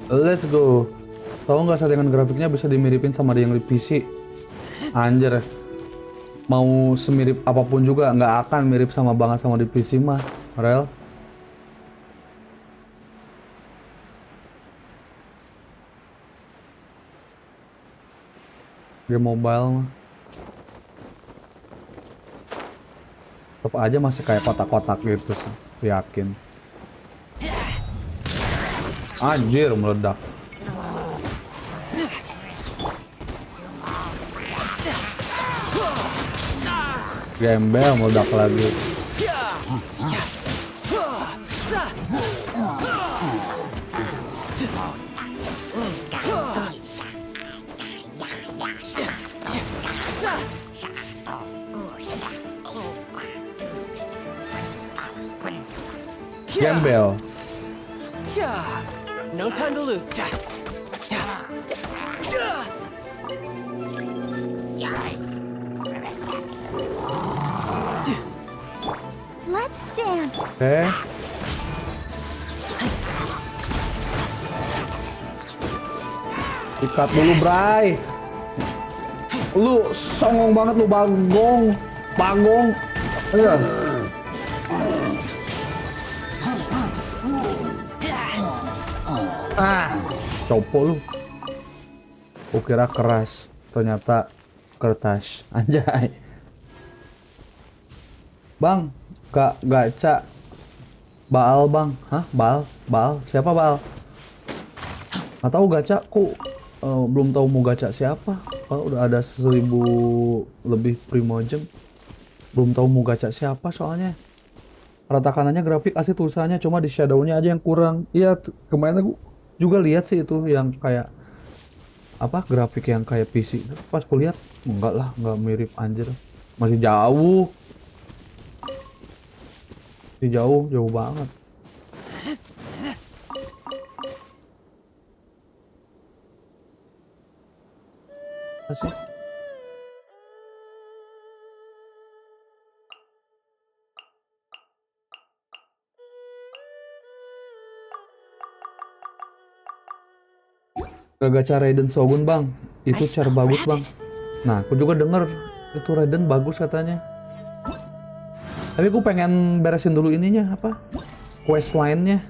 Let's go. Tahu nggak settingan grafiknya bisa dimiripin sama yang di PC? Anjir. Mau semirip apapun juga nggak akan mirip sama banget sama di PC mah, rel. Game mobile mah tetap aja masih kayak kotak-kotak gitu sih, yakin. Anjir meledak. Gembel meledak lagi. Gembel. No time to lose. Let's dance. Okay. Ikat dulu, Bray. Lu songong banget lu, bagong. Iya. Copo lu. Kukira keras, ternyata kertas. Anjay. Bang, gacha. Baal bang, hah? Baal, siapa Baal? Nggak tahu gacha, belum tahu mau gacha siapa. Kalau udah ada 1000 lebih primogem, belum tahu mau gacha siapa soalnya. Rata kanannya grafik asli tulisannya, cuma di shadownya aja yang kurang. Iya, kemarin aku juga lihat sih itu yang kayak apa grafik yang kayak PC. Pas aku lihat enggak lah, nggak mirip anjir. Masih jauh. Jauh banget. Apa sih? Gacha Raiden Shogun bang, itu cara bagus bang. Nah, aku juga denger itu Raiden bagus katanya. Tapi aku pengen beresin dulu ininya apa? Quest lainnya.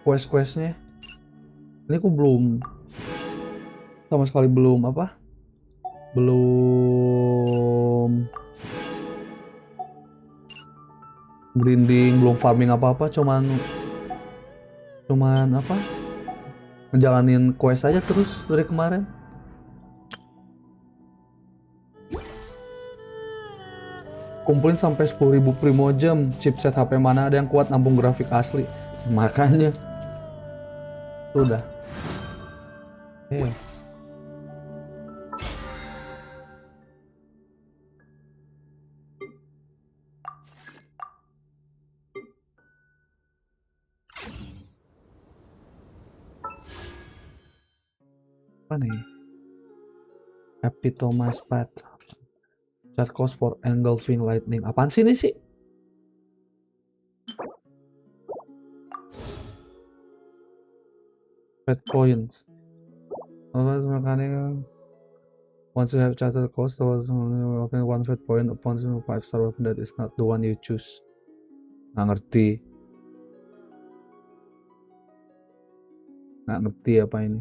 Questnya. Ini aku belum sama sekali belum apa? Belum grinding, belum farming apa-apa, cuman apa? Ngejalanin quest aja terus dari kemarin. Kumpulin sampai 10.000 primogem, chipset HP mana ada yang kuat nampung grafik asli. Makanya sudah. Apa nih? Epitomize path. Chat cost for engulfing lightning. Apaan sih ini sih? Red coins. Once you have chatted cost, only one fate point upon 5-star weapon that is not the one you choose. Nggak ngerti. Nggak ngerti apa ini.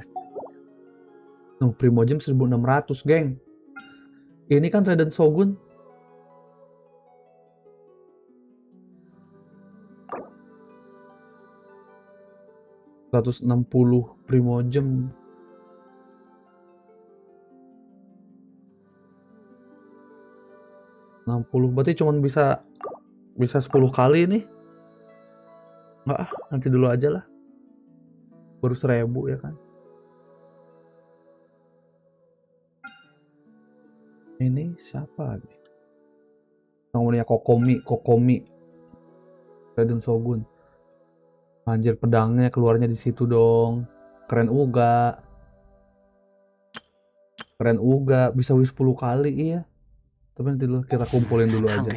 Primogem 1600, geng. Ini kan Raiden Shogun. $160 primogem. Berarti cuma bisa 10 kali nih. Enggak, nanti dulu aja lah. Baru 1000 ya kan. Ini siapa lagi? Namanya Kokomi. Raiden Shogun. Anjir, pedangnya keluarnya di situ dong. Keren uga. Bisa 10 kali iya. Tapi nanti dulu kita kumpulin dulu aja.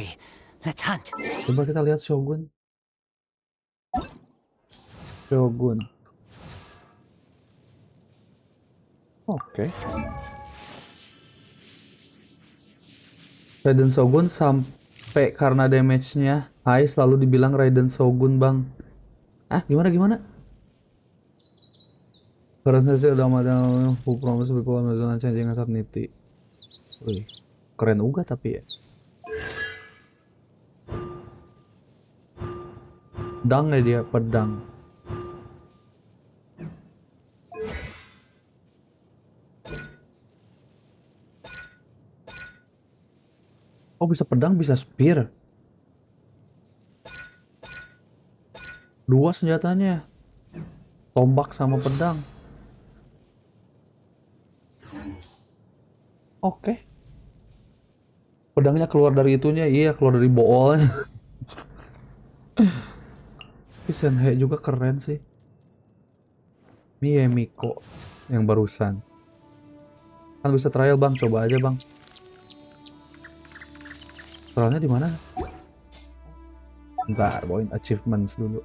Coba kita lihat Shogun. Oke. Raiden Shogun sampai karena damage-nya high selalu dibilang Raiden Shogun bang. Gimana? Karena saya udah mati full promise people on changing eternity. Wih, keren uga tapi ya. Pedang ya dia, pedang. Oh bisa pedang, bisa spear. 2 senjatanya. Tombak sama pedang. Oke. Pedangnya keluar dari itunya, iya keluar dari boolnya. Senhei juga keren sih. Miko yang barusan. Kan bisa trial bang, coba aja bang. Trialnya di mana? Bentar, bawain achievements dulu.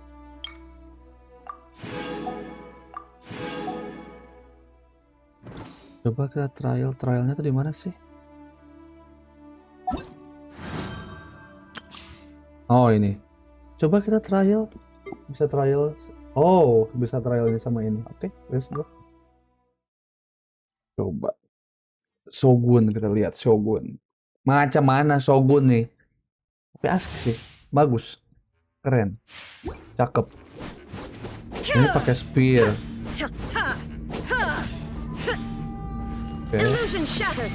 Coba ke trialnya tuh di mana sih? Oh ini. Coba kita trial, bisa trial Oh, bisa trialnya sama ini. Oke, let's go. Coba. Shogun, kita lihat Shogun. Macam mana Shogun nih? Tapi asik sih. Bagus. Keren. Cakep. Ini pakai spear. Oke. Illusion shattered.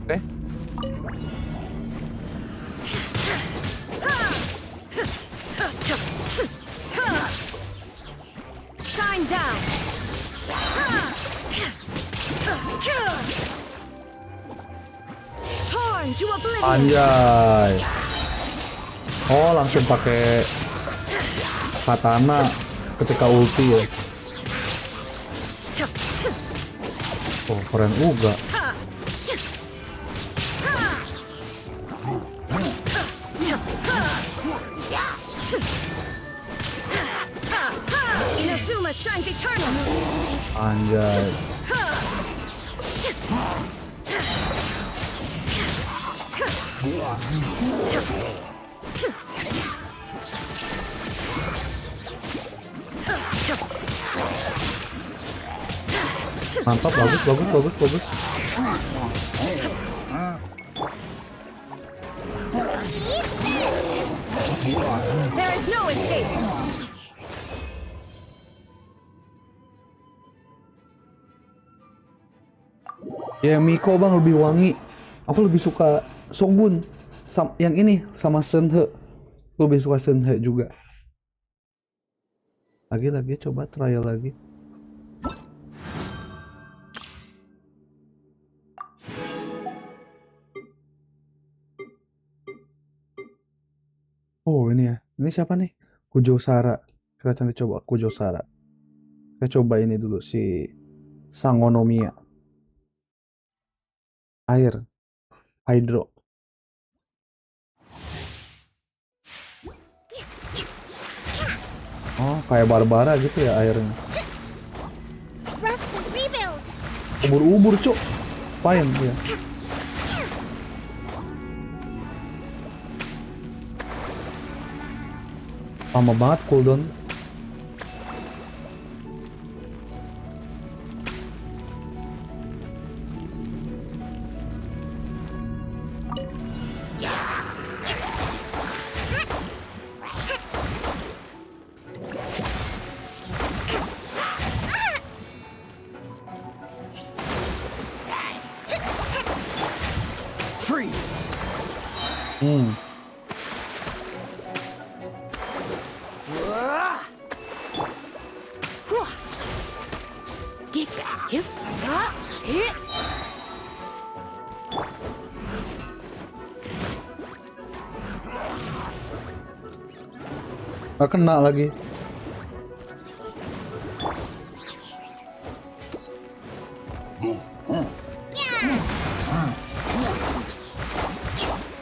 Oke. Shine down. Torn to oblivion. Anjay. Oh, langsung pakai katana ketika ulti ya. Oh, keren juga. Inazuma shines eternal. Anjay. Mantap, bagus. There is no escape. Ya Miko bang lebih wangi. Aku lebih suka Shogun. Yang ini sama Senhe. Aku lebih suka Senhe juga. Lagi coba trial lagi. Oh ini ya. Ini siapa nih? Kujo Sara. Kita cantik coba Kujo Sara. Kita coba ini dulu si Sangonomiya. Air. Hydro. Oh, kayak Barbara gitu ya airnya. Rest and rebuild. Ubur-ubur, cuk. Apain dia? Lama banget cooldown. Freeze. Gak kena lagi.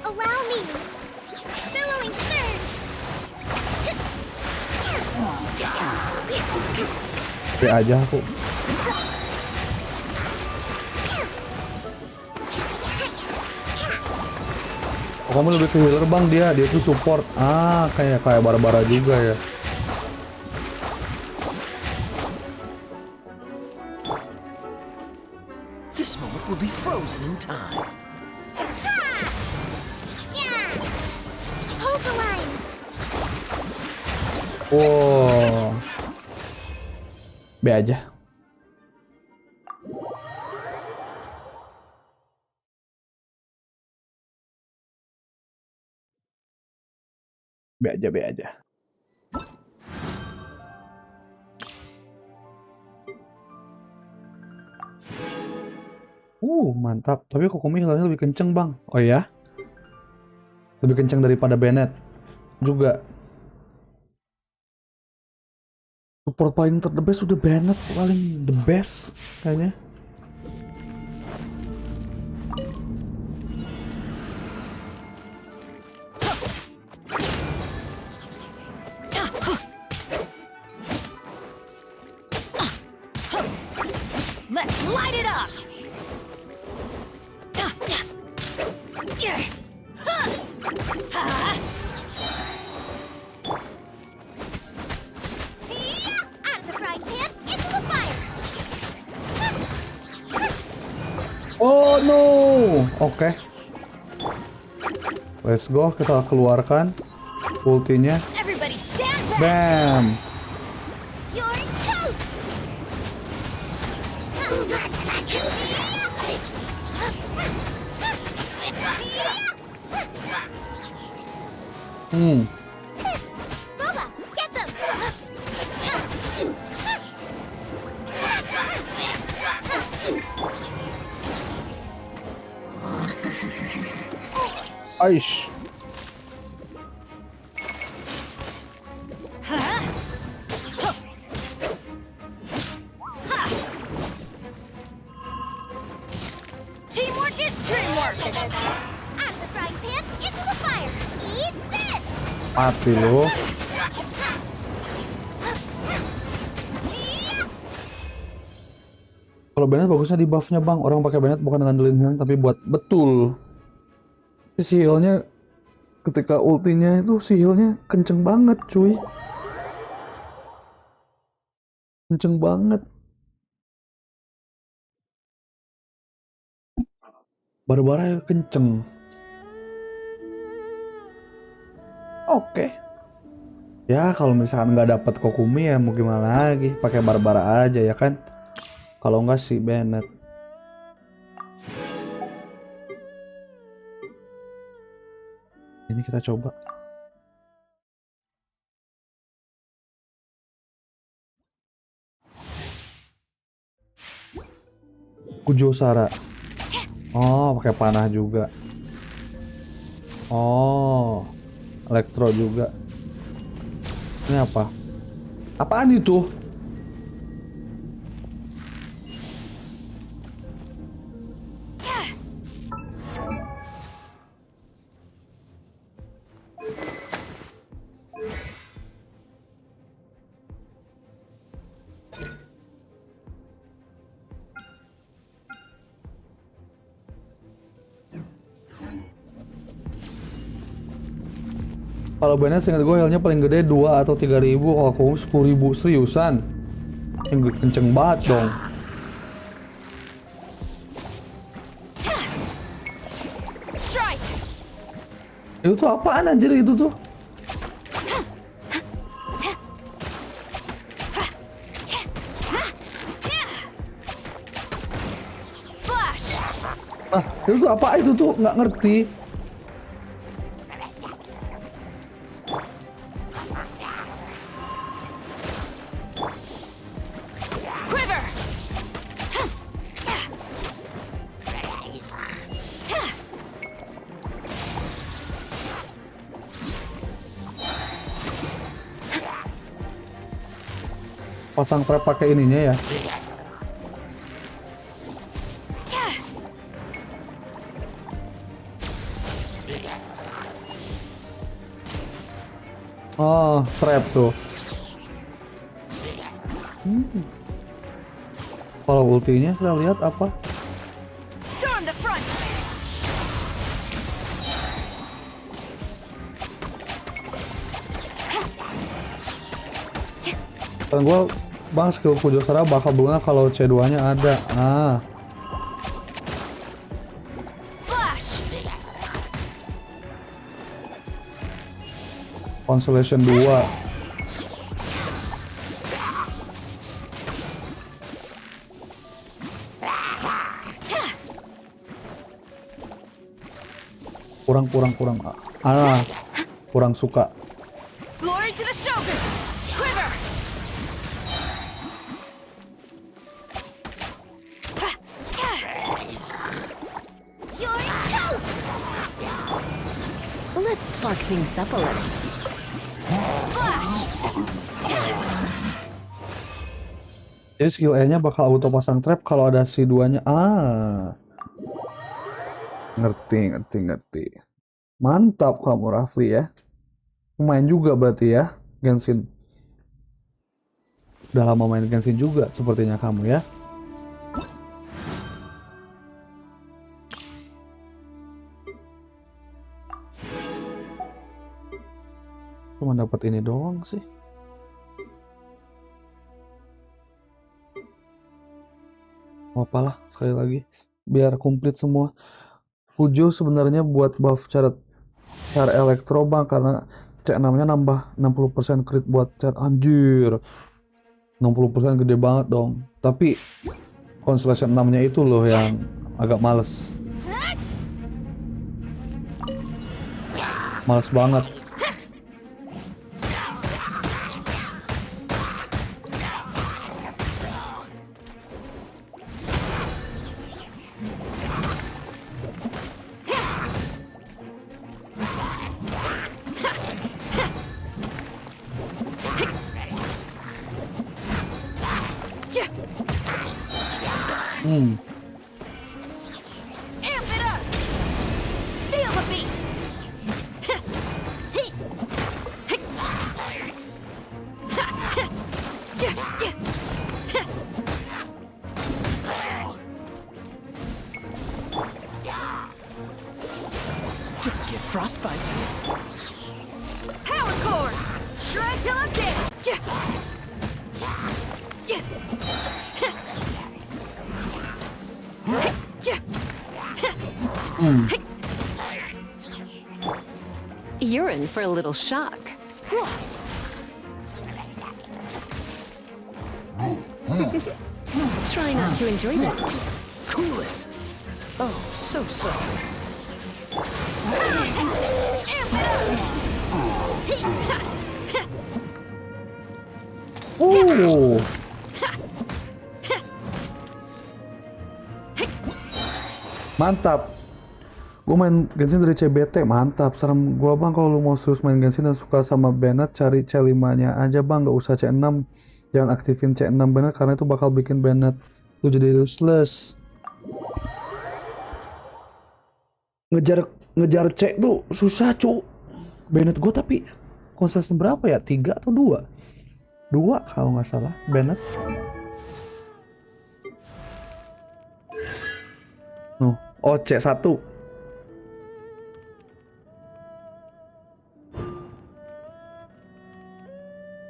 Allow me. Billowing surge. Oke aja aku. Oh, kamu lebih ke healer bang, dia tuh support. Ah, kayak Barbara juga ya. This moment will be frozen in time. Hold the line. Wow. B aja. B aja. Mantap. Tapi Kokomi healernya lebih kenceng, Bang. Oh ya? Lebih kenceng daripada Bennett juga. Support paling the best udah Bennett paling the best kayaknya. Oke. Let's go, kita keluarkan ultinya. Everybody stand back. Bam. You're toast. Boba, get them. Aish. Teamwork is dreamwork. Out of the frying pan, into the fire. Eat this. Mati lo. Kalau Bennett bagusnya di buffnya bang. Orang pakai Bennett bukan dengan healing tapi buat betul. Si healnya ketika ultinya itu si healnya kenceng banget cuy. Kenceng banget. Barbara kenceng. Oke. Ya kalau misalkan nggak dapat Kokumi ya mau gimana lagi, pakai Barbara aja ya kan. Kalau nggak sih Bennett. Ini kita coba. Kujosara. Oh, pakai panah juga. Oh, elektro juga. Ini apa? Apaan itu? Kalau Bennett seingat gue healnya paling gede 2 atau 3.000, kalau aku 10.000 seriusan. Yang kenceng banget dong. Itu tuh apaan anjir itu tuh? Ah, itu tuh apa itu tuh? Nggak ngerti. Pasang trap pakai ininya ya. Oh, trap tuh. Kalau ultinya kita lihat apa? Storm the front. Kan gua bang skill Kujosara bakal berguna kalau C2-nya ada. Ah. Constellation 2. Kurang. Ah, kurang suka. Glory to the Shogun. Quiver. You're toast. Let's spark things up a little. Flash. Jadi skill E-nya bakal auto pasang trap kalau ada si 2-nya. Ah. Ngerti. Mantap kamu Rafli ya. Main juga berarti ya Genshin. Udah lama main Genshin juga sepertinya kamu ya. Cuma dapat ini doang sih. Mau apalah sekali lagi. biar komplit semua. Fujo sebenarnya buat buff cara elektro bang, karena C6 nya nambah 60% crit buat cara. Anjir, 60% gede banget dong. Tapi Constellation 6 nya itu loh yang agak males banget. Amp it up! Feel the beat! Don't get frostbite. Power core! Shred till I'm dead! You're in for a little shock. Try not to enjoy this too. Cool it. Oh, so sorry. Mantap. Gue main Genshin dari CBT, mantap. Saran gue bang, kalau lu mau serius main Genshin dan suka sama Bennett, cari C5-nya aja bang, gak usah C6. Jangan aktifin C6 Bennett karena itu bakal bikin Bennett itu jadi useless. Ngejar C tuh susah cu. Bennett gue tapi konsisten berapa ya? 3 atau 2? 2 kalau nggak salah Bennett. Oh C1.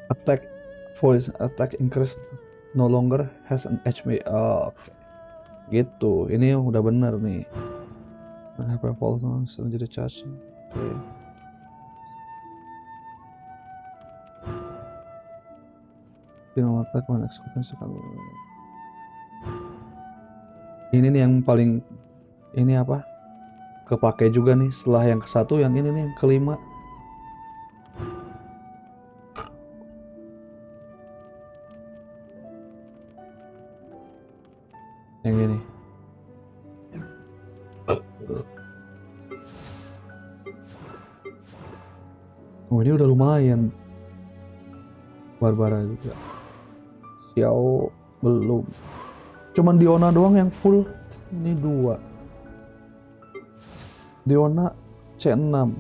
Attack voice attack increase no longer has an HP. Oh, okay. Gitu. Ini udah bener nih. Hyper pulse jadi charge. Okay. Final attack when executing sekali. Ini nih yang paling ini apa? Kepake juga nih setelah yang ke-1, yang ini nih yang kelima. Yang ini. Oh, ini udah lumayan. Barbara juga. Xiao belum. Cuman Diona doang yang full. Ini 2. Diona C6.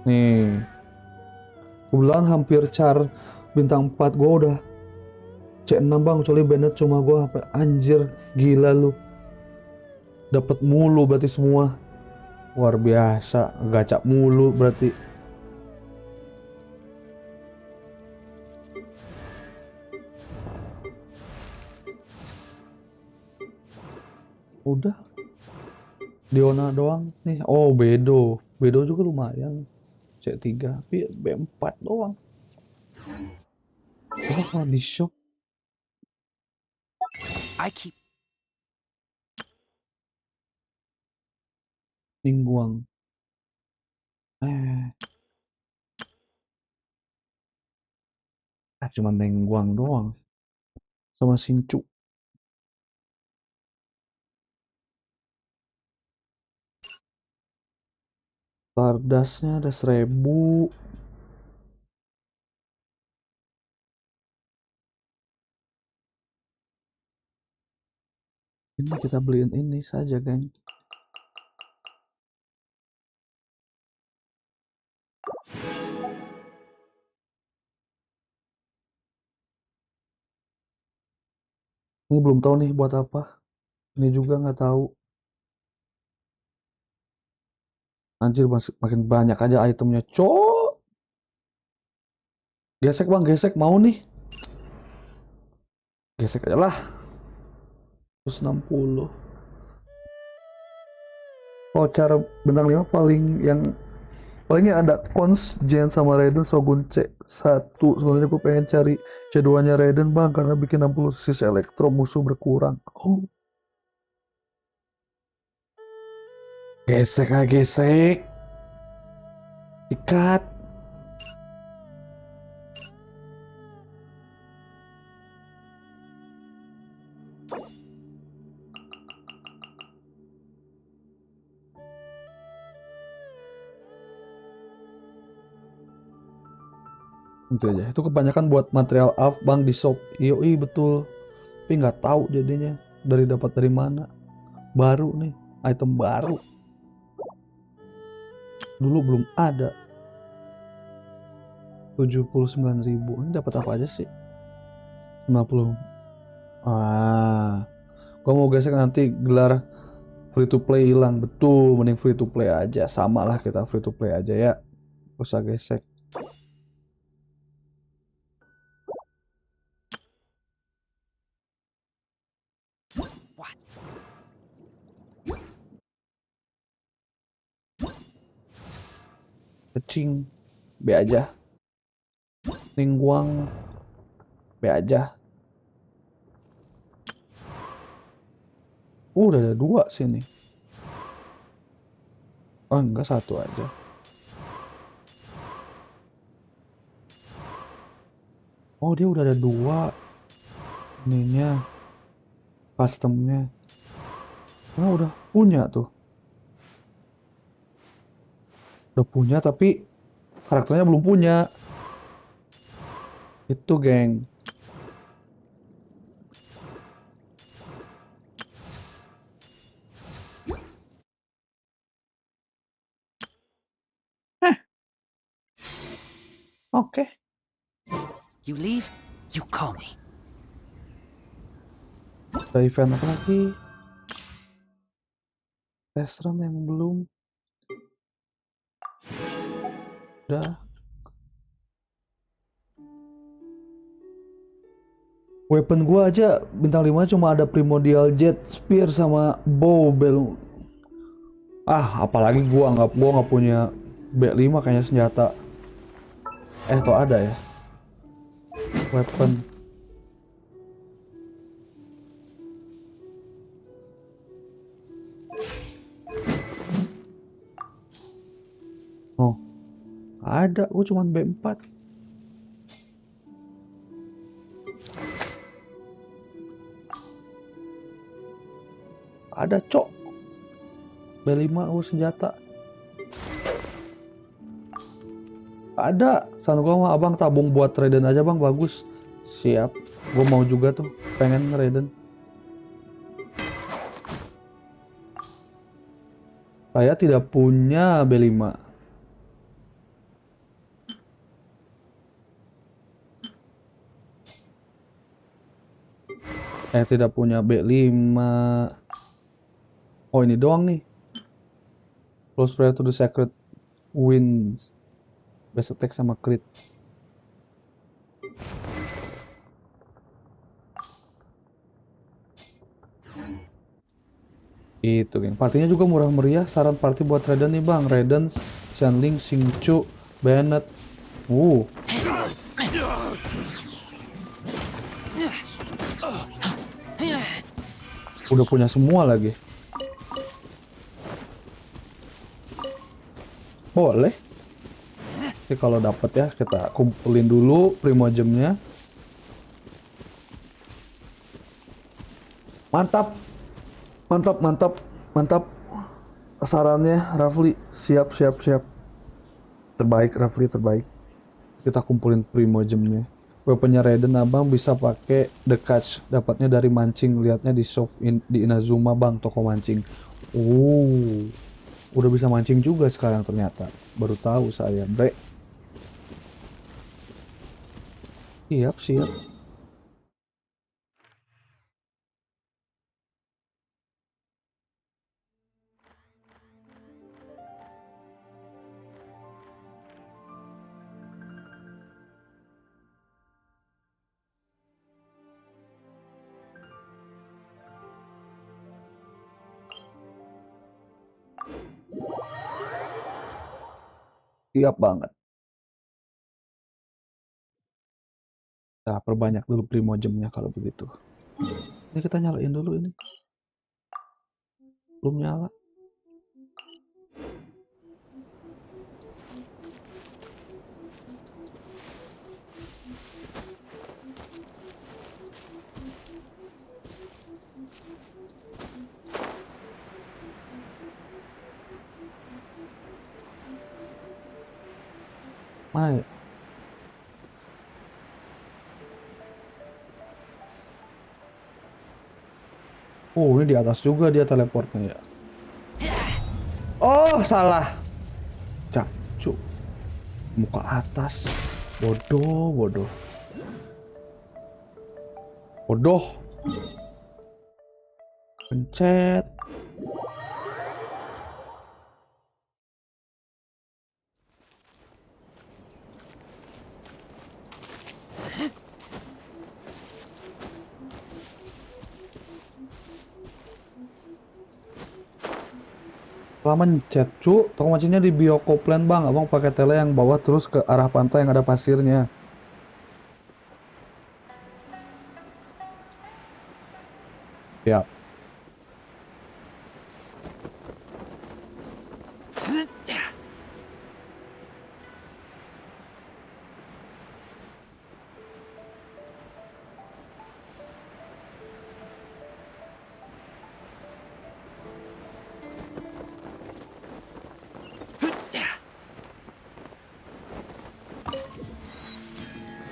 Nih. Kebetulan hampir char bintang 4 gua udah C6 bang, kecuali Bennett cuma gua apa anjir, gila lu. Dapat mulu berarti semua. Luar biasa, gacak mulu berarti. Udah. Diona doang nih. Oh, Bedo. Bedo juga lumayan. C3, tapi B4 doang. Coba kalau di shop. I keep Ningguang. Cuma Ningguang doang. Sama Sincu. Stardustnya ada 1000. Ini kita beliin ini saja, geng. Ini belum tahu nih buat apa. Ini juga nggak tahu. Anjir, makin banyak aja itemnya, cok. Gesek bang, gesek. Mau nih. Gesek aja lah. 160. Oh, cara bintang 5 palingnya ada Cons, Gen sama Raiden Shogun C1. Sebenarnya gue pengen cari C2-nya Raiden bang, karena bikin 60 sis elektro musuh berkurang. Oh. Gesek aja, gesek. Ikat. Itu aja. Itu kebanyakan buat material up bang di shop. Iya betul. Tapi nggak tahu jadinya dapat dari mana. Baru nih, item baru. Dulu belum ada. 79.000. Ini dapat apa aja sih? 50. Gua mau gesek nanti gelar free to play hilang. Betul, mending free to play aja. Sama lah kita free to play aja ya. Usah gesek. Kecing B aja. Lingguang B aja. Udah ada 2 sini. Oh enggak, 1 aja. Oh dia udah ada 2 ininya, customnya. Nah udah punya tuh. Udah punya tapi karakternya belum punya. Itu geng. Oke. You leave, you call me. Ada event apa lagi? Test run yang belum. Udah. Weapon gua aja bintang 5 cuma ada primordial jet, spear sama bow bell. Apalagi gua nggak punya B5 kayaknya senjata. Tuh ada ya. Weapon. Oh. Ada, gua cuma B4. Ada cok. B5 senjata. Ada. San gua mah abang tabung buat Raiden aja bang, bagus. Siap. Gua mau juga tuh, pengen Raiden. Saya tidak punya B5. Tidak punya B5. Oh ini doang nih. Close prayer to the sacred winds. Best attack sama crit. Itu geng. Partinya juga murah meriah. Saran party buat Raiden nih bang. Raiden, Shanling, Xingqiu, Bennett. Udah punya semua lagi. Boleh. Jadi kalau dapat ya kita kumpulin dulu primogemnya. Mantap. Mantap. Sarannya Rafli, siap. Terbaik Rafli, terbaik. Kita kumpulin primogemnya. Weaponnya Raiden abang bisa pakai the catch, dapatnya dari mancing, lihatnya di shop di Inazuma bang, toko mancing. Udah bisa mancing juga sekarang ternyata. Baru tahu saya, bre. Siap. Siap banget. Nah, perbanyak dulu primojemnya kalau begitu. Ini kita nyalain dulu ini. Belum nyala. Maen. Oh, ini di atas juga dia teleportnya ya. Oh, salah. Cacuk. Muka atas. Bodoh, bodoh. Bodoh. Pencet. Lama mencet, cu. Toko mancingnya di Biokoplen, bang. Abang pakai tele yang bawah terus ke arah pantai yang ada pasirnya. Siap.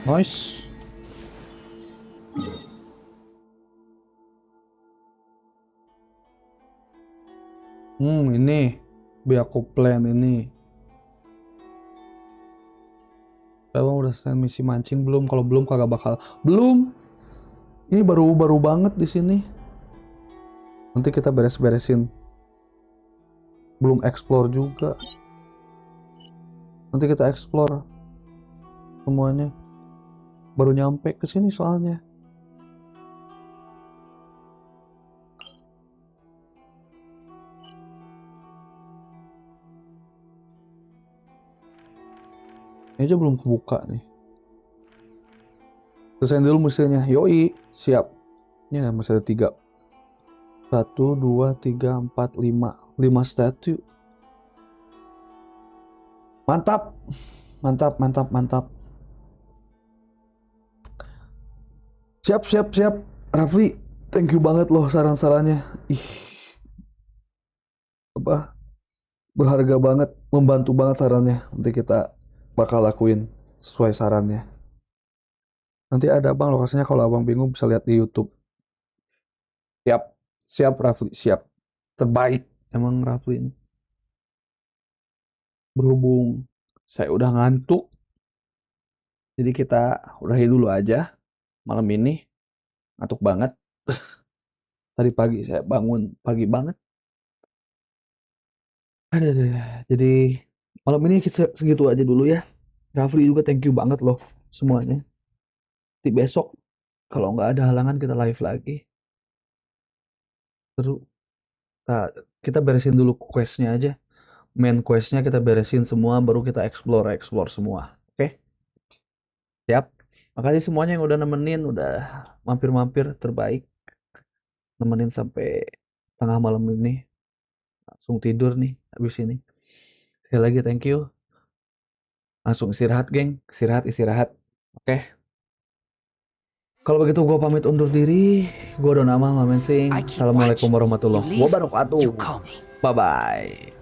Nice. Ini Biokoplen ini. Abang udah selesai misi mancing belum? Kalau belum kagak bakal. Belum. Ini baru banget di sini. Nanti kita beres-beresin. Belum explore juga. Nanti kita explore semuanya. Baru nyampe ke sini soalnya. Ini aja belum kebuka nih. Selesai dulu misinya. Yoi, siap. Ini masih ada 3. 1, 2, 3, 4, 5. 5 statue. Mantap. Mantap, mantap, mantap. Siap. Rafli, thank you banget loh saran-sarannya. Berharga banget, membantu banget sarannya. Nanti kita bakal lakuin sesuai sarannya. Nanti ada abang lokasinya, kalau abang bingung bisa lihat di YouTube. Siap Rafli, siap. Terbaik emang Rafli ini. Berhubung saya udah ngantuk, jadi kita udahi dulu aja malam ini. Ngantuk banget. Tadi pagi saya bangun pagi banget. Jadi malam ini kita segitu aja dulu ya. Rafli juga thank you banget loh semuanya. Nanti besok kalau nggak ada halangan kita live lagi. Terus kita beresin dulu questnya aja. Main questnya kita beresin semua, baru kita explore semua. Oke? Siap. Makasih semuanya yang udah nemenin, udah mampir-mampir, terbaik. Nemenin sampai tengah malam ini. Langsung tidur nih habis ini. Sekali lagi thank you. Langsung istirahat, geng. Istirahat. Oke? Kalau begitu gue pamit undur diri. Gue Donama Mamens INC. Assalamualaikum warahmatullahi wabarakatuh. Bye-bye.